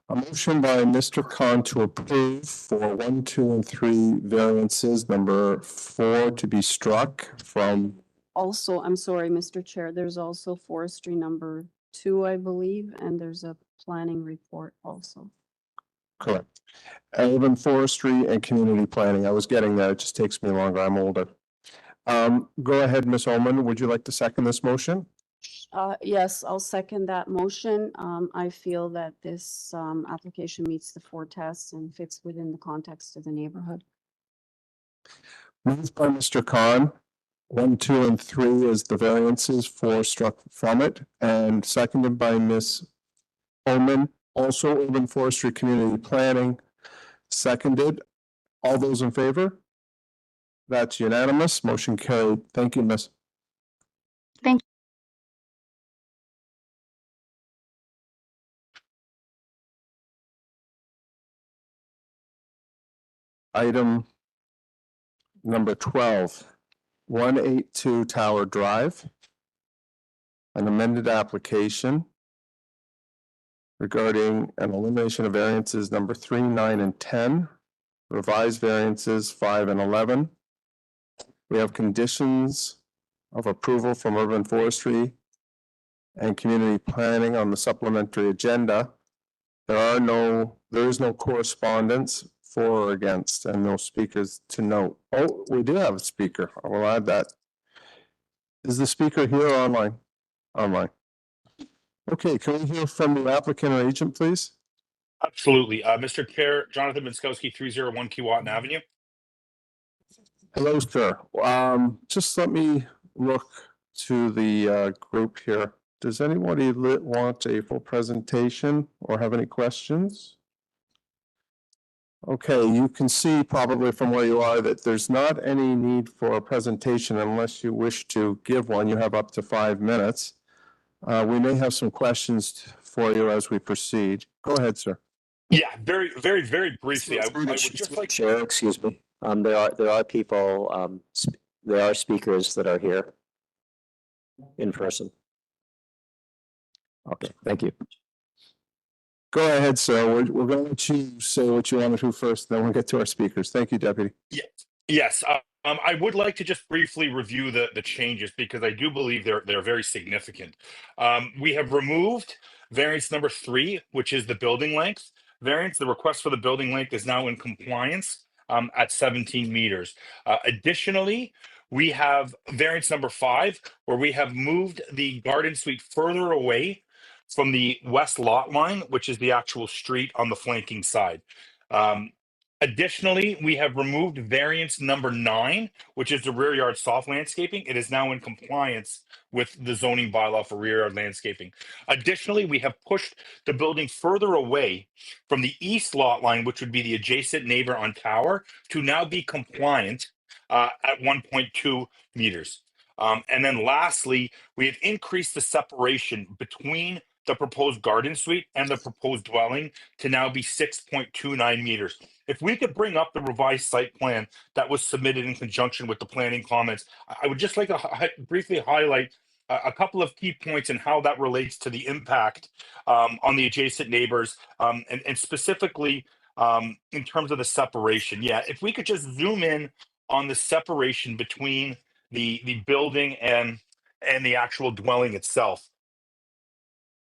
A motion by Mr. Khan to approve for 1, 2, and 3 variances, number 4 to be struck from. Also, I'm sorry, Mr. Chair, there's also forestry number 2, I believe, and there's a planning report also. Correct. Urban forestry and community planning. I was getting there. It just takes me longer. I'm older. Go ahead, Ms. Ullman. Would you like to second this motion? Yes, I'll second that motion. I feel that this application meets the 4 tests and fits within the context of the neighborhood. Moved by Mr. Khan. 1, 2, and 3 is the variances, 4 struck from it, and seconded by Ms. Ullman. Also, urban forestry community planning, seconded. All those in favor? That's unanimous. Motion carried. Thank you, Ms. Thank you. Item number 12, 182 Tower Drive. An amended application regarding an elimination of variances number 3, 9, and 10. Revised variances 5 and 11. We have conditions of approval from urban forestry and community planning on the supplementary agenda. There is no correspondence for or against, and no speakers to note. Oh, we do have a speaker. I will add that. Is the speaker here or online? Online. Okay, can we hear from the applicant or agent, please? Absolutely. Mr. Chair, Jonathan Minskowski, 301 Keewatin Avenue. Hello, sir. Just let me look to the group here. Does anybody want a full presentation or have any questions? Okay, you can see probably from where you are that there's not any need for a presentation unless you wish to give one. You have up to 5 minutes. We may have some questions for you as we proceed. Go ahead, sir. Yeah, very, very, very briefly. I would just like. Chair, excuse me. There are people, there are speakers that are here in person. Okay, thank you. Go ahead, sir. We're going to let you say what you want to do first, then we'll get to our speakers. Thank you, Deputy. Yes. I would like to just briefly review the changes because I do believe they're very significant. We have removed variance number 3, which is the building length variance. The request for the building length is now in compliance at 17 meters. Additionally, we have variance number 5, where we have moved the garden suite further away from the west lot line, which is the actual street on the flanking side. Additionally, we have removed variance number 9, which is the rear yard soft landscaping. It is now in compliance with the zoning bylaw for rear yard landscaping. Additionally, we have pushed the building further away from the east lot line, which would be the adjacent neighbor on Tower, to now be compliant at 1.2 meters. And then lastly, we have increased the separation between the proposed garden suite and the proposed dwelling to now be 6.29 meters. If we could bring up the revised site plan that was submitted in conjunction with the planning comments, I would just like to briefly highlight a couple of key points and how that relates to the impact on the adjacent neighbors, and specifically in terms of the separation. Yeah, if we could just zoom in on the separation between the building and the actual dwelling itself.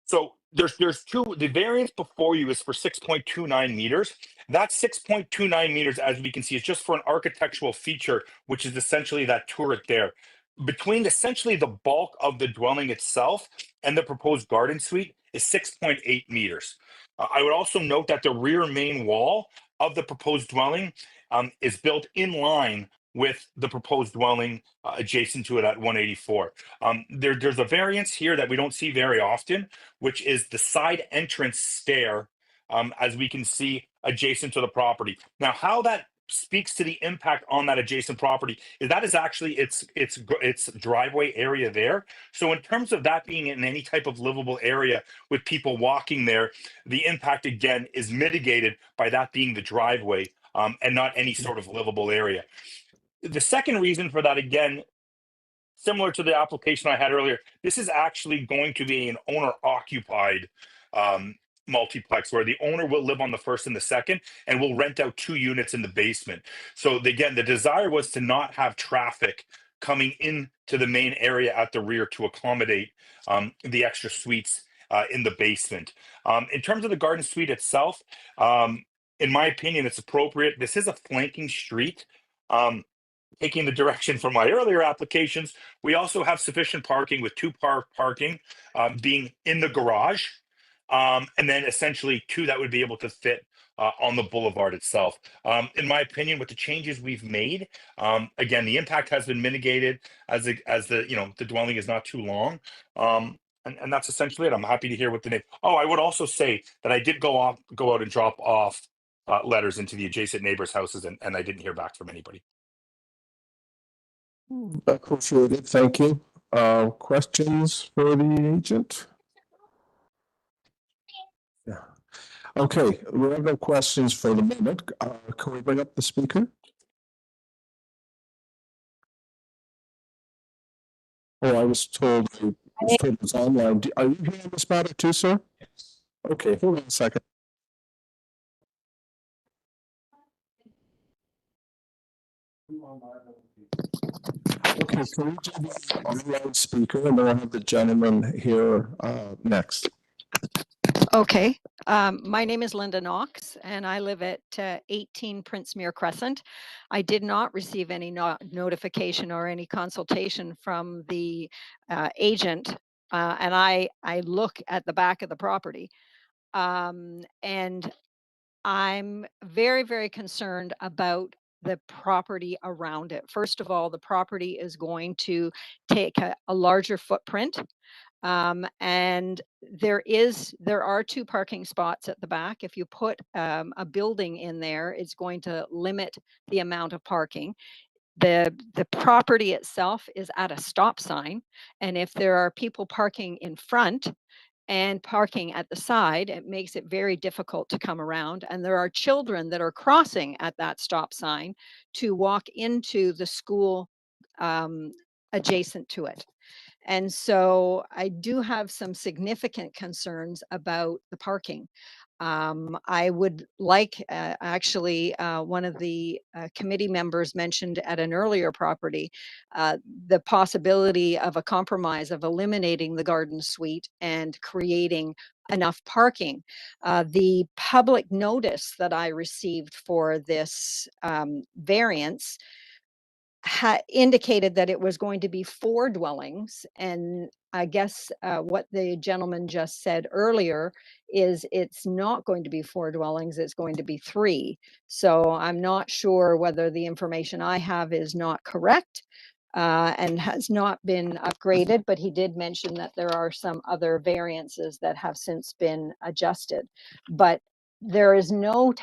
So there's two. The variance before you is for 6.29 meters. That 6.29 meters, as we can see, is just for an architectural feature, which is essentially that turret there. Between essentially the bulk of the dwelling itself and the proposed garden suite is 6.8 meters. I would also note that the rear main wall of the proposed dwelling is built in line with the proposed dwelling adjacent to it at 184. There's a variance here that we don't see very often, which is the side entrance stair, as we can see adjacent to the property. Now, how that speaks to the impact on that adjacent property is that is actually its driveway area there. So in terms of that being in any type of livable area with people walking there, the impact again is mitigated by that being the driveway and not any sort of livable area. The second reason for that, again, similar to the application I had earlier, this is actually going to be an owner occupied multiplex where the owner will live on the first and the second and will rent out 2 units in the basement. So again, the desire was to not have traffic coming into the main area at the rear to accommodate the extra suites in the basement. In terms of the garden suite itself, in my opinion, it's appropriate. This is a flanking street. Taking the direction from my earlier applications, we also have sufficient parking with 2 parking being in the garage, and then essentially 2 that would be able to fit on the boulevard itself. In my opinion, with the changes we've made, again, the impact has been mitigated as the dwelling is not too long. And that's essentially it. I'm happy to hear what the name. Oh, I would also say that I did go out and drop off letters into the adjacent neighbors' houses, and I didn't hear back from anybody. Appreciate it. Thank you. Questions for the agent? Yeah. Okay, we have no questions for the moment. Can we bring up the speaker? Oh, I was told it was online. Are you here on this matter too, sir? Yes. Okay, hold on a second. Okay, can we do the online speaker and then we'll have the gentleman here next. Okay, my name is Linda Knox and I live at 18 Princemere Crescent. I did not receive any notification or any consultation from the agent, and I look at the back of the property, and I'm very, very concerned about the property around it. First of all, the property is going to take a larger footprint. And there are 2 parking spots at the back. If you put a building in there, it's going to limit the amount of parking. The property itself is at a stop sign, and if there are people parking in front and parking at the side, it makes it very difficult to come around. And there are children that are crossing at that stop sign to walk into the school adjacent to it. And so I do have some significant concerns about the parking. I would like, actually, one of the committee members mentioned at an earlier property, the possibility of a compromise of eliminating the garden suite and creating enough parking. The public notice that I received for this variance indicated that it was going to be 4 dwellings, and I guess what the gentleman just said earlier is it's not going to be 4 dwellings, it's going to be 3. So I'm not sure whether the information I have is not correct and has not been upgraded, but he did mention that there are some other variances that have since been adjusted. But there is no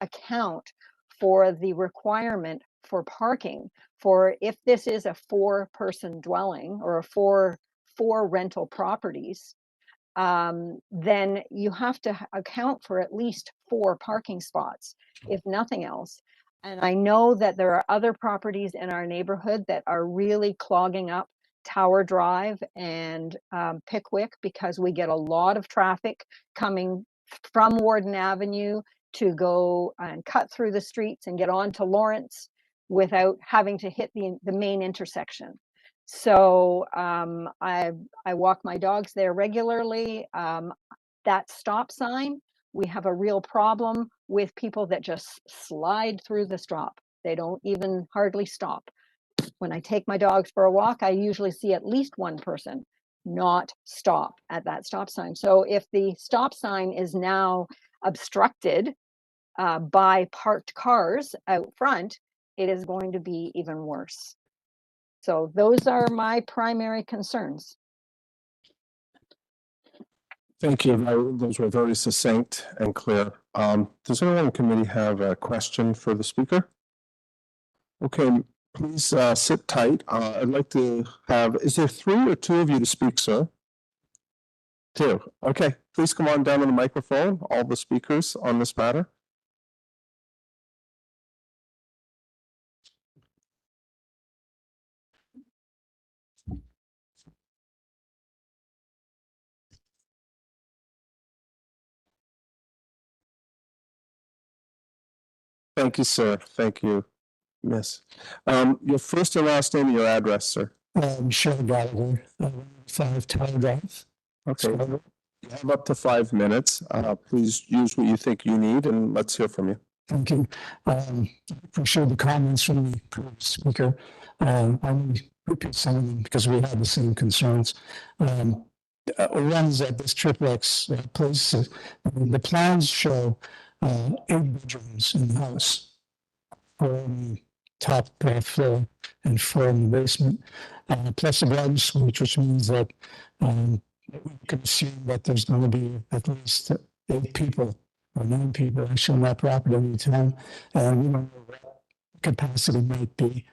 account for the requirement for parking for if this is a 4-person dwelling or a four rental properties, then you have to account for at least 4 parking spots, if nothing else. And I know that there are other properties in our neighborhood that are really clogging up Tower Drive and Pickwick, because we get a lot of traffic coming from Warden Avenue to go and cut through the streets and get on to Lawrence without having to hit the main intersection. So I walk my dogs there regularly. That stop sign, we have a real problem with people that just slide through the stop. They don't even hardly stop. When I take my dogs for a walk, I usually see at least one person not stop at that stop sign. So if the stop sign is now obstructed by parked cars out front, it is going to be even worse. So those are my primary concerns. Thank you. Those were very succinct and clear. Does anyone in the committee have a question for the speaker? Okay, please sit tight. I'd like to have, is there 3 or 2 of you to speak, sir? 2. Okay, please come on down to the microphone, all the speakers on this matter. Thank you, sir. Thank you, miss. Your first and last name and your address, sir. Michelle Gallagher, 5 Tower Drive. Okay, you have up to 5 minutes. Please use what you think you need, and let's hear from you. Thank you. Appreciate the comments from the previous speaker. I will repeat some of them because we had the same concerns. One is that this triplex place, the plans show 8 bedrooms in the house, 4 on the top floor and 4 in the basement, plus a garden suite, which means that we can assume that there's going to be at least 8 people or 9 people actually on that property any time, and we don't know what capacity might be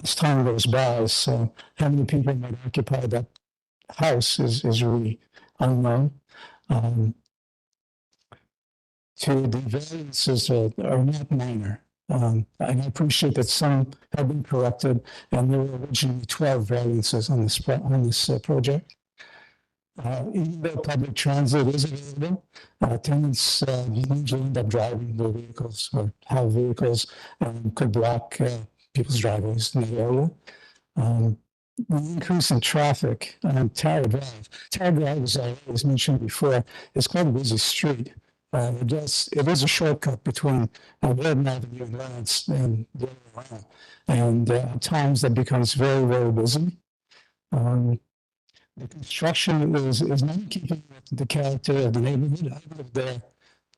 as time goes by. So how many people might occupy that house is really unknown. To the variances are not minor. And I appreciate that some have been corrected, and there were originally 12 variances on this project. Even though public transit is available, tenants usually end up driving their vehicles or have vehicles and could block people's driveways in the area. The increase in traffic on Tower Drive. Tower Drive, as I was mentioned before, is quite a busy street. It is a shortcut between Warden Avenue and Lawrence and the other way around. And at times that becomes very, very busy. The construction is not in keeping with the character of the neighborhood. I've lived there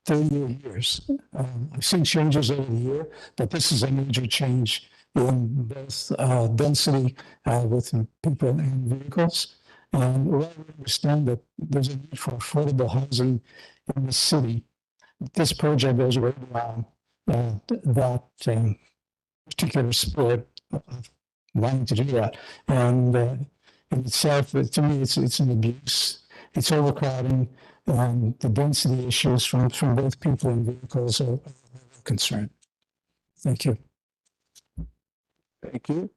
30 years. I've seen changes over the year, but this is a major change in both density with people and vehicles. And we understand that there's a need for affordable housing in the city. This project goes way beyond that particular spirit of wanting to do that. And in itself, to me, it's an abuse. It's overcrowding, and the density issues from both people and vehicles are a concern. Thank you. Thank you.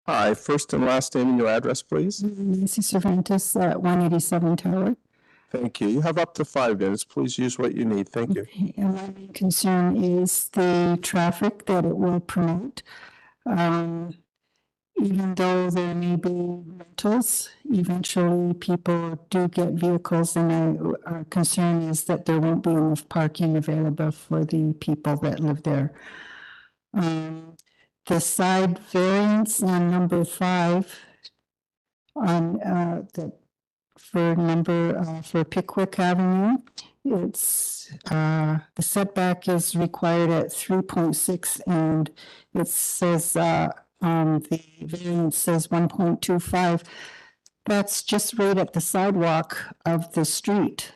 Hi, first and last name and your address, please. Nancy Cervantes at 187 Tower. Thank you. You have up to 5 minutes. Please use what you need. Thank you. Okay, and my main concern is the traffic that it will promote. Even though there may be rentals, eventually people do get vehicles, and our concern is that there won't be enough parking available for the people that live there. The side variance on number 5 on the for Pickwick Avenue, it's the setback is required at 3.6, and it says the variance says 1.25. That's just right at the sidewalk of the street.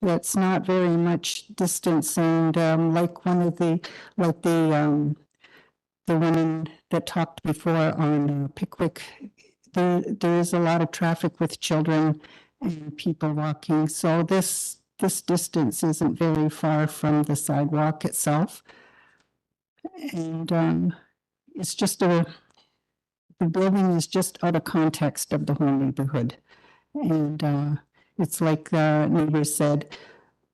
That's not very much distance, and like the woman that talked before on Pickwick, there is a lot of traffic with children and people walking. So this distance isn't very far from the sidewalk itself. And it's just the building is just out of context of the whole neighborhood. And it's like the neighbor said,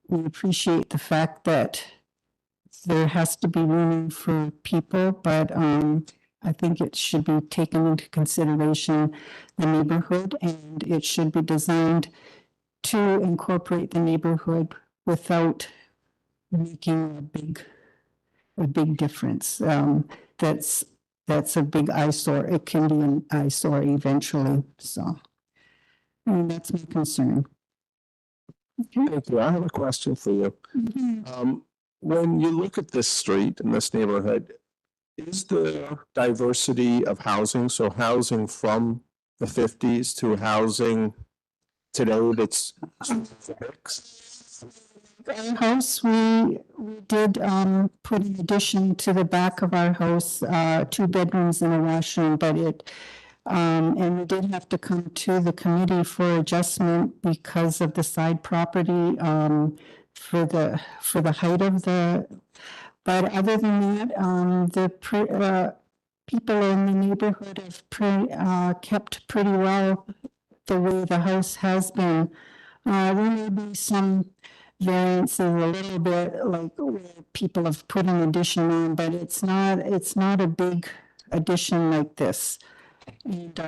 we appreciate the fact that there has to be room for people, but I think it should be taken into consideration the neighborhood, and it should be designed to incorporate the neighborhood without making a big difference. That's a big eyesore. It can be an eyesore eventually. So, and that's my concern. Okay. Thank you. I have a question for you. When you look at this street and this neighborhood, is there diversity of housing? So housing from the 50s to housing today that's our house, we did put an addition to the back of our house, 2 bedrooms and a washroom, but and we did have to come to the committee for adjustment because of the side property for the height of the. But other than that, people in the neighborhood have kept pretty well the way the house has been. There may be some variances a little bit, like where people have put an addition on, but it's not a big addition like this. And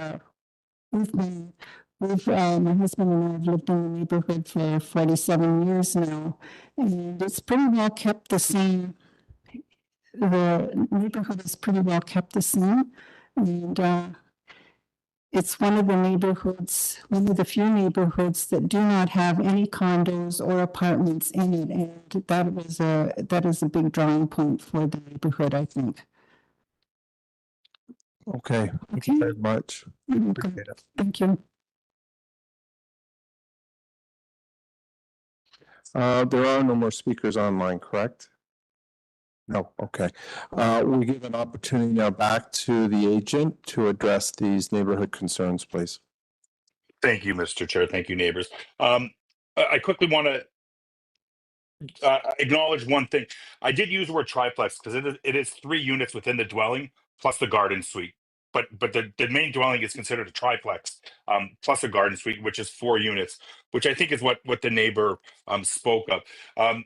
my husband and I have lived in the neighborhood for 47 years now, and it's pretty well kept the same. The neighborhood is pretty well kept the same, and it's one of the few neighborhoods that do not have any condos or apartments in it, and that is a big drawing point for the neighborhood, I think. okay. Thank you very much. Appreciate it. Thank you. There are no more speakers online, correct? No, okay. We give an opportunity now back to the agent to address these neighborhood concerns, please. Thank you, Mr. Chair. Thank you, neighbors. I quickly want to acknowledge one thing. I did use the word triplex because it is 3 units within the dwelling plus the garden suite. But the main dwelling is considered a triplex plus a garden suite, which is 4 units, which I think is what the neighbor spoke of.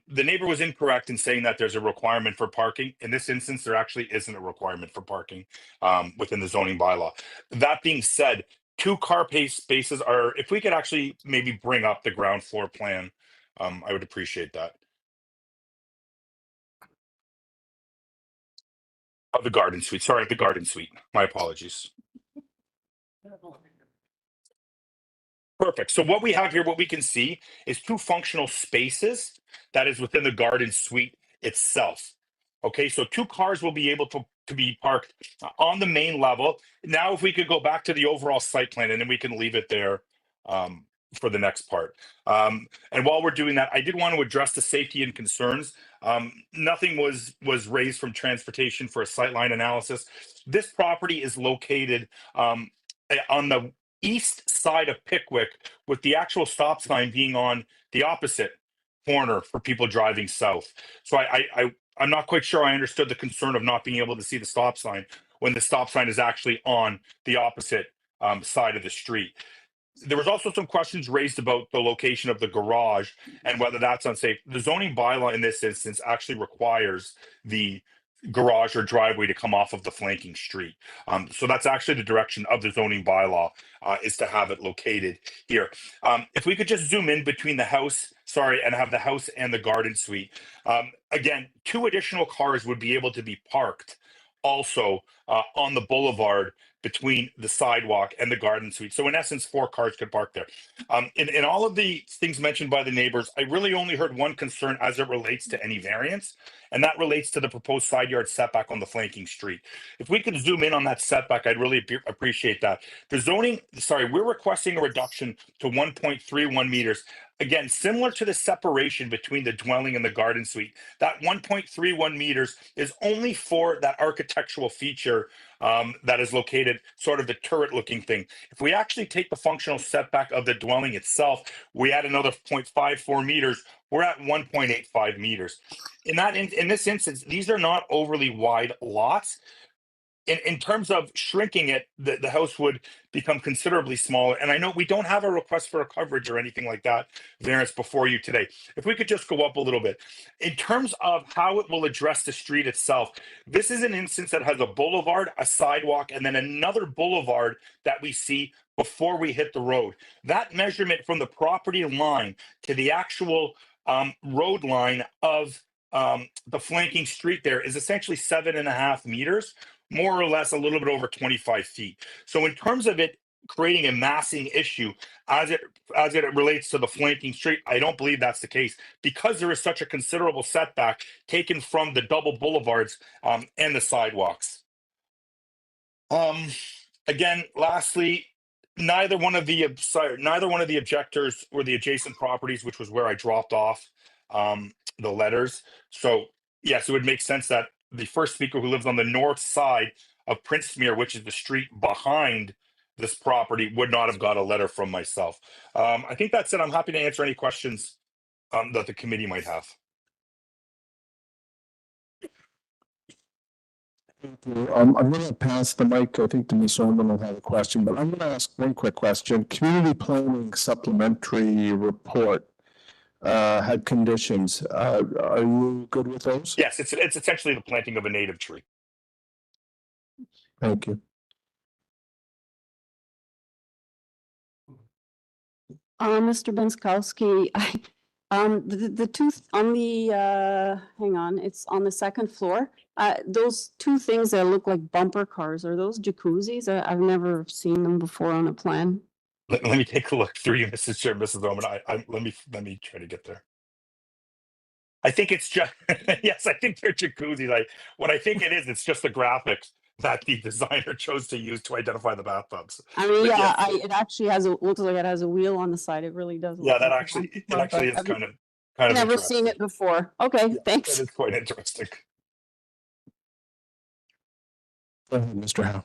The neighbor was incorrect in saying that there's a requirement for parking. In this instance, there actually isn't a requirement for parking within the zoning bylaw. That being said, 2 car spaces are, if we could actually maybe bring up the ground floor plan, I would appreciate that. Of the garden suite. Sorry, the garden suite. My apologies. Perfect. So what we have here, what we can see is 2 functional spaces that is within the garden suite itself. Okay, so 2 cars will be able to be parked on the main level. Now, if we could go back to the overall site plan, and then we can leave it there for the next part. And while we're doing that, I did want to address the safety and concerns. Nothing was raised from transportation for a sightline analysis. This property is located on the east side of Pickwick, with the actual stop sign being on the opposite corner for people driving south. So I'm not quite sure I understood the concern of not being able to see the stop sign. when the stop sign is actually on the opposite side of the street. There was also some questions raised about the location of the garage and whether that's unsafe. The zoning bylaw in this instance actually requires the garage or driveway to come off of the flanking street. So that's actually the direction of the zoning bylaw, is to have it located here. If we could just zoom in between the house, and have the house and the garden suite. Again, 2 additional cars would be able to be parked also on the boulevard between the sidewalk and the garden suite. So in essence, 4 cars could park there. In all of the things mentioned by the neighbors, I really only heard one concern as it relates to any variance, and that relates to the proposed side yard setback on the flanking street. If we could zoom in on that setback, I'd really appreciate that. We're requesting a reduction to 1.31 meters. Again, similar to the separation between the dwelling and the garden suite, that 1.31 meters is only for that architectural feature that is located sort of the turret looking thing. If we actually take the functional setback of the dwelling itself, we add another 0.54 meters, we're at 1.85 meters. In this instance, these are not overly wide lots. In terms of shrinking it, the house would become considerably smaller. And I know we don't have a request for a coverage or anything like that variance before you today. If we could just go up a little bit. In terms of how it will address the street itself, this is an instance that has a boulevard, a sidewalk, and then another boulevard that we see before we hit the road. That measurement from the property line to the actual road line of the flanking street there is essentially 7.5 meters, more or less a little bit over 25 feet. So in terms of it creating a massing issue as it relates to the flanking street, I don't believe that's the case, because there is such a considerable setback taken from the double boulevards and the sidewalks. Again, lastly, neither one of the objectors were the adjacent properties, which was where I dropped off the letters. So yes, it would make sense that the first speaker, who lives on the north side of Princemere, which is the street behind this property, would not have got a letter from myself. I think that's it. I'm happy to answer any questions that the committee might have. I'm going to pass the mic, I think, to Ms. Orman will have a question, but I'm going to ask one quick question. Community planning supplementary report had conditions. Are you good with those? Yes, it's essentially the planting of a native tree. Thank you. Mr. Benskowski, the two on the, hang on, it's on the second floor. Those 2 things that look like bumper cars, are those jacuzzis? I've never seen them before on a plan. Let me take a look through you, Mrs. Chair, Mrs. Oman. Let me try to get there. I think it's just yes, I think they're jacuzzis. What I think it is, it's just the graphics that the designer chose to use to identify the bathtubs. I mean, But yeah, yes, it actually looks like it has a wheel on the side. It really does. yeah, Look that like a actually bumper it car, actually but is I've kind of never interesting. seen it before. Okay, Yeah, thanks. it is quite interesting. Go ahead, Mr. Howe.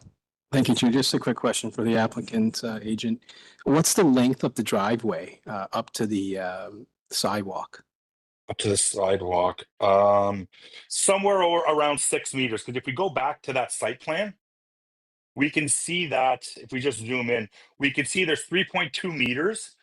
Thank you, Chair. Just a quick question for the applicant agent. What's the length of the driveway up to the sidewalk? Up to the sidewalk, somewhere around 6 meters. Because if we go back to that site plan, we can see that if we just zoom in, we can see there's 3.2 meters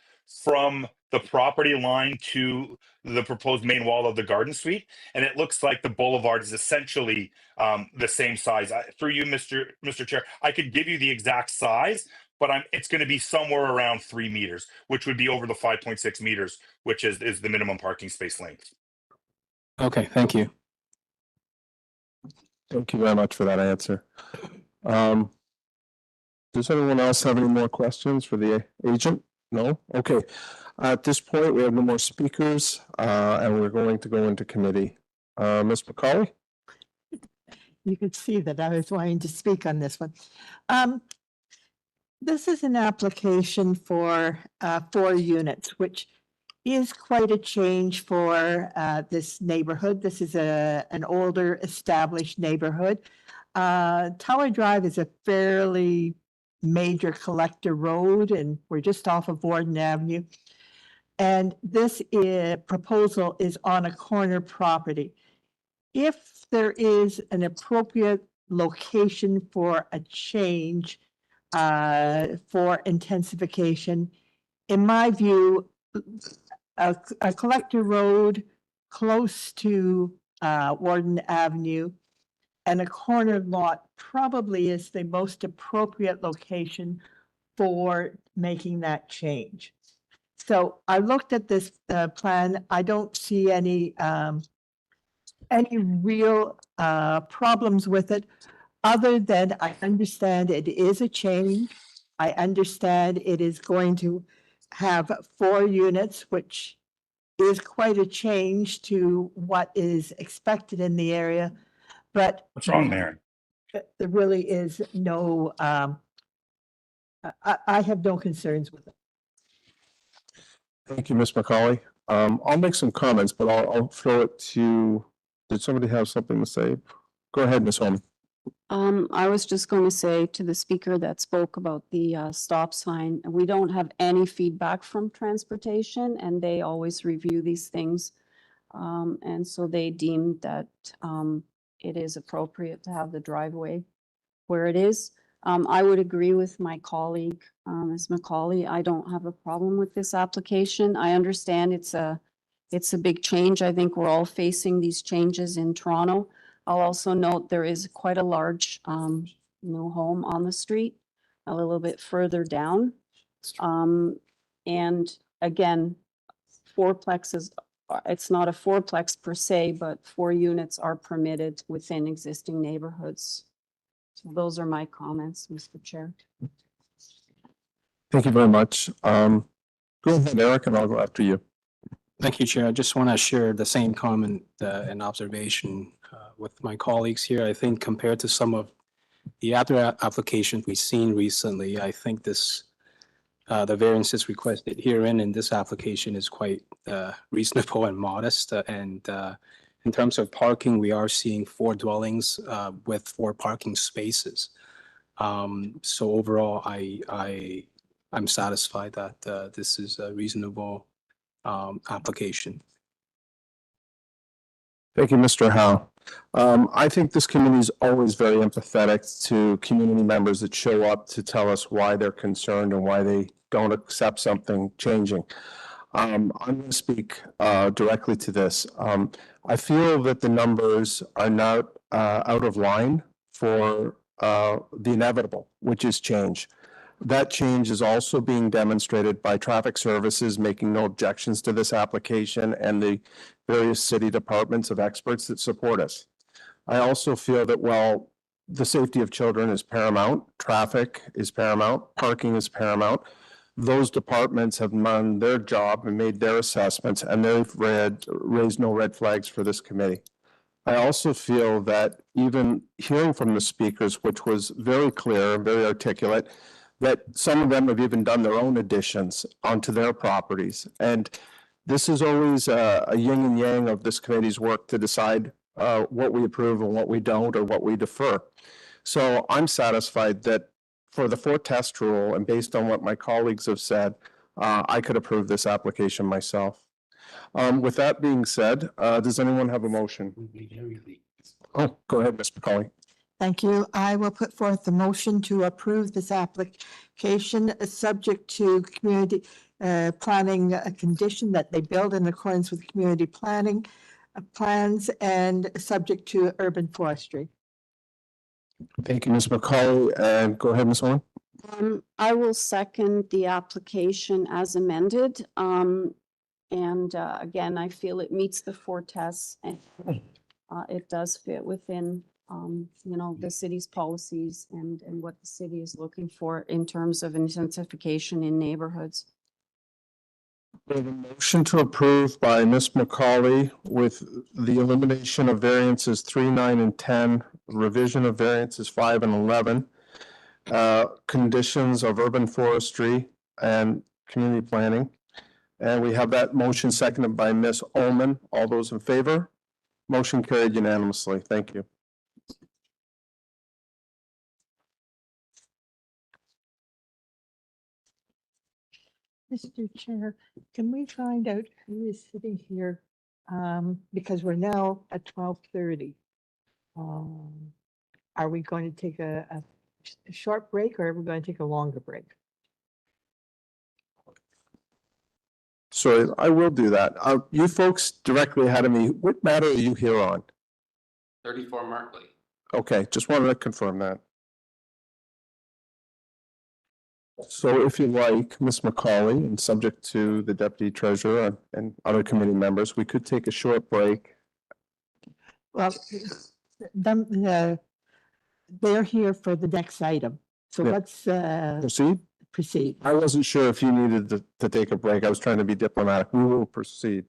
from the property line to the proposed main wall of the garden suite. And it looks like the boulevard is essentially the same size. Through you, Mr. Chair, I could give you the exact size, but it's going to be somewhere around 3 meters, which would be over the 5.6 meters, which is the minimum parking space length. Okay, thank you. Thank you very much for that answer. Does anyone else have any more questions for the agent? No? Okay. At this point, we have no more speakers, and we're going to go into committee. Ms. McCauley? You could see that I was wanting to speak on this one. This is an application for 4 units, which is quite a change for this neighborhood. This is an older established neighborhood. Tower Drive is a fairly major collector road, and we're just off of Warden Avenue. And this proposal is on a corner property. If there is an appropriate location for a change for intensification. In my view, a collector road close to Warden Avenue and a corner lot probably is the most appropriate location for making that change. So I looked at this plan. I don't see any real problems with it, other than I understand it is a change. I understand it is going to have 4 units, which is quite a change to what is expected in the area, but What's wrong there? there really is no, I have no concerns with it. Thank you, Ms. McCauley. I'll make some comments, but I'll throw it to, did somebody have something to say? Go ahead, Ms. Holman. I was just going to say to the speaker that spoke about the stop sign, we don't have any feedback from transportation, and they always review these things. And so they deemed that it is appropriate to have the driveway where it is. I would agree with my colleague, Ms. McCauley. I don't have a problem with this application. I understand it's a big change. I think we're all facing these changes in Toronto. I'll also note there is quite a large new home on the street a little bit further down. And again, fourplexes, it's not a fourplex per se, but 4 units are permitted within existing neighborhoods. So those are my comments, Mr. Chair. Thank you very much. Go ahead, Eric, and I'll go after you. Thank you, Chair. I just want to share the same comment and observation with my colleagues here. I think compared to some of the other applications we've seen recently, I think this the variances requested herein in this application is quite reasonable and modest. In terms of parking, we are seeing 4 dwellings with 4 parking spaces. So overall, I'm satisfied that this is a reasonable application. Thank you, Mr. Howe. I think this committee is always very empathetic to community members that show up to tell us why they're concerned and why they don't accept something changing. I'm going to speak directly to this. I feel that the numbers are not out of line for the inevitable, which is change. That change is also being demonstrated by traffic services making no objections to this application and the various city departments of experts that support us. I also feel that while the safety of children is paramount, traffic is paramount, parking is paramount, those departments have done their job and made their assessments, and they've raised no red flags for this committee. I also feel that even hearing from the speakers, which was very clear and very articulate, that some of them have even done their own additions onto their properties. And this is always a yin and yang of this committee's work to decide what we approve and what we don't, or what we defer. So I'm satisfied that for the 4 test rule, and based on what my colleagues have said, I could approve this application myself. With that being said, does anyone have a motion? Oh, go ahead, Ms. McCauley. Thank you. I will put forth the motion to approve this application, subject to community planning condition that they build in accordance with community planning plans, and subject to urban forestry. Thank you, Ms. McCauley. And go ahead, Ms. Owen. I will second the application as amended. Again, I feel it meets the 4 tests, and it does fit within the city's policies and what the city is looking for in terms of intensification in neighborhoods. We have a motion to approve by Ms. McCauley with the elimination of variances 3, 9, and 10, revision of variances 5 and 11, conditions of urban forestry and community planning. And we have that motion seconded by Ms. Ullman. All those in favor? Motion carried unanimously. Thank you. Mr. Chair, can we find out who is sitting here? Because we're now at 12:30. are we going to take a short break or are we going to take a longer break? So I will do that. You folks directly ahead of me, what matter are you here on? 34 Markley. Okay, just wanted to confirm that. So if you like, Ms. McCauley, and subject to the deputy treasurer and other committee members, we could take a short break. Well, they're here for the next item. So Yeah. let's Proceed? proceed. I wasn't sure if you needed to take a break. I was trying to be diplomatic. We will proceed.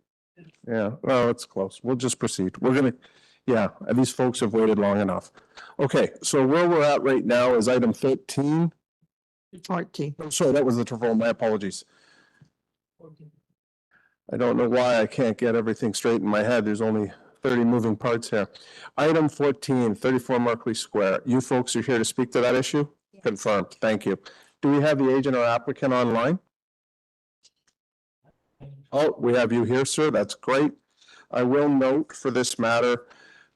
Yeah, well, it's close. We'll just proceed. We're gonna, yeah, and these folks have waited long enough. Okay, so where we're at right now is item 13. 14. Oh, sorry, that was the Trevor. My apologies. I don't know why I can't get everything straight in my head. There's only 30 moving parts here. Item 14, 34 Markley Square. You folks are here to speak to that issue? Yes. Confirmed. Thank you. Do we have the agent or applicant online? Oh, we have you here, sir. That's great. I will note for this matter,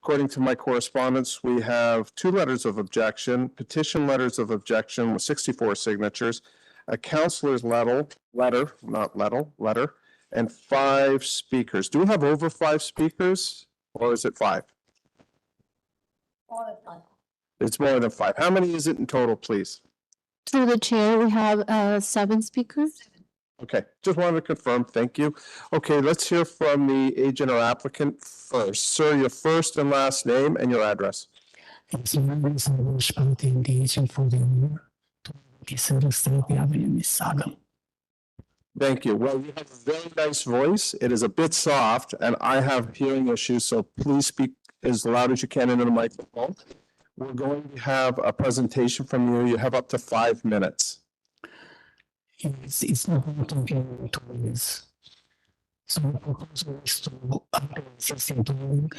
according to my correspondence, we have 2 letters of objection, petition letters of objection with 64 signatures, a councilor's letter, and 5 speakers. Do we have over 5 speakers, or is it 5? More than 5. It's more than 5. How many is it in total, please? Through the chair, we have 7 speakers. Okay, just wanted to confirm. Thank you. Okay, let's hear from the agent or applicant first. Sir, your first and last name and your address. It's members of the agent for the year to the Avenue, Mississauga. Thank you. Well, you have a very nice voice. It is a bit soft, and I have hearing issues, so please speak as loud as you can into the microphone. We're going to have a presentation from you. You have up to 5 minutes. It's not going to be 2 years. So the proposal is to upgrade existing building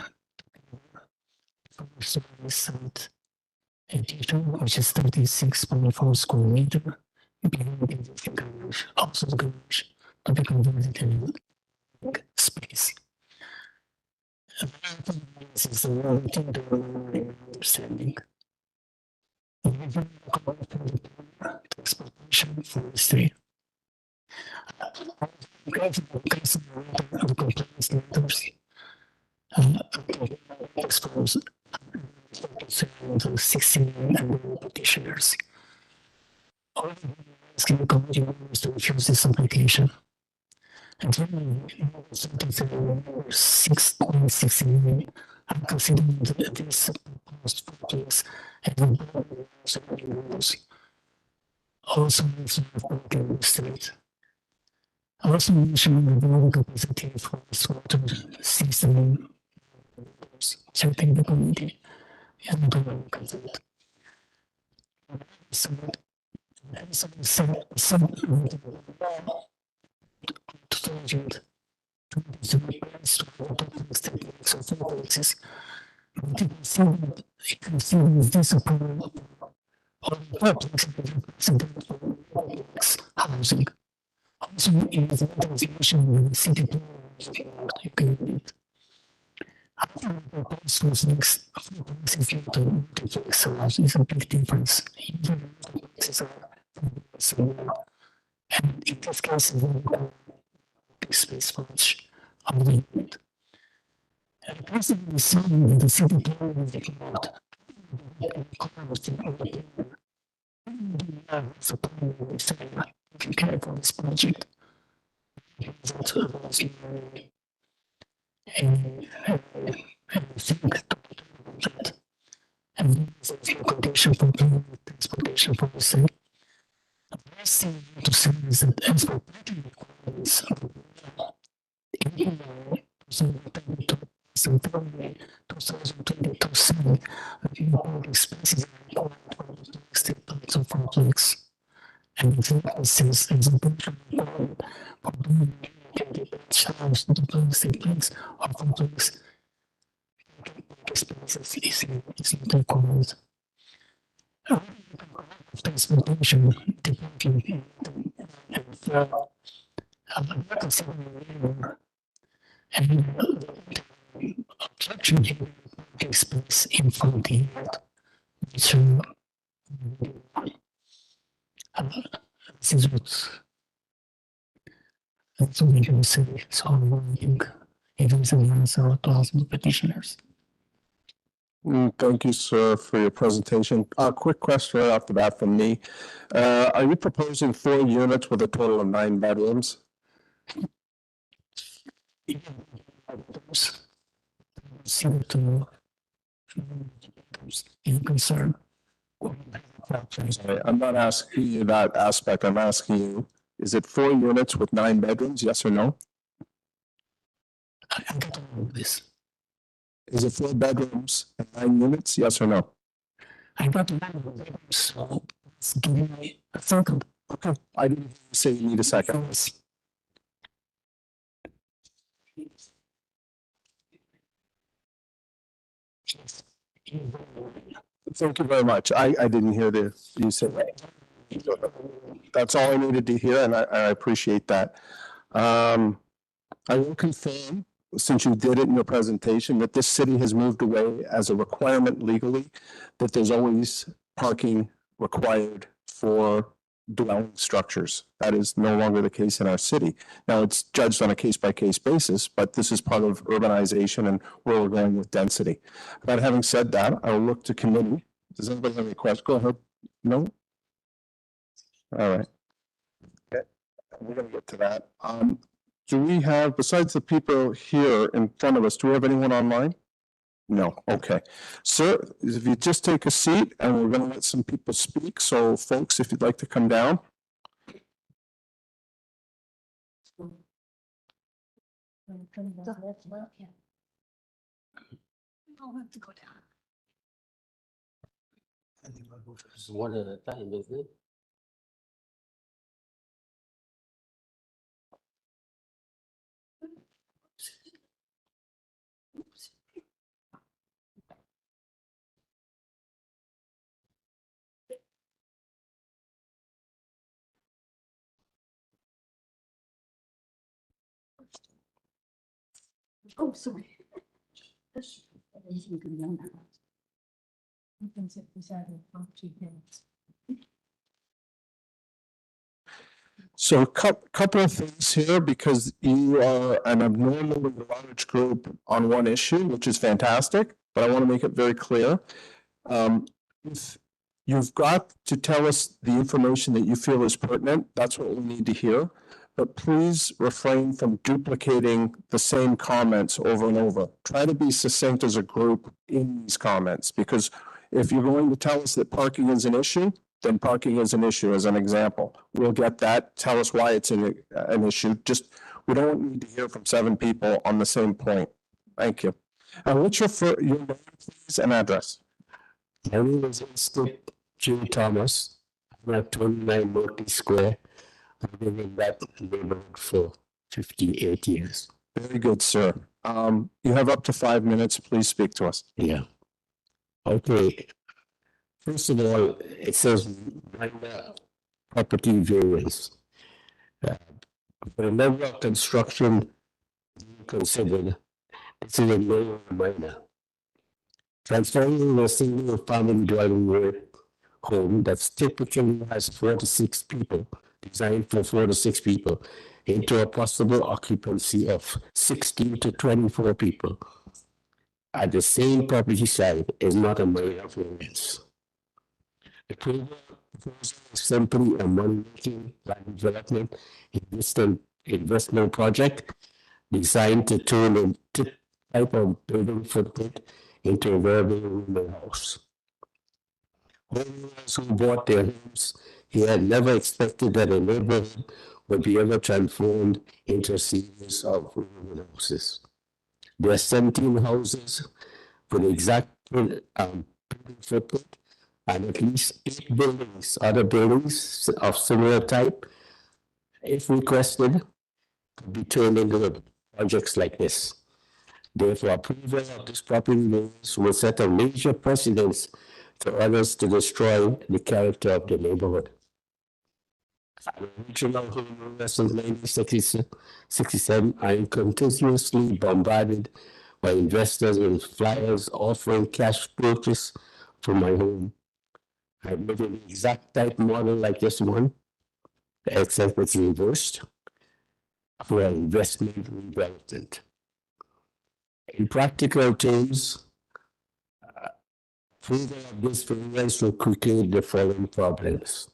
to the site addition, which is 36.4 square meter, behind the existing garage, also the garage, to be converted into space. This is the one thing that we're understanding. Exploitation forestry. The complaints letters expose 16 and petitioners. All of them asking the committee members to refuse this application. And finally, 6.69 are considering this proposed place as a rules. Also, parking street. Also mentioning the board capacity for water system, checking the committee and the board consent. So, some to the plans to the statements of all places. But you can see this approval of housing. Also, in the organization with the city agreement. After the proposal was next, to fix is a big difference. Even the places are and in this case, big space for each of the unit. And possibly seeing the city plan is ignored. If you care for this project, and think that and this is a condition for transportation policy. The first thing to say is that as for parking requirements of the law, in 2022 7, parking spaces are required for the state parks of complex. And it says as a portion required for being charged to the state parks of complex. Spaces is not required. Transportation, the parking, and the obstruction here parking space in front of the yard So, this is that's what we can say. So I think it is an answer to ask the petitioners. Thank you, sir, for your presentation. A quick question right off the bat from me. Are you proposing 4 units with a total of 9 bedrooms? Similar to in concern. Sorry, I'm not asking you that aspect. I'm asking you, is it 4 units with 9 bedrooms? Yes or no? I got all of this. Is it 4 bedrooms and 9 units? Yes or no? I got 9 bedrooms, so give me a second. Okay, I didn't say you need a second. Thank you very much. I didn't hear you say that. That's all I needed to hear, and I appreciate that. I will confirm, since you did it in your presentation, that this city has moved away as a requirement legally, that there's always parking required for dwelling structures. That is no longer the case in our city. Now, it's judged on a case-by-case basis, but this is part of urbanization and where we're going with density. But having said that, I will look to committee. Does anybody have any questions? Go ahead. No? All right. Okay. We're going to get to that. Do we have, besides the people here in front of us, do we have anyone online? No, okay. Sir, if you just take a seat and we're going to let some people speak. So folks, if you'd like to come down. I'll have to go down. It's one at a time, isn't it? Oh, sorry. You can run that. You can sit beside it for 2 minutes. So a couple of things here, because you are an abnormally large group on one issue, which is fantastic, but I want to make it very clear. If you've got to tell us the information that you feel is pertinent, that's what we need to hear. But please refrain from duplicating the same comments over and over. Try to be succinct as a group in these comments, because if you're going to tell us that parking is an issue, then parking is an issue as an example. We'll get that. Tell us why it's an issue. Just, we don't need to hear from 7 people on the same point. Thank you. What's your name, please, and address? My name is J. Thomas. I'm at 29 Murphy Square. I've been in that neighborhood for 58 years. Very good, sir. You have up to 5 minutes. Please speak to us. Yeah. Okay. First of all, it says minor property variance. For a level of construction considered, this is a low or minor. Transforming a single family dwelling home that's typically has 4 to 6 people, designed for 4 to 6 people, into a possible occupancy of 16 to 24 people at the same property site is not a minor variance. The proposal is simply a money-making land development investment project designed to turn a type of building footprint into a variable rooming house. Homeowners who bought their homes here never expected that a neighborhood would be ever transformed into a series of rooming houses. There are 17 houses with the exact building footprint, and at least 8 buildings, other buildings of similar type, if requested, could be turned into projects like this. Therefore, approval of this property variance will set a major precedence for others to destroy the character of the neighborhood. I'm an original homeowner since 1967. I am continuously bombarded by investors with flyers offering cash purchase for my home I made an exact type model like this one, except it's reversed for investment redevelopment. In practical terms, approval of this variance will create the following problems.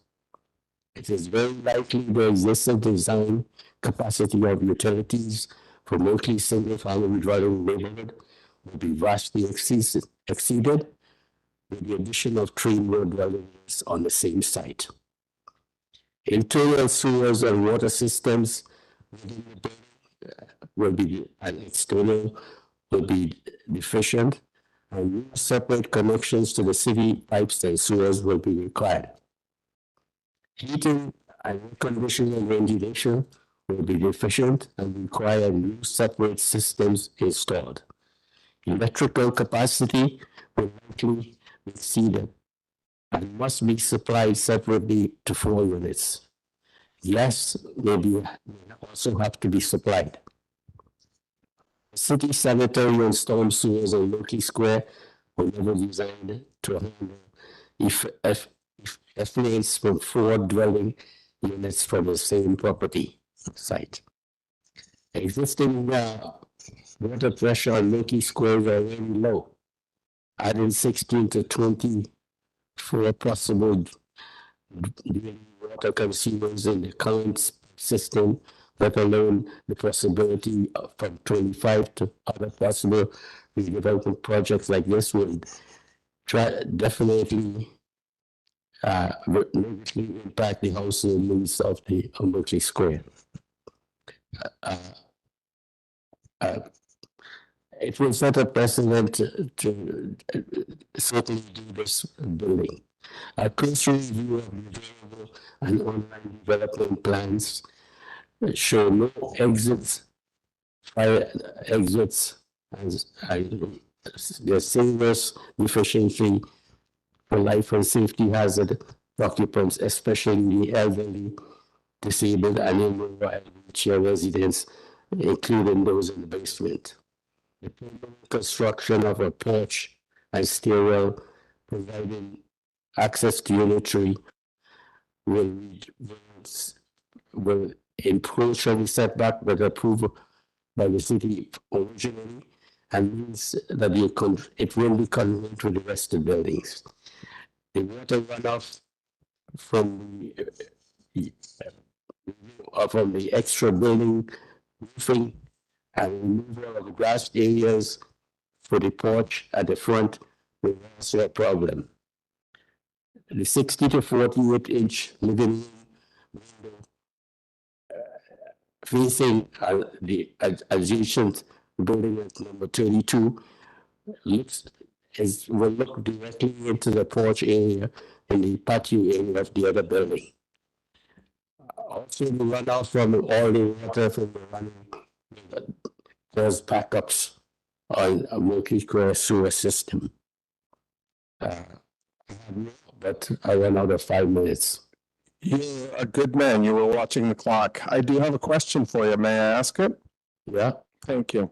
It is very likely the existing design capacity of utilities for mostly single-family dwelling neighborhood will be vastly exceeded with the addition of 3 more dwellings on the same site. Internal sewers and water systems within the building will be, and external will be deficient, and new separate connections to the city pipes and sewers will be required. Heating and air conditioning and ventilation will be deficient and require new separate systems installed. Electrical capacity will likely be exceeded and must be supplied separately to 4 units. Gas will also have to be supplied. City sanitary and storm sewers on Loki Square were never designed to handle effluents from 4 dwelling units from the same property site. Existing water pressure on Loki Square is already low, adding 16 to 24 possible water consumers in the current system, let alone the possibility of from 25 to other possible redevelopment projects like this would definitely negatively impact the household needs of the Berkeley Square. It will set a precedent to certainly do this building. A cursory review of the available and online development plans show no exits, fire exits, and there's serious deficiency for life and safety hazard occupants, especially the elderly, disabled, and in wheelchair residents, including those in the basement. The construction of a porch and stairwell providing access to unitary will encroach on the setback with approval by the city originally, and means that it will be congruent with the rest of the buildings. The water runoff from the extra building roofing and removal of the grassed areas for the porch at the front will also a problem. The 60 to 48-inch living room window facing the adjacent building at number 32 will look directly into the porch area and the patio area of the other building. Also, the runoff from all the water from the running cause backups on a multi-core sewer system. But I ran out of 5 minutes. You're a good man. You were watching the clock. I do have a question for you. May I ask it? Yeah. Thank you.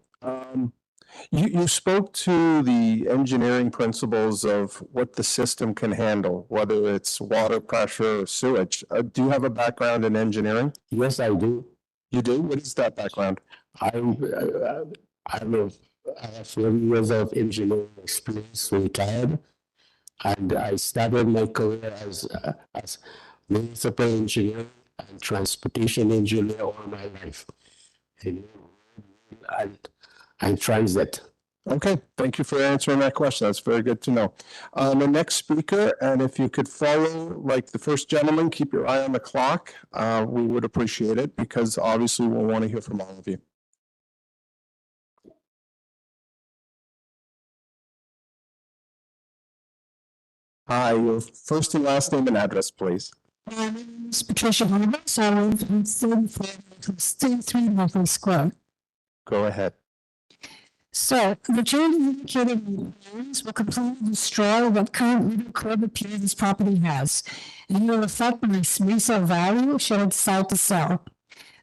You spoke to the engineering principles of what the system can handle, whether it's water pressure or sewage. Do you have a background in engineering? Yes, I do. You do? What is that background? I have 40 years of engineering experience, retired, and I started my career as municipal engineer and transportation engineer all my life, and transit. Okay, thank you for answering that question. That's very good to know. The next speaker, and if you could follow like the first gentleman, keep your eye on the clock, we would appreciate it because obviously we'll want to hear from all of you. Hi, your first and last name and address, please. My name is Patricia Harvest. I live in 33 Berkeley Square. Go ahead. So, the change indicated plans will completely destroy what current legal curb appeal this property has, and will affect my resale value should it decide to sell.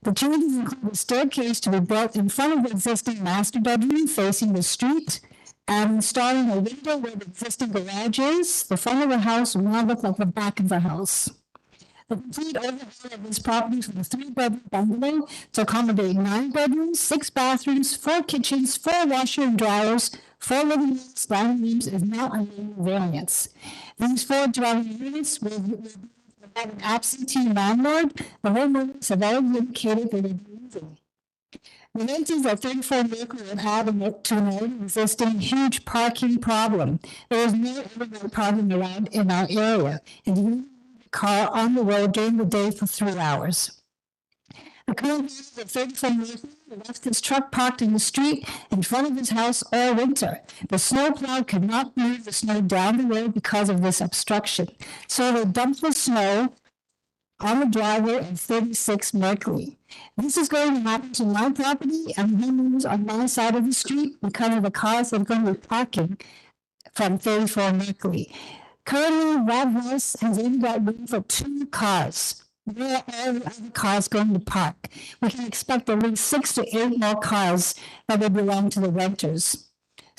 The changes include a staircase to be built in front of the existing master bedroom facing the street, and installing a window where the existing garage is. The front of the house will now look like the back of the house. The complete overhaul of this property from a 3-bedroom bungalow to accommodate 9 bedrooms, 6 bathrooms, 4 kitchens, 4 washer and dryers, 4 living rooms, dining rooms is not a minor variance. These 4 dwelling units will have an absentee landlord. The homeowners have already indicated that they're moving. The renters at 34 Maple are adding it to an already existing huge parking problem. There is no overnight parking around in our area, and you need a car on the road during the day for 3 hours. The current owner of 34 Maple left his truck parked in the street in front of his house all winter. The snowplow could not move the snow down the road because of this obstruction, so they dumped the snow on the driveway of 36 Merkley. This is going to happen to my property and homeowners on my side of the street because of the cars that are going to be parking from 34 Merkley. Currently, that house has only got room for 2 cars. Where are all the other cars going to park? We can expect at least 6 to 8 more cars that will belong to the renters.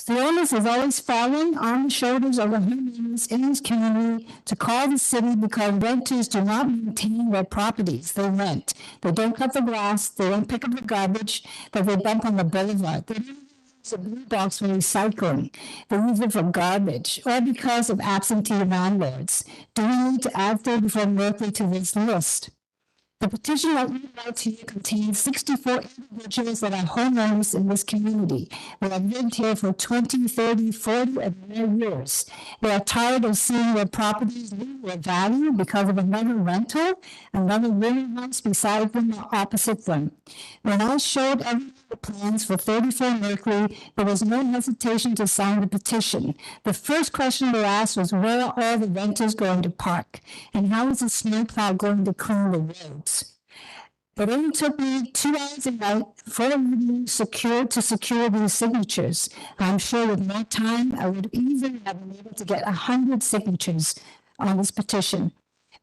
The onus is always falling on the shoulders of the homeowners in this community to call the city because renters do not maintain their properties they rent. They don't cut the grass, they don't pick up the garbage that they dump on the boulevard. They don't use a blue box for recycling. They use it for garbage or because of absentee landlords. Do we need to add 34 Merkley to this list? The petition that we write to you contains 64 individuals that are homeowners in this community. They have lived here for 20, 30, 40, and more years. They are tired of seeing their properties lose their value because of another rental, another living house beside them or opposite them. When I showed everyone the plans for 34 Merkley, there was no hesitation to sign the petition. The first question they asked was, where are all the renters going to park? And how is the snowplow going to clean the roads? It only took me 2 hours a night for to secure these signatures. I'm sure with more time, I would easily have been able to get 100 signatures on this petition.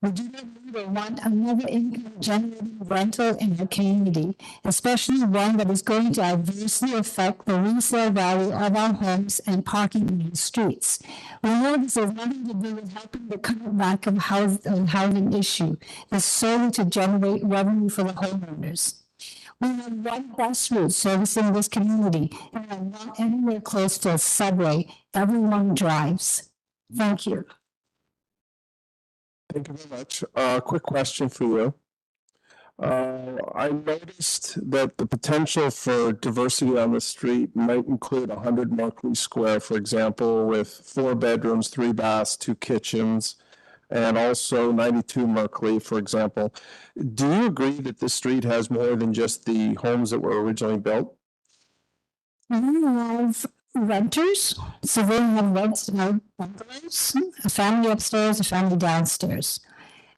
We do not need or want another income-generating rental in our community, especially one that is going to adversely affect the resale value of our homes and parking in the streets. We know this has nothing to do with helping the current lack of housing issue. It's solely to generate revenue for the homeowners. We have one bus route servicing this community, and are not anywhere close to a subway. Everyone drives. Thank you. Thank you very much. Quick question for you. I noticed that the potential for diversity on the street might include 100 Merkley Square, for example, with 4 bedrooms, 3 baths, 2 kitchens, and also 92 Merkley, for example. Do you agree that this street has more than just the homes that were originally built? We have renters, so they have bungalows, a family upstairs, a family downstairs.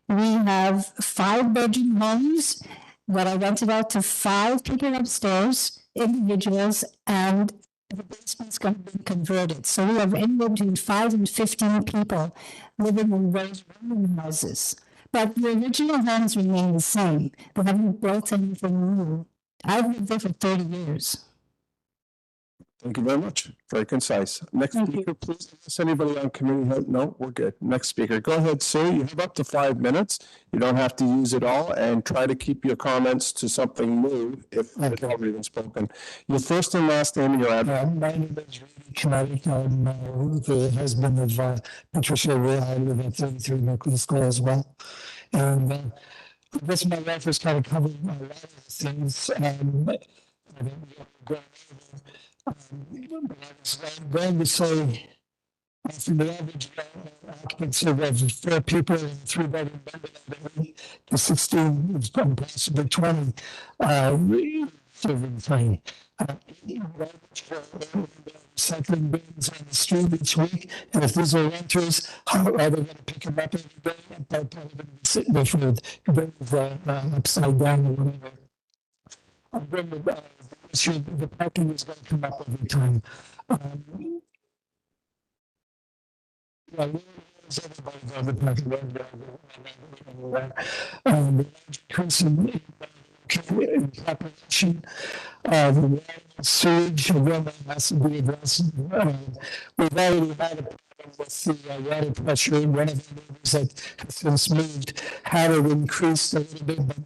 We have 5-bedroom homes that are rented out to 5 people upstairs, individuals, and the basement's going to be converted. So we have anywhere between 5 and 15 people living in those rooming houses. But the original homes remain the same. They haven't built anything new. I've lived there for 30 years. Thank you very much. Very concise. Next speaker, please. Does anybody on committee have? No, we're good. Next speaker. Go ahead, sir. You have up to 5 minutes. You don't have to use it all, and try to keep your comments to something new if it's already been spoken. Your first and last name and your address. My name is Rudy Kinetic. I'm the husband of Patricia Ray. I live at 33 Merkley Square as well. And I guess my wife has kind of covered a lot of things. I was going to say, from the average occupancy of 4 people in 3-bedroom bungalow to 16, possibly 20, serving fine. Recycling bins on the street each week, and if these are renters, how are they going to pick them up every day? And they're probably going to be sitting there for upside down or whatever. And then the parking is going to come up every time. Everybody going to parking population, the water and sewage, again, that has to be addressed. We've already had a problem with the water pressure. One of the neighbors that has since moved had it increased a little bit, but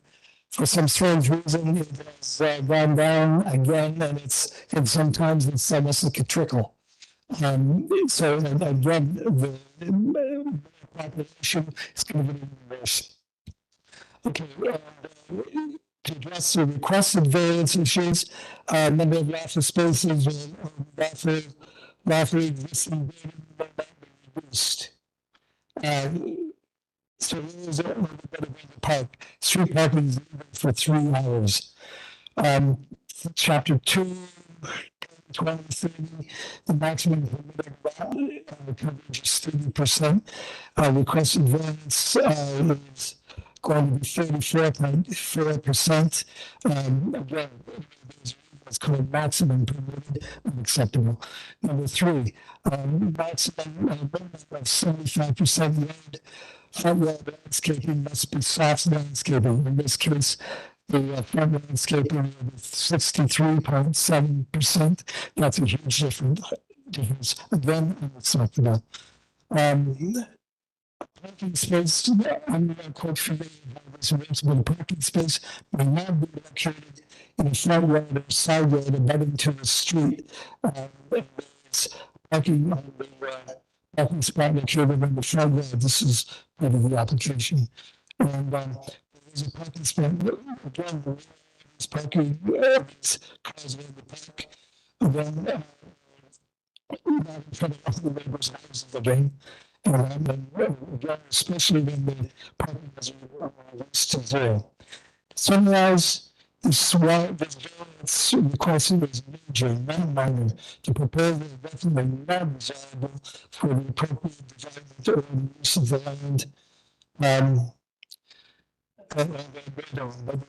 for some strange reason, it has gone down again, and sometimes it's almost like a trickle. So again, the population is going to be worse. Okay, to address the requested variance issues, number of office spaces lawfully existing will not be reduced. So there's a little bit of the park. Street parking is for 3 hours. Chapter 2, 2030, the maximum permitted lot coverage is 30%. Requested variance is going to be 34.4%. Again, it's called maximum permitted unacceptable. Number 3, maximum of 75% yard front yard landscaping must be soft landscaping. In this case, the front landscaping is 63.7%. That's a huge difference. Again, unacceptable. Parking space, I'm not quite familiar with this arrangement. Parking space may not be located in a front yard or side yard abutting to the street. Parking on the parking spot located in the front yard. This is part of the application. And there's a parking spot, again, this parking cars around the park. Again, not in front of the neighbors' houses again. And again, especially when the parking is reduced to 0. To summarize, this variance requested is major, not minor. The proposal is definitely not desirable for the appropriate development or use of the land. But the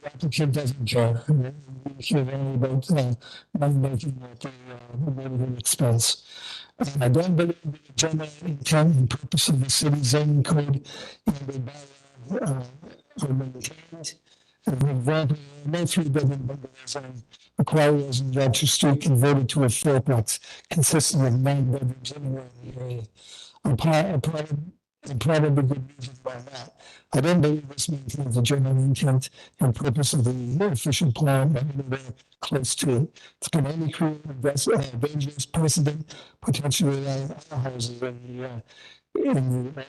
applicant doesn't care. We care only about money making at the neighborhood expense. I don't believe the general intent and purpose of the city zoning code and the bylaw are maintained. For example, no 3-bedroom bungalow require residential street converted to a fourplex consisting of 9 bedrooms anywhere in the area. Probably good reason why not. I don't believe this maintains the general intent and purpose of the official plan anywhere close to it. It's going to only create a dangerous precedent, potentially other houses in the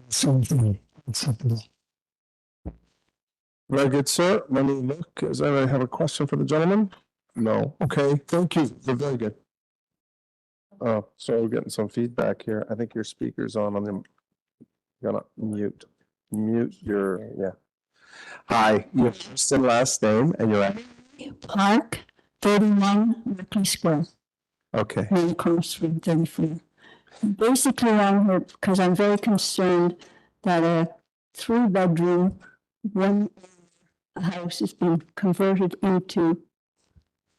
same thing. Acceptable. Very good, sir. Let me look. Does anyone have a question for the gentleman? No. Okay, thank you. You're very good. Oh, so we're getting some feedback here. I think your speaker's on. I'm gonna mute your, yeah. Hi, your first and last name and your Park, 31 Ripley Square. Okay. Main Coast Street, 34. Basically, I'm here because I'm very concerned that a 3-bedroom, 1 house has been converted into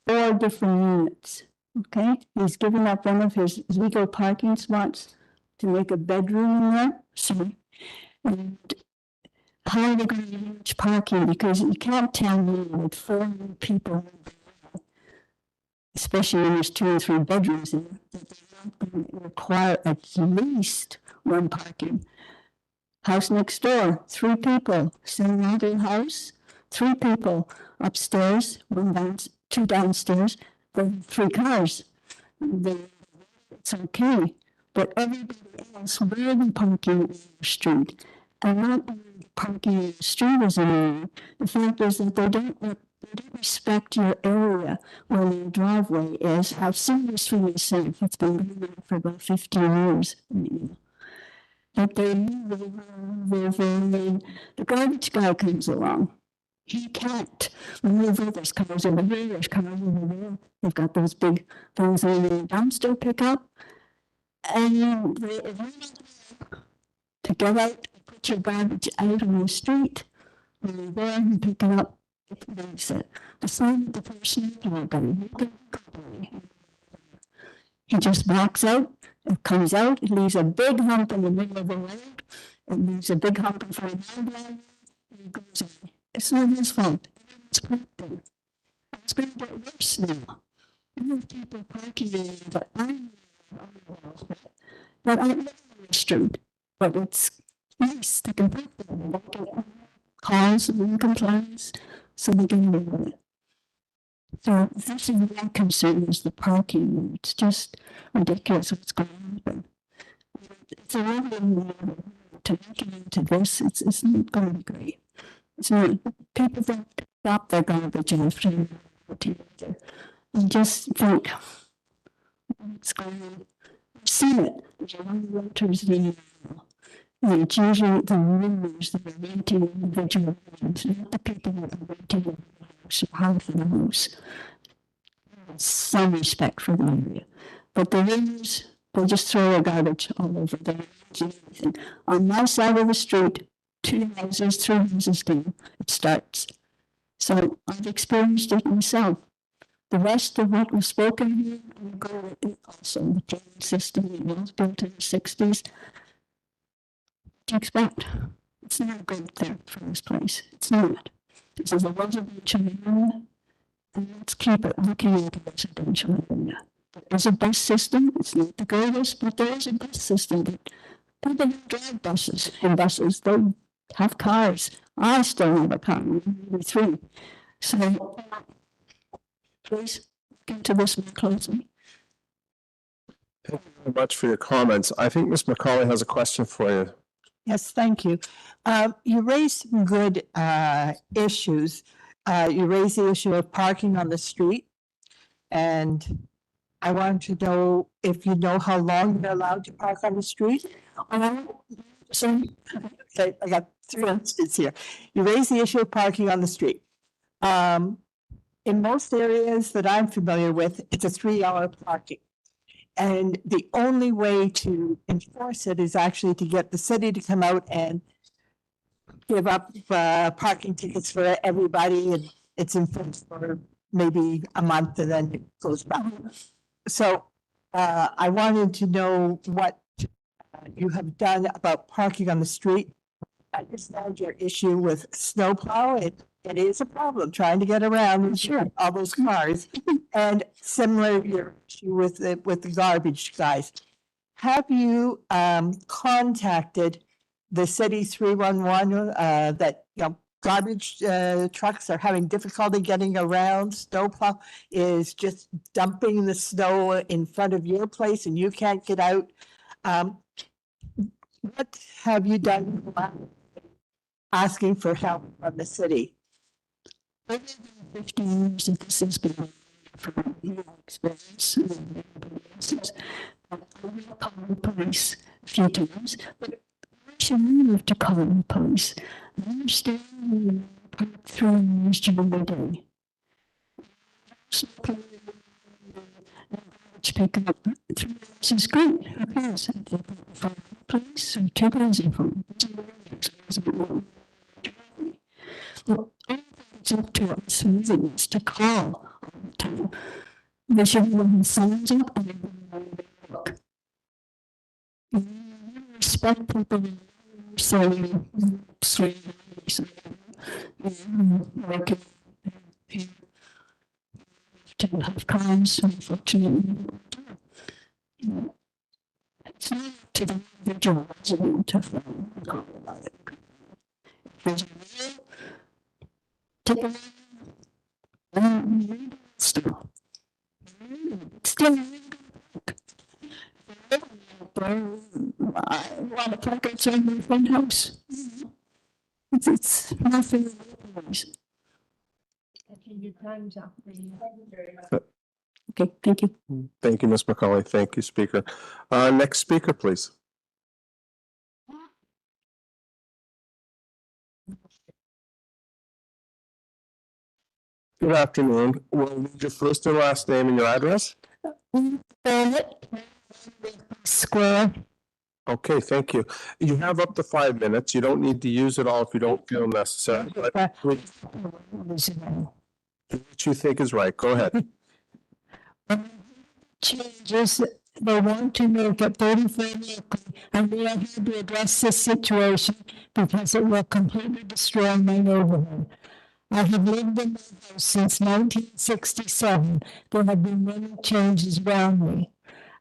4 different units. Okay, he's given up one of his legal parking spots to make a bedroom in there. So, and how are they going to manage parking? Because you can't tell me with 4 people, especially when there's 2 and 3 bedrooms in there, that they're not going to require at least 1 parking. House next door, 3 people, same other house, 3 people upstairs, 2 downstairs, then 3 cars. It's okay, but everybody else, where are they parking in the street? And not only parking in the street is an area, the fact is that they don't respect your area where your driveway is. I've seen this for myself. It's been going on for about 15 years. That they move over, and then the garbage guy comes along. He can't move over. There's cars over here, there's cars over there. They've got those big things in the dumpster pickup. And to get out, put your garbage out on the street. When you're there and pick it up, there's the sign of the person he just backs out, it comes out, it leaves a big hump in the middle of the road, it leaves a big hump in front of the road, and it goes away. It's not his fault. It's parked there. It's going to get worse now. You have people parking there, but but I live on the street, but it's nice. They can park there. They don't get calls and complaints, so they can live with it. So this is my concern is the parking. It's just ridiculous what's going on. It's a lovely to make it into this. It's not going to be great. It's not. People don't stop their garbage after teenager. And just think what's going on. I've seen it. There's a lot of renters leaving now. And it's usually the renters that are renting individual homes, not the people that are renting the house or half of the house. Some respect for the area. But the renters, they just throw their garbage all over. They don't do anything. On my side of the street, 2 houses, 3 houses down, it starts. So I've experienced it myself. The rest of what was spoken here, I go with it also. The drain system, it was built in the 60s. What do you expect? It's not good there for this place. It's not. This is a residential area, and let's keep it looking at the residential area. There's a bus system. It's not the greatest, but there is a bus system. But people don't drive buses. In buses, they have cars. I still have a car, maybe 3. So please look into this more closely. Thank you very much for your comments. I think Ms. McCauley has a question for you. Yes, thank you. You raised some good issues. You raised the issue of parking on the street. And I want to know if you know how long you're allowed to park on the street. So, okay, I got 3 instances here. You raised the issue of parking on the street. In most areas that I'm familiar with, it's a 3-hour parking. And the only way to enforce it is actually to get the city to come out and give up parking tickets for everybody, and it's enforced for maybe a month and then it goes back. So I wanted to know what you have done about parking on the street. I understand your issue with snowplow. It is a problem trying to get around all those cars. And similar your issue with the garbage guys. Have you contacted the city 311 that garbage trucks are having difficulty getting around? Snowplow is just dumping the snow in front of your place and you can't get out. What have you done asking for help from the city? 15 years that this has been from experience. I will call the police a few times, but why should we have to call the police? I understand we park 3 hours during the day. Pick up 3 hours is great. Who cares? Police or 2 guys in phone. Well, it's up to us citizens to call all the time. They should have signs up and look. Respect people saying, working to have cars, unfortunately. It's not up to the individual resident to call about it. There's a real take a still. Still, I want to park outside my front house. It's nothing. Okay, thank you. Thank you, Ms. McCauley. Thank you, Speaker. Next speaker, please. Good afternoon. Will you need your first and last name and your address? Square. Okay, thank you. You have up to 5 minutes. You don't need to use it all if you don't feel necessary. But what you think is right. Go ahead. Changes, they want to make it 34 local, and we have had to address this situation because it will completely destroy my neighborhood. I have lived in my house since 1967. There have been many changes around me.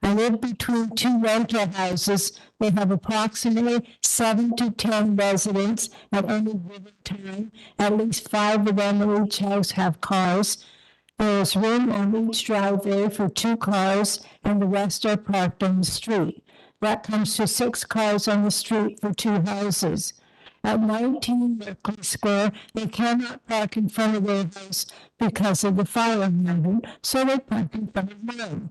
I live between two rental houses. They have approximately 7 to 10 residents at any given time. At least 5 of them in each house have cars. There is room on each driveway for 2 cars, and the rest are parked on the street. That comes to 6 cars on the street for 2 houses. At 19 Merkley Square, they cannot park in front of their house because of the fire hydrant, so they park in front of mine.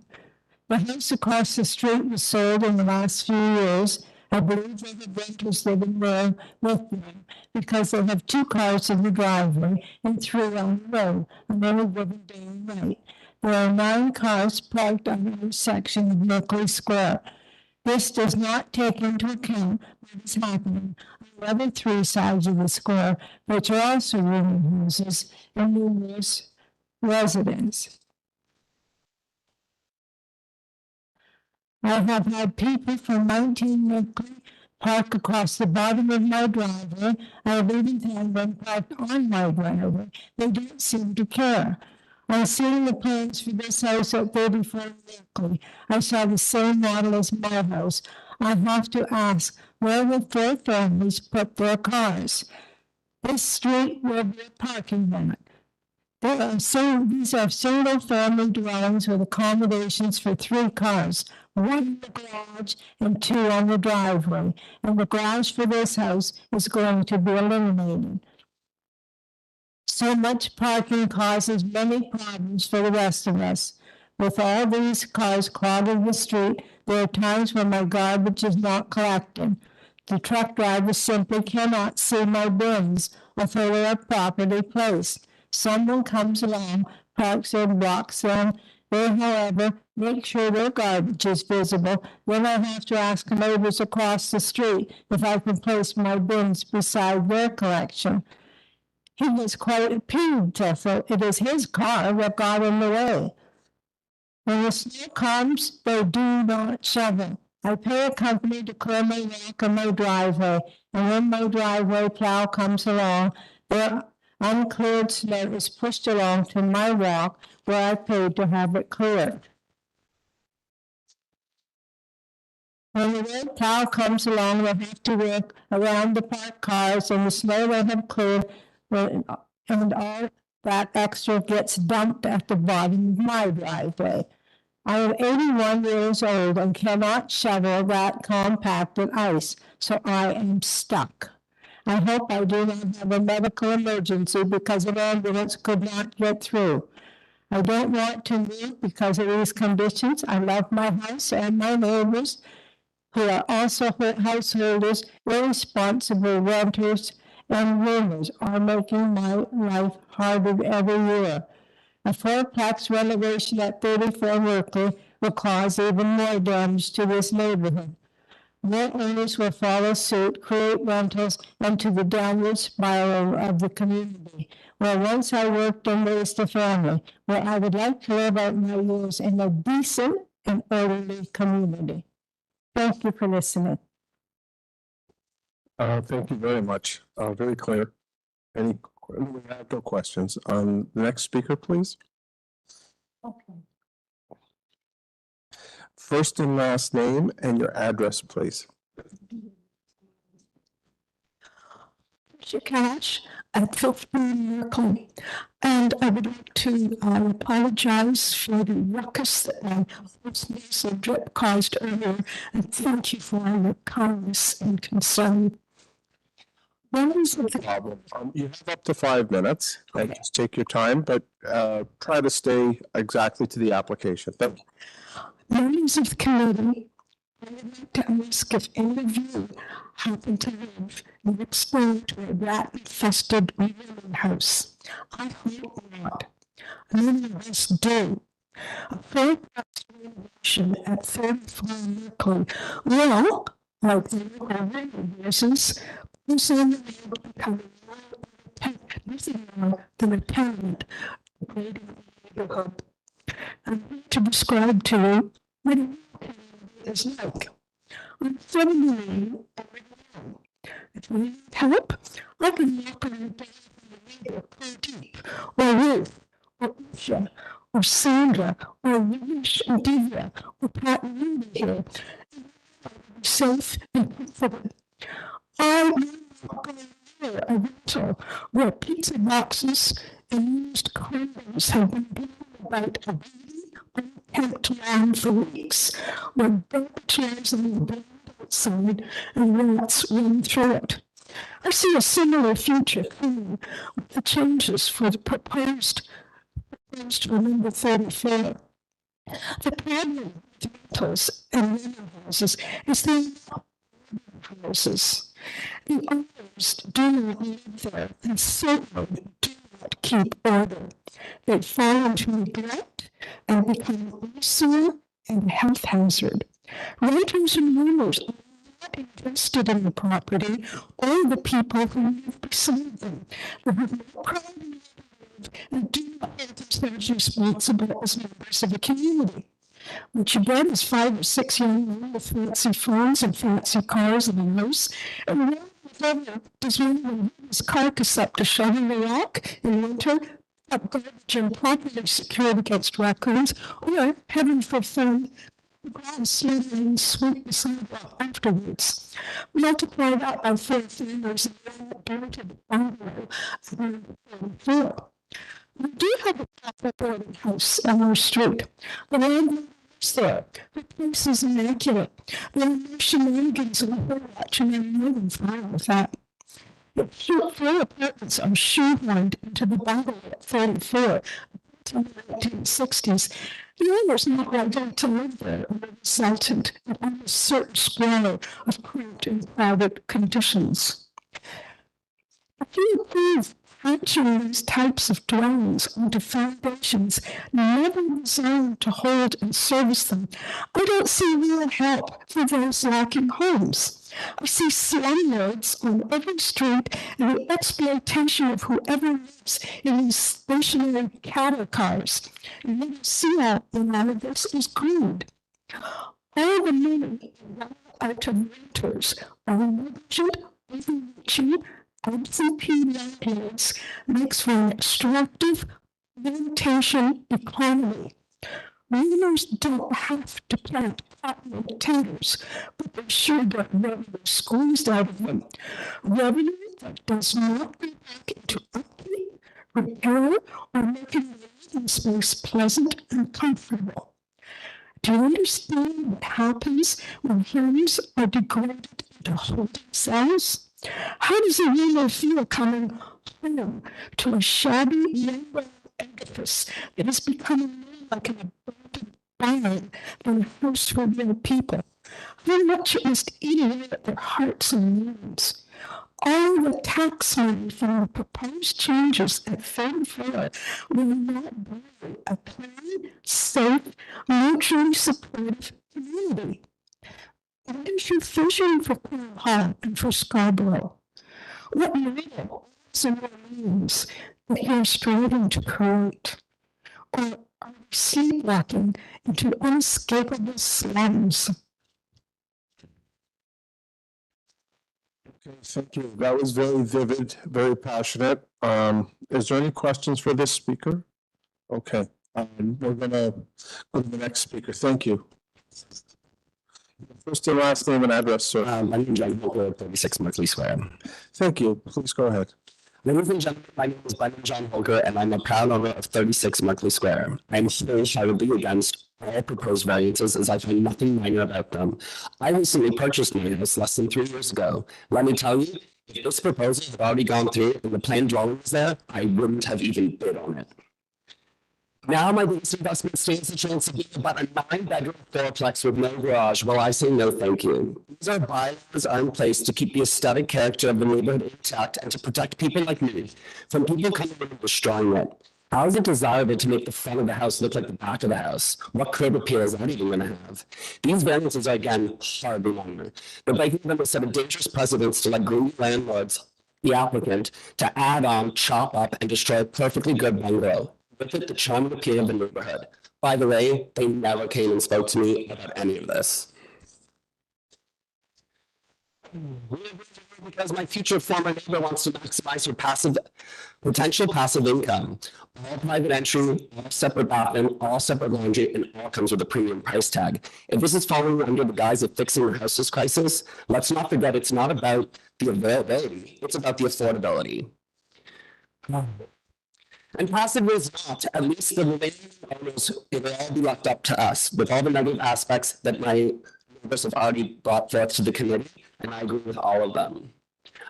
The house across the street was sold in the last few years. I believe they have renters living there with them because they have 2 cars in the driveway and 3 on the road on any given day and night. There are 9 cars parked on the intersection of Merkley Square. This does not take into account what is happening on the other 3 sides of the square, which are also rooming houses and numerous residents. I have had people from 19 Merkley park across the bottom of my driveway. I have even had them parked on my driveway. They don't seem to care. On seeing the plans for this house at 34 Merkley, I saw the same model as my house. I have to ask, where will 4 families put their cars? This street will be a parking lot. These are single-family dwellings with accommodations for 3 cars, 1 in the garage and 2 on the driveway, and the garage for this house is going to be eliminated. So much parking causes many problems for the rest of us. With all these cars clogging the street, there are times when my garbage is not collected. The truck drivers simply cannot see my bins, although they are properly placed. Someone comes along, parks and blocks them. They, however, make sure their garbage is visible. Then I have to ask neighbors across the street if I can place my bins beside their collection. He was quite peeved, so it is his car that got in the way. When the snow comes, they do not shovel. I pay a company to clear my walk on my driveway, and when my driveway plow comes along, their uncleared snow is pushed along to my walk where I paid to have it cleared. When the red plow comes along, they have to work around the parked cars and the snow they have cleared, and all that extra gets dumped at the bottom of my driveway. I am 81 years old and cannot shovel that compacted ice, so I am stuck. I hope I do not have a medical emergency because an ambulance could not get through. I don't want to move because of these conditions. I love my house and my neighbors, who are also householders. Irresponsible renters and roomers are making my life harder every year. A 4-plex renovation at 34 Merkley will cause even more damage to this neighborhood. More owners will follow suit, create rentals, and to the downward spiral of the community. Where once I worked and raised a family, where I would like to live out my years in a decent and orderly community. Thank you for listening. Thank you very much. Very clear. We have no questions. The next speaker, please. Okay. First and last name and your address, please. Cash at 15 Merkley. And I would like to apologize for the ruckus that my nasal drip caused earlier, and thank you for your kindness and concern. Members of the problem. You have up to 5 minutes, and just take your time, but try to stay exactly to the application. Thank you. Members of the committee, I would like to ask if any of you happen to live next door to a rat-infested rooming house. I hope not. Many of us do. A 4-plex renovation at 34 Merkley will, like the rooming houses, push on the road to become nothing more than a tenement degrading the neighborhood. I'm going to describe to you what a is like. I'm 79 and if you need help, I can walk on the either Pradeep or Ruth or Usha or Sandra or Ramesh or Divya or Pat and Linda here safe and comforted. I go near a rental where pizza boxes and used condoms have been blown about a unkept land for weeks, where burnt chairs on the ground outside and rats run through it. I see a similar future coming with the changes for the proposed for number 34. The problem with rentals and rental houses is they're not houses. The owners do not live there and certainly do not keep order. They fall into neglect and become an eyesore and a health hazard. Renters and owners are not invested in the property or the people who live beside them. They have no pride in it and do not hold themselves responsible as members of the community. What you get is 5 or 6 young men with fancy phones and fancy cars in a house, and then does one of them his carcass up to shovel the rock in winter, up garbage and properly secured against raccoons, or, heaven forfend, the grass slithering and sweep the sidewalk afterwards. Multiply that by 4 families in one bloated bungalow around the floor. We do have a proper boarding house on our street. The landlord lives there. The place is immaculate. There are no shenanigans in the watch, and I'm more than fine with that. If 4 apartments are shoehorned into the bungalow at 34 in the 1960s, the owner's not likely to live there or resultant in a certain squalor of cramped and crowded conditions. If you approve hatching these types of dwellings onto foundations never designed to hold and service them, I don't see real help for those lacking homes. I see slumlords on every street and the exploitation of whoever lives in these stationary cattle cars. And what I see out in all of this is greed. All the money out of renters are negligent, overreaching, absentee landlords makes for an extractive plantation economy. Renters don't have to plant cotton potatoes, but they sure get revenue squeezed out of them. Revenue that does not go back into upkeep, repair, or making the living space pleasant and comfortable. Do you understand what happens when homes are degraded into holding cells? How does a renter feel coming home to a shabby, low edifice that has become more like an abandoned barn than a house for real people? How much it must eat away at their hearts and minds? All the tax money from the proposed changes at 34 will not buy a clean, safe, mutually supportive community. What is your vision for Crown Hall and for Scarborough? What model and remains that you're striving to create? Or are we sleepwalking into unescapable slums? Okay, thank you. That was very vivid, very passionate. Is there any questions for this speaker? Okay, we're gonna go to the next speaker. Thank you. First and last name and address, sir. My name is John Holger, 36 Merkley Square. Thank you. Please go ahead. Ladies and gentlemen, my name is Brendan John Holger, and I'm a proud owner of 36 Merkley Square. I'm here sharply against all proposed variances as I find nothing minor about them. I recently purchased my house less than 3 years ago. Let me tell you, if this proposal had already gone through and the planned dwelling was there, I wouldn't have even bid on it. Now my biggest investment stands a chance of being about a 9-bedroom fourplex with no garage. Well, I say no thank you. These are bylaws are in place to keep the aesthetic character of the neighborhood intact and to protect people like me from people coming in and destroying it. How is it desirable to make the front of the house look like the back of the house? What curb appeal is that even going to have? These variances are, again, horribly minor. They're breaking them to set a dangerous precedence to let greedy landlords, the applicant, to add on, chop up, and destroy a perfectly good bungalow. With it, the charm and appeal of the neighborhood. By the way, they never came and spoke to me about any of this. Because my future former neighbor wants to maximize her potential passive income. All private entry, all separate bathroom, all separate laundry, and all comes with a premium price tag. If this is falling under the guise of fixing her house's crisis, let's not forget it's not about the availability, it's about the affordability. And passive is not, at least the remaining owners, it will all be left up to us, with all the negative aspects that my neighbors have already brought forth to the committee, and I agree with all of them.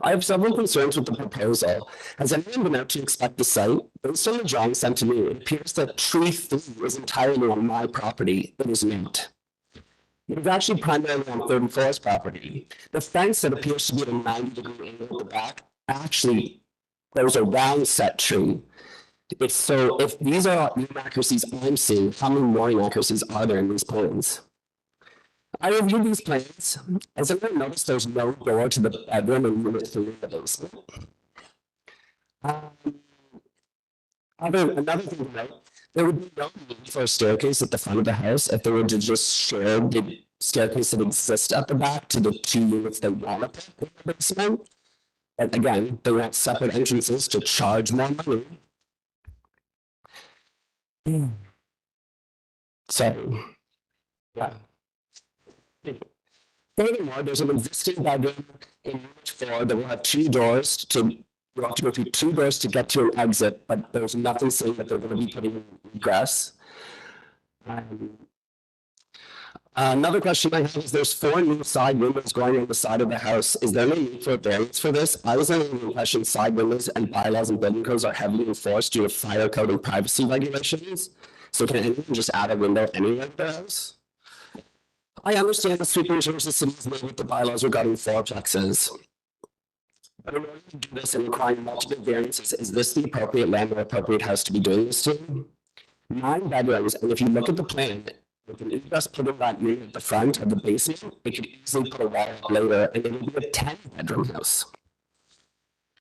I have several concerns with the proposal. Has anyone been out to inspect the site? Based on the drawing sent to me, it appears that tree 3 is entirely on my property. It is not. It is actually primarily on 34's property. The fence that appears to be at a 90-degree angle at the back, actually, there's a round set tree. So if these are inaccuracies I'm seeing, how many more inaccuracies are there in these plans? I reviewed these plans. As anyone noticed, there's no door to the bedroom in unit 3 in the basement. Another thing to note, there would be no need for a staircase at the front of the house if they were to just share the staircase that exists at the back to the 2 units that want to put in the basement. And again, they want separate entrances to charge more money. So, yeah. Furthermore, there's an existing bedroom in unit 4 that will have 2 doors to, you'll have to go through 2 doors to get to an exit, but there's nothing saying that they're going to be putting in egress. Another question I have is there's 4 new side windows going on the side of the house. Is there no need for a variance for this? I was under the impression side windows and bylaws and building codes are heavily enforced due to fire code and privacy regulations. So can anyone just add a window anywhere in the house? I understand the superintendent of cities made with the bylaws regarding fourplexes. But in order to do this and requiring multiple variances, is this the appropriate land or appropriate house to be doing this to? 9 bedrooms, and if you look at the plan, with an egress put in that unit at the front of the basement, it could easily put a wall up later, and it would be a 10-bedroom house.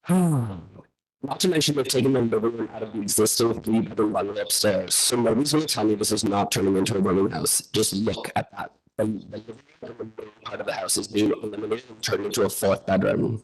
Not to mention they've taken the living room out of the existing 3-bedroom bungalow upstairs. So nobody's going to tell me this is not turning into a rooming house. Just look at that. The living room and the main part of the house is being eliminated and turned into a 4th bedroom.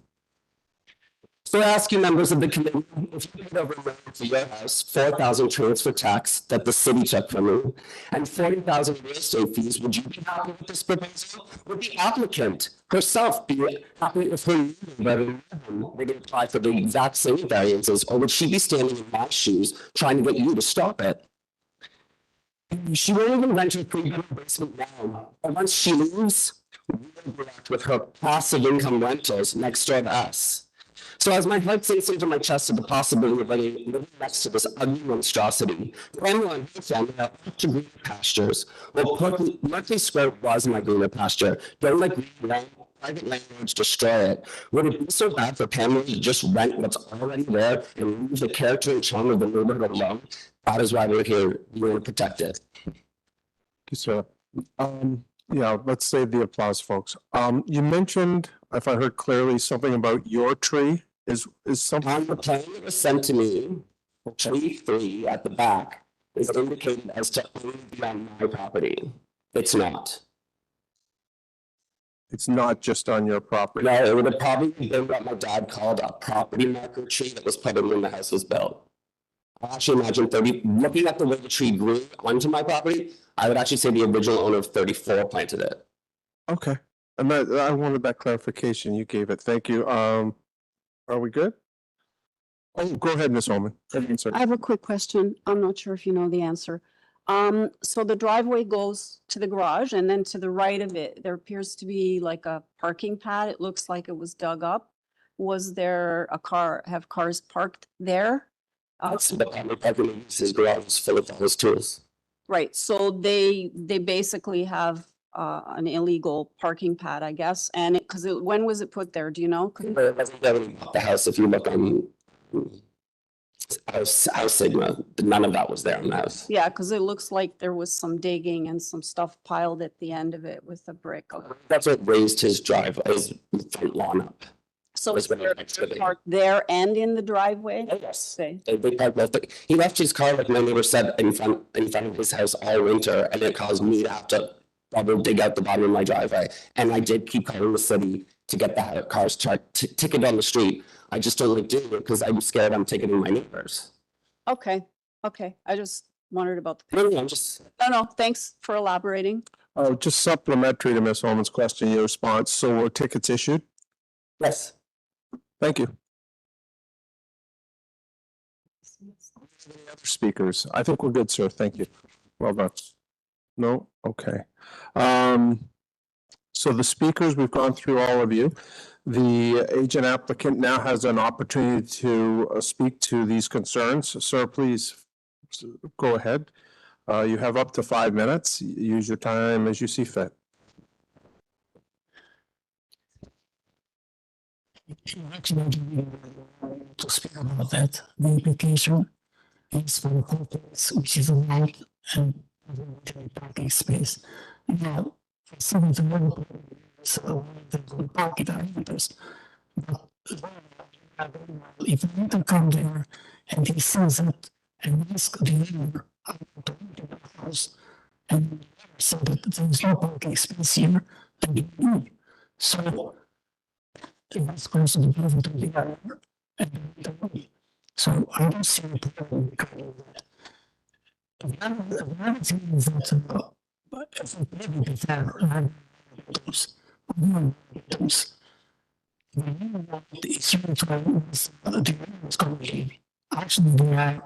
So I ask you members of the committee, if you paid over $1 for your house, $4,000 transfer tax that the city took from you, and $40,000 real estate fees, would you be happy with this proposal? Would the applicant herself be happy if her neighbor would apply for the exact same variances, or would she be standing in my shoes trying to get you to stop it? She won't even rent her 3-bedroom basement now, and once she leaves, we will be left with her passive income rentals next door to us. So as my heart sinks into my chest at the possibility of living next to this ugly monstrosity, Pamela and her family have to greener pastures. Well, Berkeley Square was my greener pasture. Don't let private landlords destroy it. Would it be so bad for Pamela to just rent what's already there and leave the character and charm of the neighborhood alone? That is why we're here. We want to protect it. Thank you, sir. Yeah, let's save the applause, folks. You mentioned, if I heard clearly, something about your tree. Is something on the plan that was sent to me? Tree 3 at the back is indicated as to only be on my property. It's not. It's not just on your property. No, it would have probably been what my dad called a property marker tree that was put in when the house was built. I actually imagine looking at the way the tree grew onto my property, I would actually say the original owner of 34 planted it. Okay. And I wanted that clarification. You gave it. Thank you. Are we good? Oh, go ahead, Ms. Holman. I have a quick question. I'm not sure if you know the answer. So the driveway goes to the garage, and then to the right of it, there appears to be like a parking pad. It looks like it was dug up. Was there have cars parked there? That's the parking his garage is full of those tools. Right, so they basically have an illegal parking pad, I guess, and when was it put there, do you know? It wasn't there when we bought the house. If you look on House Sigma, none of that was there on the house. Yeah, because it looks like there was some digging and some stuff piled at the end of it with a brick. That's what raised his his front lawn up. So is there parked there and in the driveway? Yes. They parked both. He left his car, like my neighbor said, in front of his house all winter, and it caused me to have to double dig out the bottom of my driveway. And I did keep calling the city to get the cars ticketed on the street. I just don't like doing it because I'm scared I'm ticketing my neighbors. Okay, okay. I just wondered about the. No, I'm just. No, thanks for elaborating. Oh, just supplementary to Ms. Holman's question, your response. So were tickets issued? Yes. Thank you. Any other speakers? I think we're good, sir. Thank you. Well done. No? Okay. So the speakers, we've gone through all of you. The agent applicant now has an opportunity to speak to these concerns. Sir, please go ahead. You have up to 5 minutes. Use your time as you see fit. Actually, to speak about that, the application is for a complex which is allowed and parking space. Now, for some of the parking areas, but if the owner come there and he sees it and ask the owner to enter the house and say that there is no parking space here, then you move. So it was close to the private of the owner and the way. So I don't see a problem regarding that. The other thing is that if we live with the it's really trying the is going to be actually there are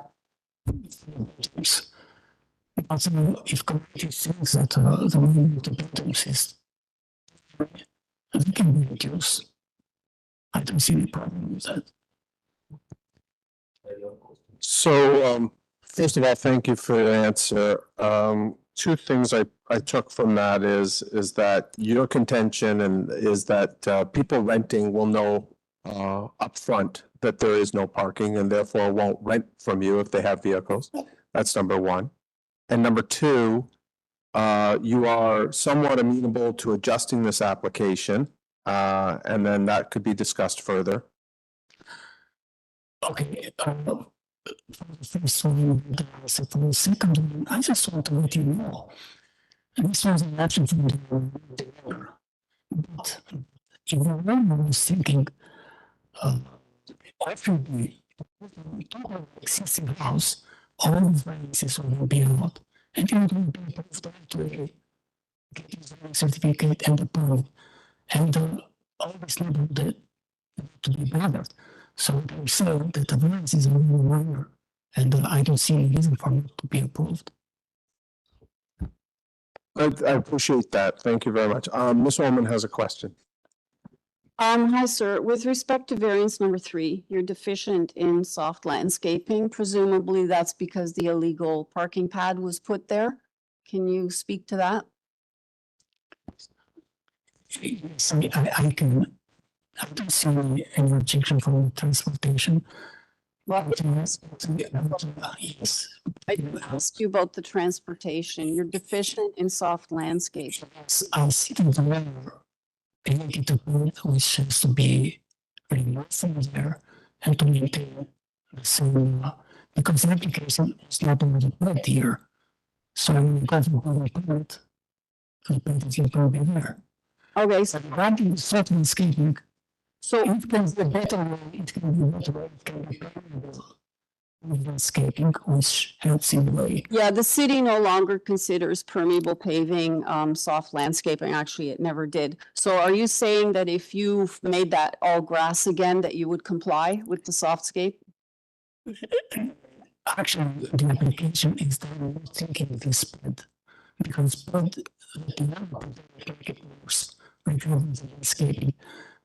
but if community thinks that the movement of the buildings is they can be reduced. I don't see any problem with that. So, first of all, thank you for the answer. Two things I took from that is that your contention and is that people renting will know upfront that there is no parking and therefore won't rent from you if they have vehicles. That's number one. And number two, you are somewhat amenable to adjusting this application, and then that could be discussed further. Okay. First one, for the second one, I just want to let you know. This was an action from the owner. But if the owner was thinking, after the existing house, all the variances will be allowed. And you will be approved to get his certificate and approved. And all this neighborhood to be bothered. So they say that the variance is only minor, and I don't see any reason for it to be approved. I appreciate that. Thank you very much. Ms. Holman has a question. Hi, sir. With respect to variance number 3, you're deficient in soft landscaping. Presumably that's because the illegal parking pad was put there. Can you speak to that? Yes, I can. I don't see any objection from the transportation. Well, yes. I asked you about the transportation. You're deficient in soft landscape. I see the weather related to point which has to be removed there and to maintain the same because the application is not already put here. So when you go to the permit, the permit is going to be there. Okay, so regarding the soft landscaping, so it can be a better way, it can be a better way, it can be permeable with landscaping, which helps in the way. yeah, the city no longer considers permeable paving soft landscaping. Actually, it never did. So are you saying that if you made that all grass again, that you would comply with the softscape? Actually, the application is that we're thinking this spread because spread the number of it worse regarding the landscaping.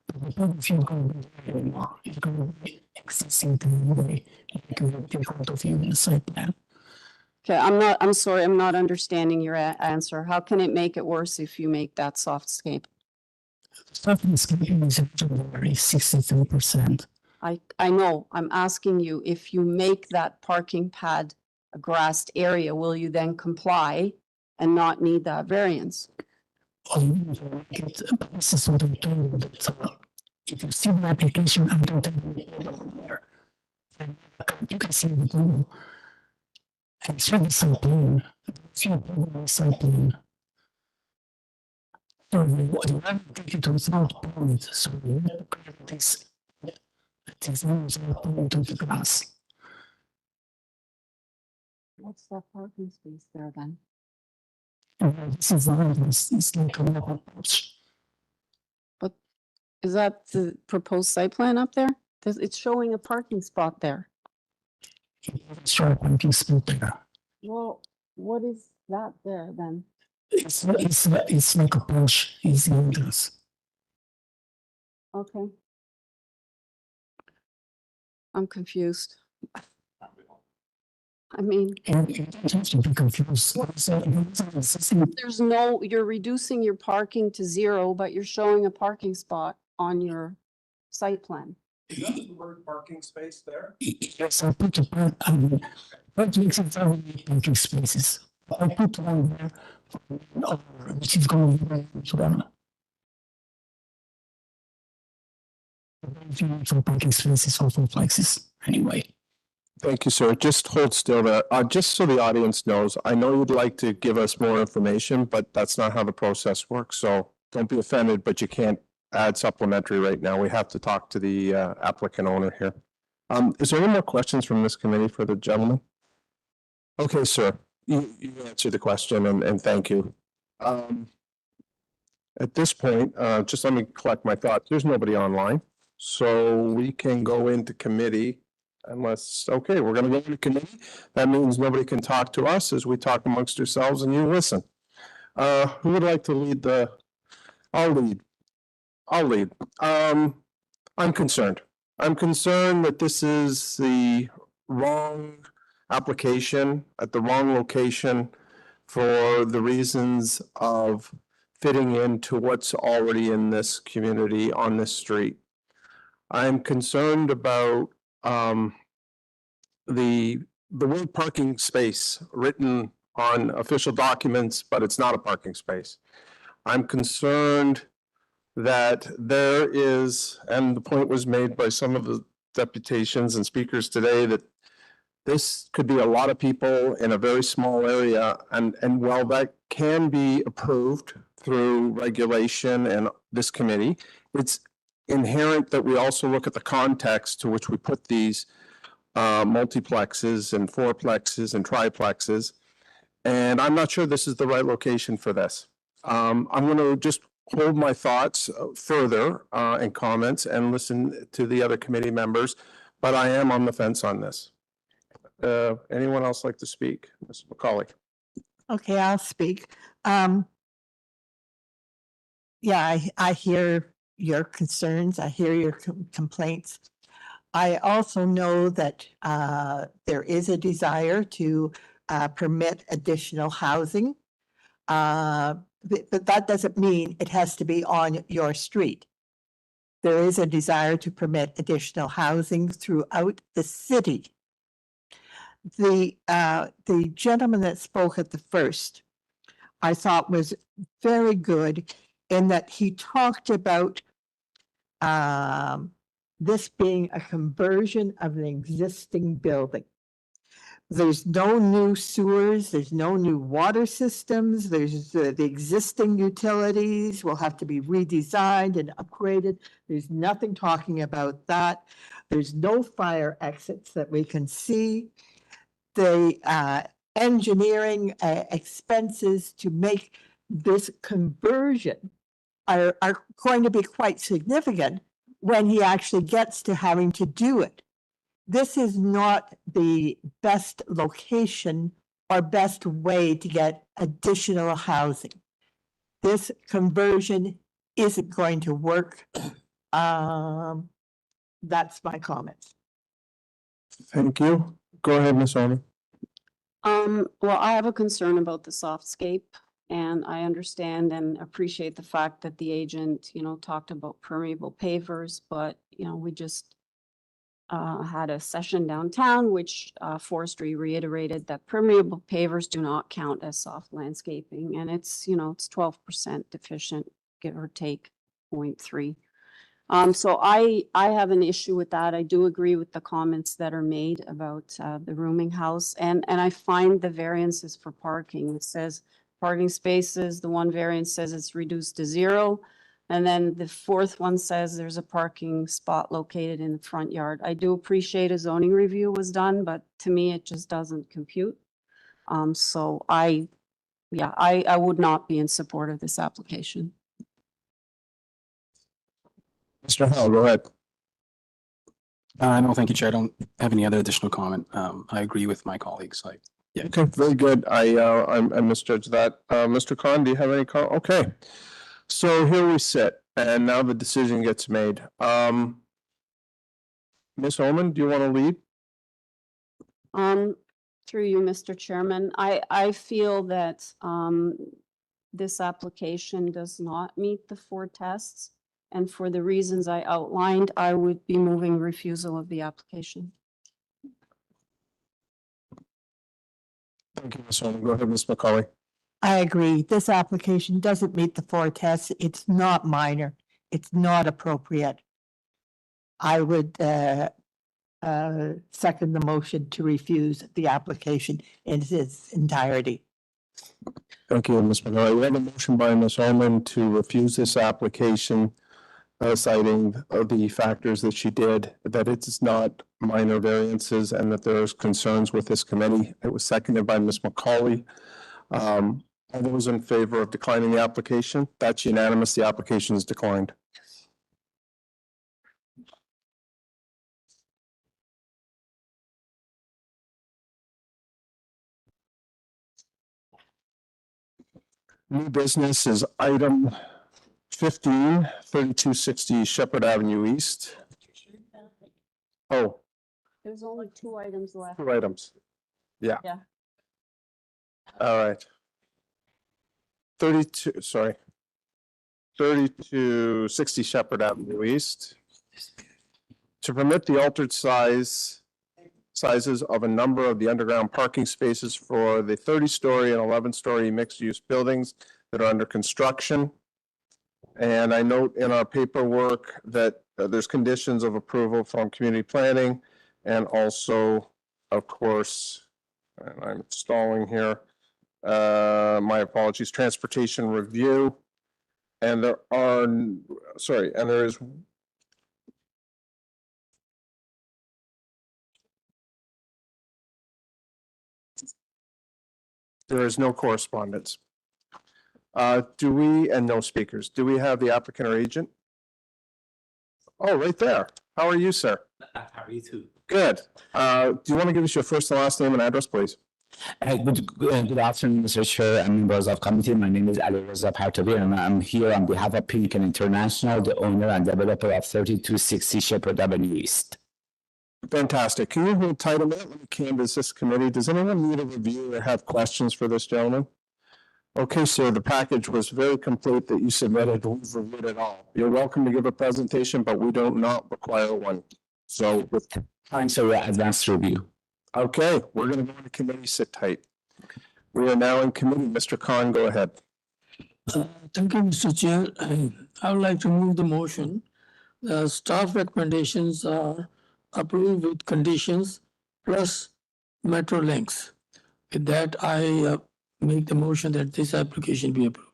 But the problem if you're going to be anymore, it's going to be existing the way you can have in front of you in the site plan. Okay, I'm sorry, I'm not understanding your answer. How can it make it worse if you make that softscape? Soft landscaping is actually 63%. I know, I'm asking you, if you make that parking pad a grassed area, will you then comply and not need that variance? This is what I'm telling you that if you see the application, I don't have any problem there. And you can see the Google. And show the site plan. If you have the site plan, So the application to without permit, so we never create this homes without permit of the grass. What's that parking space there then? And this is the entrance, it's like a level approach. But is that the proposed site plan up there? It's showing a parking spot there. Sure, parking spot there. Well, what is that there then? It's like a porch, it's the entrance. Okay. I'm confused. I mean, And you don't have to be confused. So, there's no, you're reducing your parking to 0, but you're showing a parking spot on your site plan. Is that the word parking space there? yes, I put a part, that makes it very many parking spaces. I put one there, which is going to them. For parking spaces or for flexes, anyway. Thank you, sir. Just hold still there. Just so the audience knows, I know you'd like to give us more information, but that's not how the process works. So don't be offended, but you can't add supplementary right now. We have to talk to the applicant owner here. Is there any more questions from this committee for the gentleman? Okay, sir, you answered the question and thank you. At this point, just let me collect my thoughts. There's nobody online, so we can go into committee unless, okay, we're gonna go into committee. That means nobody can talk to us as we talk amongst ourselves and you listen. Who would like to lead the, I'll lead. I'm concerned. I'm concerned that this is the wrong application at the wrong location for the reasons of fitting into what's already in this community on this street. I'm concerned about the word parking space written on official documents, but it's not a parking space. I'm concerned that there is, and the point was made by some of the deputations and speakers today, that this could be a lot of people in a very small area. And while that can be approved through regulation and this committee, it's inherent that we also look at the context to which we put these multiplexes and fourplexes and triplexes. And I'm not sure this is the right location for this. I'm going to just hold my thoughts further and comments and listen to the other committee members, but I am on the fence on this. Anyone else like to speak? Ms. McCauley. Okay, I'll speak. Yeah, I hear your concerns. I hear your complaints. I also know that there is a desire to permit additional housing. But that doesn't mean it has to be on your street. There is a desire to permit additional housing throughout the city. The gentleman that spoke at the first, I thought was very good in that he talked about this being a conversion of an existing building. There's no new sewers, there's no new water systems, there's the existing utilities will have to be redesigned and upgraded. There's nothing talking about that. There's no fire exits that we can see. The engineering expenses to make this conversion are going to be quite significant when he actually gets to having to do it. This is not the best location or best way to get additional housing. This conversion isn't going to work. That's my comments. Thank you. Go ahead, Ms. Army. Well, I have a concern about the softscape, and I understand and appreciate the fact that the agent, talked about permeable pavers, but, we just had a session downtown, which forestry reiterated that permeable pavers do not count as soft landscaping, and it's 12% deficient, give or take 0.3. So I have an issue with that. I do agree with the comments that are made about the rooming house, and I find the variances for parking. It says parking spaces. The one variance says it's reduced to 0. And then the fourth one says there's a parking spot located in the front yard. I do appreciate a zoning review was done, but to me, it just doesn't compute. So I would not be in support of this application. Mr. Howell, go ahead. No, thank you, Chair. I don't have any other additional comment. I agree with my colleagues. Yeah. Okay, very good. I misjudged that. Mr. Khan, do you have any comment? Okay. So here we sit, and now the decision gets made. Ms. Oman, do you want to lead? Through you, Mr. Chairman, I feel that this application does not meet the 4 tests. And for the reasons I outlined, I would be moving refusal of the application. Thank you, Ms. Oman. Go ahead, Ms. McCauley. I agree. This application doesn't meet the 4 tests. It's not minor. It's not appropriate. I would second the motion to refuse the application in its entirety. Thank you, Ms. McCauley. We have a motion by Ms. Oman to refuse this application, citing the factors that she did, that it's not minor variances and that there's concerns with this committee. It was seconded by Ms. McCauley. All those in favor of declining the application? That's unanimous. The application is declined. New business is item 15, 3260 Shepherd Avenue East. Oh, There's only 2 items left. 2 items. Yeah. Yeah. All right. 3260 Shepherd Avenue East. To permit the altered sizes of a number of the underground parking spaces for the 30-story and 11-story mixed-use buildings that are under construction. And I note in our paperwork that there's conditions of approval from community planning and also, of course, and I'm stalling here, my apologies, transportation review. And there are, sorry, and there is no correspondence. And no speakers. Do we have the applicant or agent? Oh, right there. How are you, sir? How are you too? Good. Do you want to give us your first and last name and address, please? Good afternoon, Mr. Chair and members of committee. My name is Ali Reza Partavi, and I'm here on behalf of Pinnacle International, the owner and developer of 3260 Shepherd Avenue East. Fantastic. Can you hold tight a minute? Let me canvass this committee. Does anyone need a review or have questions for this gentleman? Okay, sir, the package was very complete that you submitted. We've reviewed it all. You're welcome to give a presentation, but we don't not require one. So with time, so advanced review. Okay, we're going to go into committee. Sit tight. We are now in committee. Mr. Khan, go ahead. Thank you, Mr. Chair. I would like to move the motion. The staff recommendations are approved with conditions plus metro links. With that, I make the motion that this application be approved.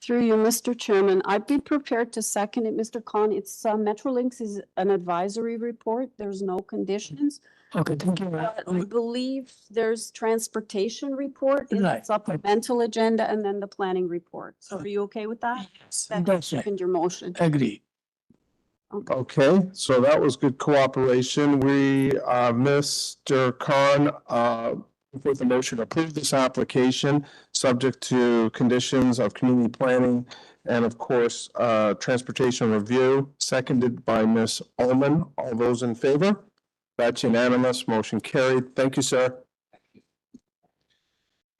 Through you, Mr. Chairman, I'd be prepared to second it, Mr. Khan. It's Metrolinx is an advisory report. There's no conditions. Okay, thank you. But I believe there's transportation report in the Right. supplemental agenda and then the planning report. So are you okay with that? Yes, Then that's right. second your motion. Agree. Okay, so that was good cooperation. We, Mr. Khan, with the motion to approve this application, subject to conditions of community planning and of course, transportation review, seconded by Ms. Ullman. All those in favor? That's unanimous. Motion carried. Thank you, sir.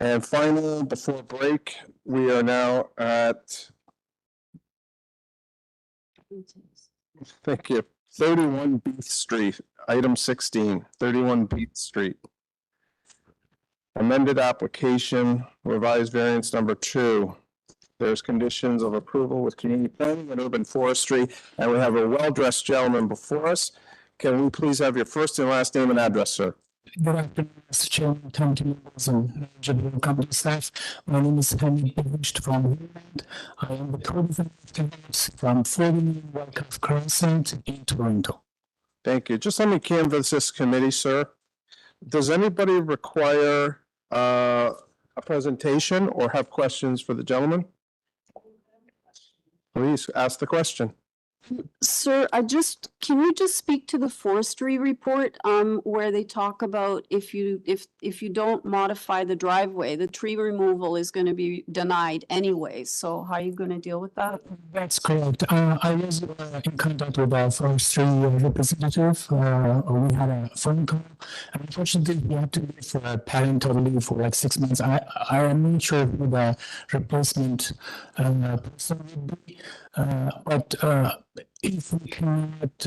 And finally, before break, we are now at, thank you, 31 Beath Street, item 16, 31 Beath Street. Amended application, revised variance number 2. There's conditions of approval with community planning and urban forestry, and we have a well-dressed gentleman before us. Can we please have your first and last name and address, sir? Good afternoon, Mr. Chairman, county members, and eligible company staff. My name is Hamid Bagisht from Holland. I am the co-developer from 49 Wyckoff Crescent in Toronto. Thank you. Just let me canvass this committee, sir. Does anybody require a presentation or have questions for the gentleman? Please ask the question. Sir, can you just speak to the forestry report, where they talk about if you don't modify the driveway, the tree removal is gonna be denied anyway, so how are you gonna deal with that? That's correct. I was in contact with our forestry representative. We had a phone call. And unfortunately, we had to leave for a parental leave for like 6 months. I am not sure who the replacement person would be. But if we cannot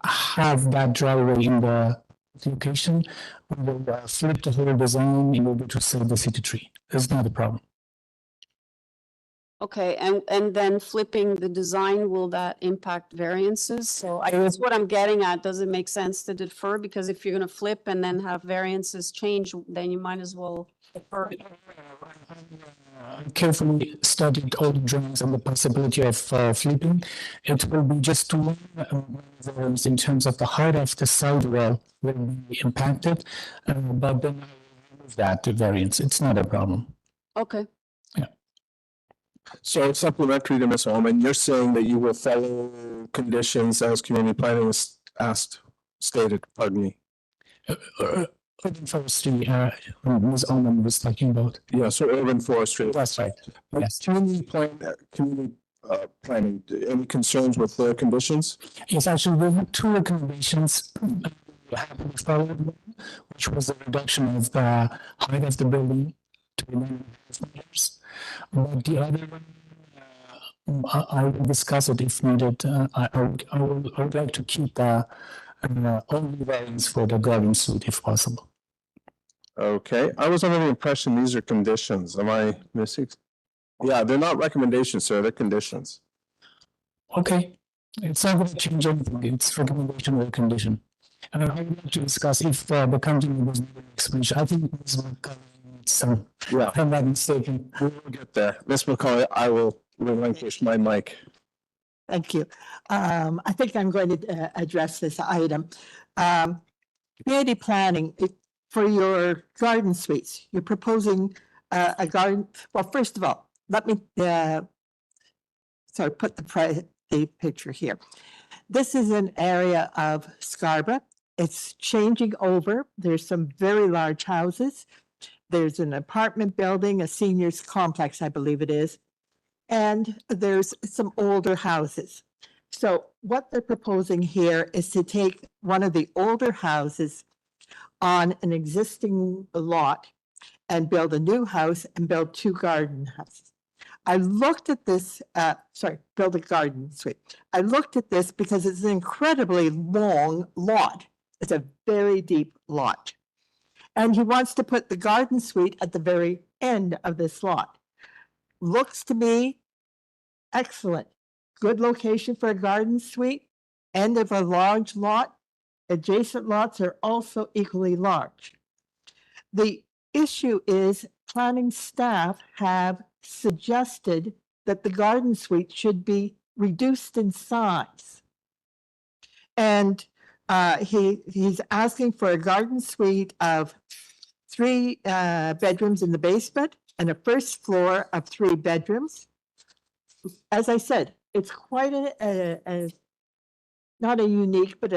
have that driveway in the location, we will flip the whole design in order to save the city tree. That's not a problem. Okay, and then flipping the design, will that impact variances? So I guess what I'm getting at, does it make sense to defer? Because if you're gonna flip and then have variances change, then you might as well defer. Carefully studied all the drawings and the possibility of flipping. It will be just one variance in terms of the height of the side wall will be impacted, but then I will remove that variance. It's not a problem. Okay. So supplementary to Ms. Holman, you're saying that you will follow conditions as community planning was stated, pardon me. Urban forestry, Ms. Holman was talking about. Yeah, so urban forestry. That's right. Yes. Community planning, any concerns with the conditions? Yes, actually, we have two recommendations. Which was the reduction of the height of the building to 9.5 meters. But the other one, I will discuss it if needed. I would like to keep the only variance for the garden suite if possible. Okay, I was under the impression these are conditions. Am I missing? Yeah, they're not recommendations, sir. They're conditions. Okay, it's not going to change anything. It's recommendation or condition. And I would like to discuss if the company was not an explanation. I think this will come. So, yeah, if I'm not mistaken. We will get there. Ms. McCauley, I will relinquish my mic. Thank you. I think I'm going to address this item. Community planning, for your garden suites, you're proposing a garden. Well, first of all, let me put the picture here. This is an area of Scarborough. It's changing over. There's some very large houses. There's an apartment building, a seniors complex, I believe it is, and there's some older houses. So what they're proposing here is to take one of the older houses on an existing lot and build a new house and build two garden houses. I looked at this, build a garden suite. I looked at this because it's an incredibly long lot. It's a very deep lot. And he wants to put the garden suite at the very end of this lot. Looks to me excellent. Good location for a garden suite, end of a large lot. Adjacent lots are also equally large. The issue is planning staff have suggested that the garden suite should be reduced in size. And he's asking for a garden suite of 3 bedrooms in the basement and a first floor of 3 bedrooms. As I said, it's quite not a unique, but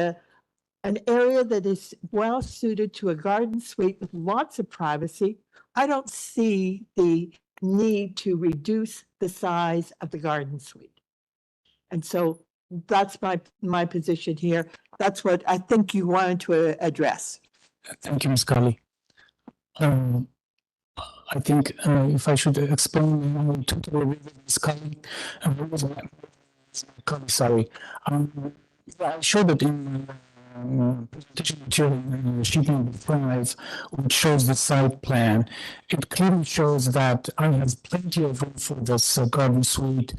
an area that is well suited to a garden suite with lots of privacy. I don't see the need to reduce the size of the garden suite. And so that's my position here. That's what I think you wanted to address. Thank you, Ms. Carly. I think if I should explain, I totally agree with Ms. Carly. Sorry. I showed it in presentation material, sheet number 5, which shows the site plan. It clearly shows that I have plenty of room for this garden suite.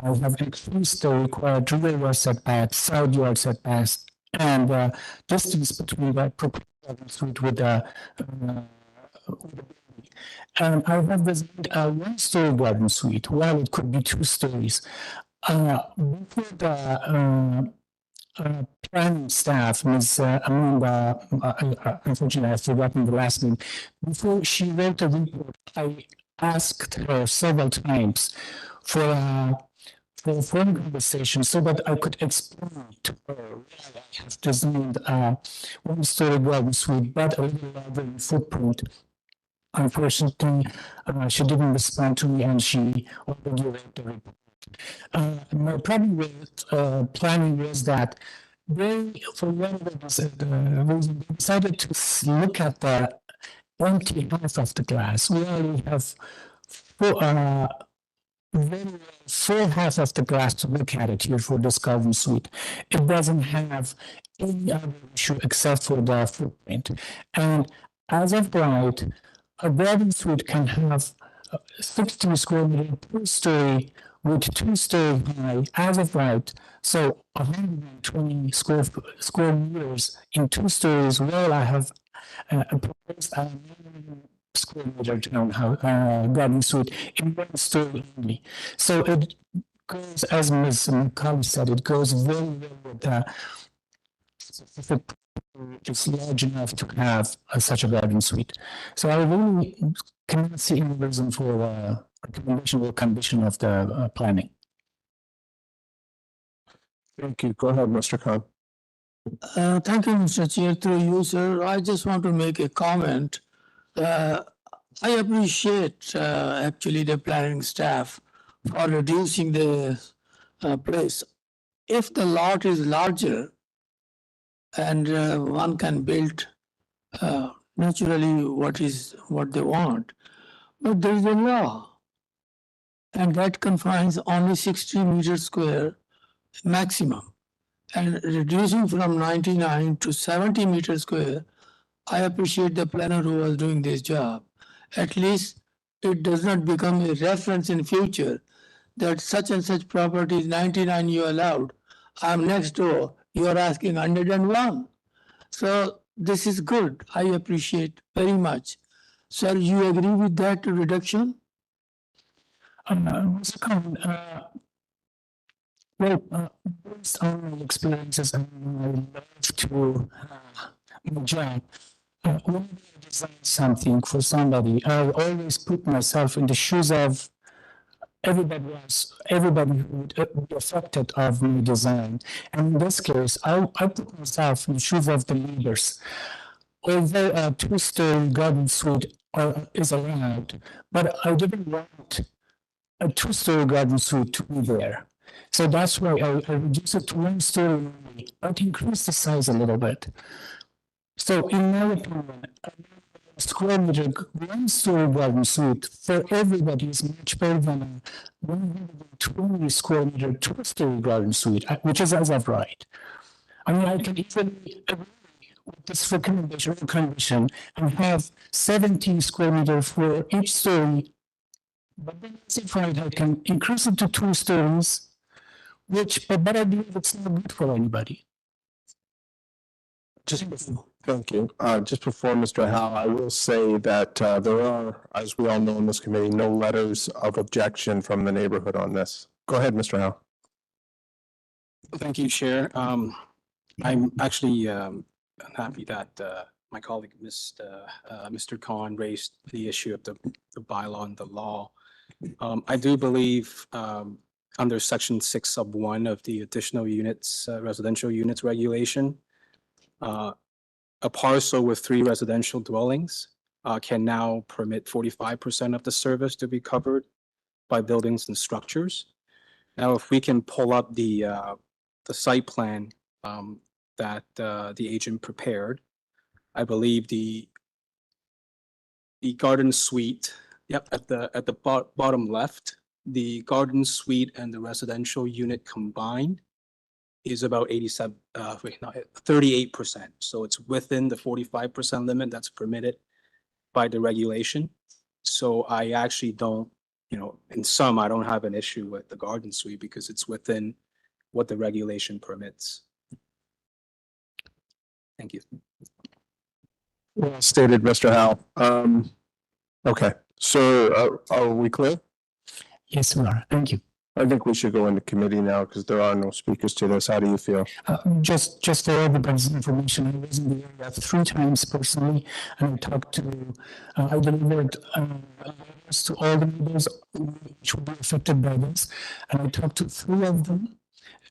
I have increased the required rear yard setbacks, side yard setbacks, and distance between the proposed garden suite with I have designed a one-story garden suite, while it could be 2 stories. Before the planning staff, Ms. Amanda, unfortunately, I've forgotten the last name. Before she wrote the report, I asked her several times for a phone conversation so that I could explain to her why I have designed a one-story garden suite, but a little larger in footprint. Unfortunately, she didn't respond to me, and she already wrote the report. My problem with planning was that they, for whatever reason, they decided to look at the empty half of the glass. We only have very full half of the glass to look at it here for this garden suite. It doesn't have any other issue except for the footprint. And as of right, a garden suite can have 60 square meter per story with 2-story high as of right. So 120 square meters in 2 stories. Well, I have proposed a square meter townhouse garden suite in 1 story only. So it goes, as Ms. McCollum said, it goes very well with the specific. It's large enough to have such a garden suite. So I really cannot see any reason for a recommendation or condition of the planning. Thank you. Go ahead, Mr. Khan. Thank you, Mr. Chair. Through you, sir, I just want to make a comment. I appreciate actually the planning staff for reducing the place. If the lot is larger and one can build naturally what they want, but there is a law, and that confines only 60 meters square maximum. And reducing from 99 to 70 meters square, I appreciate the planner who was doing this job. At least it does not become a reference in future that such and such property is 99 you allowed. I'm next door, you are asking 101. So this is good. I appreciate very much. Sir, you agree with that reduction? Mr. Khan, well, based on my experiences and my love to my job, when I design something for somebody, I always put myself in the shoes of everybody else, everybody who would be affected of my design. And in this case, I put myself in the shoes of the neighbors. Although a 2-story garden suite is allowed, but I didn't want a 2-story garden suite to be there. So that's why I reduced it to 1 story only, but increased the size a little bit. So in my opinion, a square meter 1-story garden suite for everybody is much better than a 120 square meter 2-story garden suite, which is as of right. I mean, I can easily agree with this recommendation or condition and have 17 square meter for each story. But then if I can increase it to 2 stories, but I believe it's not good for anybody. Thank you. Just before Mr. Howe, I will say that there are, as we all know in this committee, no letters of objection from the neighborhood on this. Go ahead, Mr. Howe. Thank you, Chair. I'm actually happy that my colleague, Mr. Khan, raised the issue of the bylaw and the law. I do believe under Section 6 sub 1 of the additional units, residential units regulation, a parcel with 3 residential dwellings can now permit 45% of the service to be covered by buildings and structures. Now, if we can pull up the site plan that the agent prepared, I believe the garden suite, yep, at the bottom left, the garden suite and the residential unit combined is about 38%. So it's within the 45% limit that's permitted by the regulation. So I actually don't, in sum, I don't have an issue with the garden suite because it's within what the regulation permits. Thank you. Well stated, Mr. Howe. Okay, so are we clear? Yes, we are. Thank you. I think we should go into committee now because there are no speakers to this. How do you feel? Just for everybody's information, I was in the area 3 times personally, and I talked to, I delivered letters to all the neighbors which will be affected by this, and I talked to 3 of them.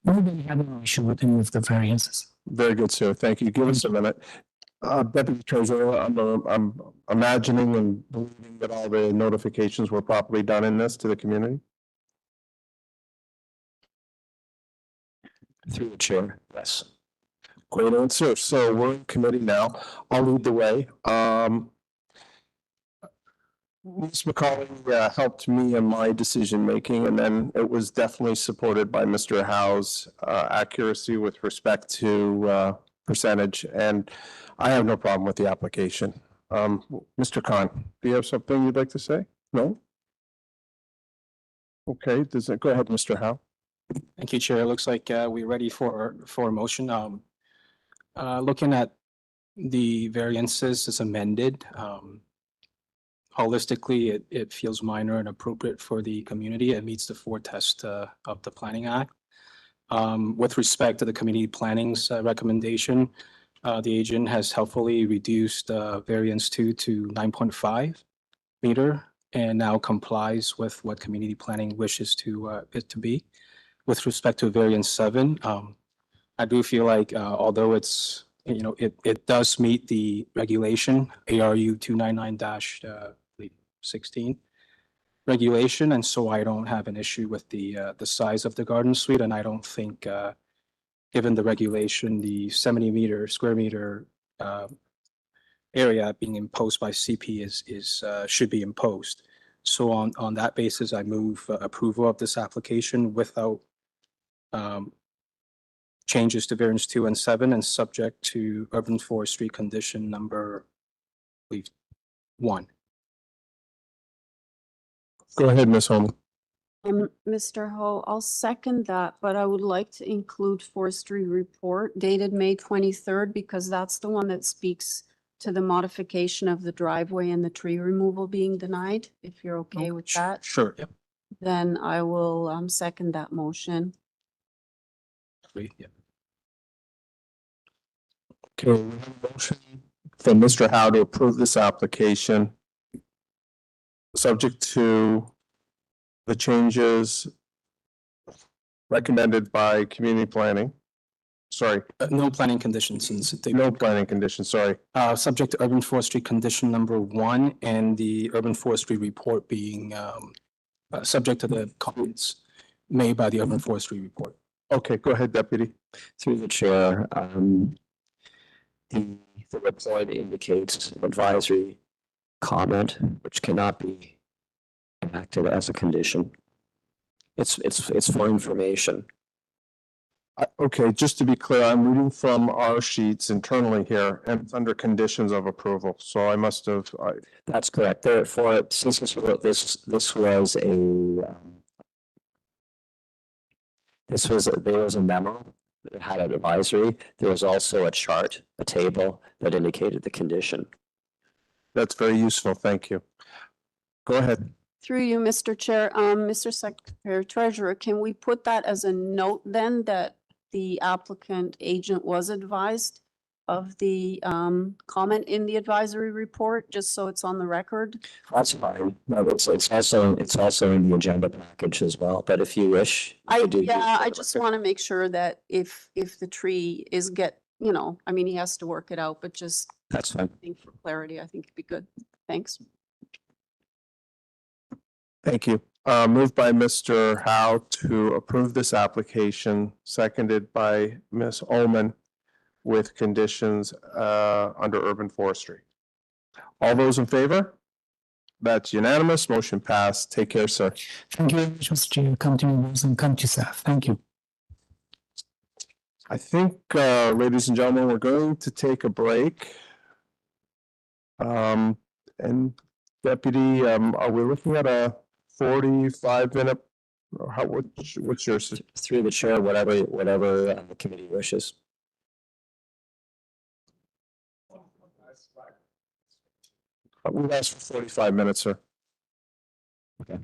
Nobody had an issue with any of the variances. Very good, sir. Thank you. Give us a minute. Deputy Treasurer, I'm imagining and believing that all the notifications were properly done in this to the community. Through the chair, yes. Great answer. So we're in committee now. I'll lead the way. Ms. McCauley helped me in my decision making, and then it was definitely supported by Mr. Howe's accuracy with respect to percentage, and I have no problem with the application. Mr. Khan, do you have something you'd like to say? No? Okay, go ahead, Mr. Howe. Thank you, Chair. It looks like we're ready for a motion. Looking at the variances as amended, holistically, it feels minor and appropriate for the community. It meets the 4 tests of the Planning Act. With respect to the community planning's recommendation, the agent has helpfully reduced variance 2 to 9.5 meter and now complies with what community planning wishes it to be. With respect to variance 7, I do feel like although it's, it does meet the regulation ARU 299-16 regulation, and so I don't have an issue with the size of the garden suite, and I don't think, given the regulation, the 70 square meter area being imposed by CP is should be imposed. So on that basis, I move approval of this application without changes to variance 2 and 7 and subject to urban forestry condition number, I believe, 1. Go ahead, Ms. Holman. Mr. Ho, I'll second that, but I would like to include forestry report dated May 23rd, because that's the one that speaks to the modification of the driveway and the tree removal being denied. If you're okay with that, Sure. Yep. then I will second that motion. Agree. Yep. Okay, we have a motion from Mr. Howe to approve this application, subject to the changes recommended by community planning. Sorry. No planning conditions since no planning conditions, sorry. Subject to urban forestry condition number 1 and the urban forestry report being subject to the comments made by the urban forestry report. Okay, go ahead, Deputy. Through the chair, the report indicates advisory comment, which cannot be enacted as a condition. It's for information. Okay, just to be clear, I'm reading from our sheets internally here, and it's under conditions of approval, so I must have. That's correct. Therefore, since this was there was a memo that had an advisory. There was also a chart, a table that indicated the condition. That's very useful. Thank you. Go ahead. Through you, Mr. Chair, Mr. Secretary Treasurer, can we put that as a note then that the applicant agent was advised of the comment in the advisory report, just so it's on the record? That's fine. No, it's also in the agenda package as well. But if you wish, I just want to make sure that if the tree is I mean, he has to work it out, but just that's fine. I think for clarity, I think it'd be good. Thanks. Thank you. Moved by Mr. Howe to approve this application, seconded by Ms. Ullman with conditions under urban forestry. All those in favor? That's unanimous. Motion passed. Take care, sir. Thank you very much, Mr. Chair. Come to me, and come to staff. Thank you. I think, ladies and gentlemen, we're going to take a break. And Deputy, are we looking at a 45-minute? Or what's yours? Through the chair, whatever the committee wishes. We've asked for 45 minutes, sir. Okay.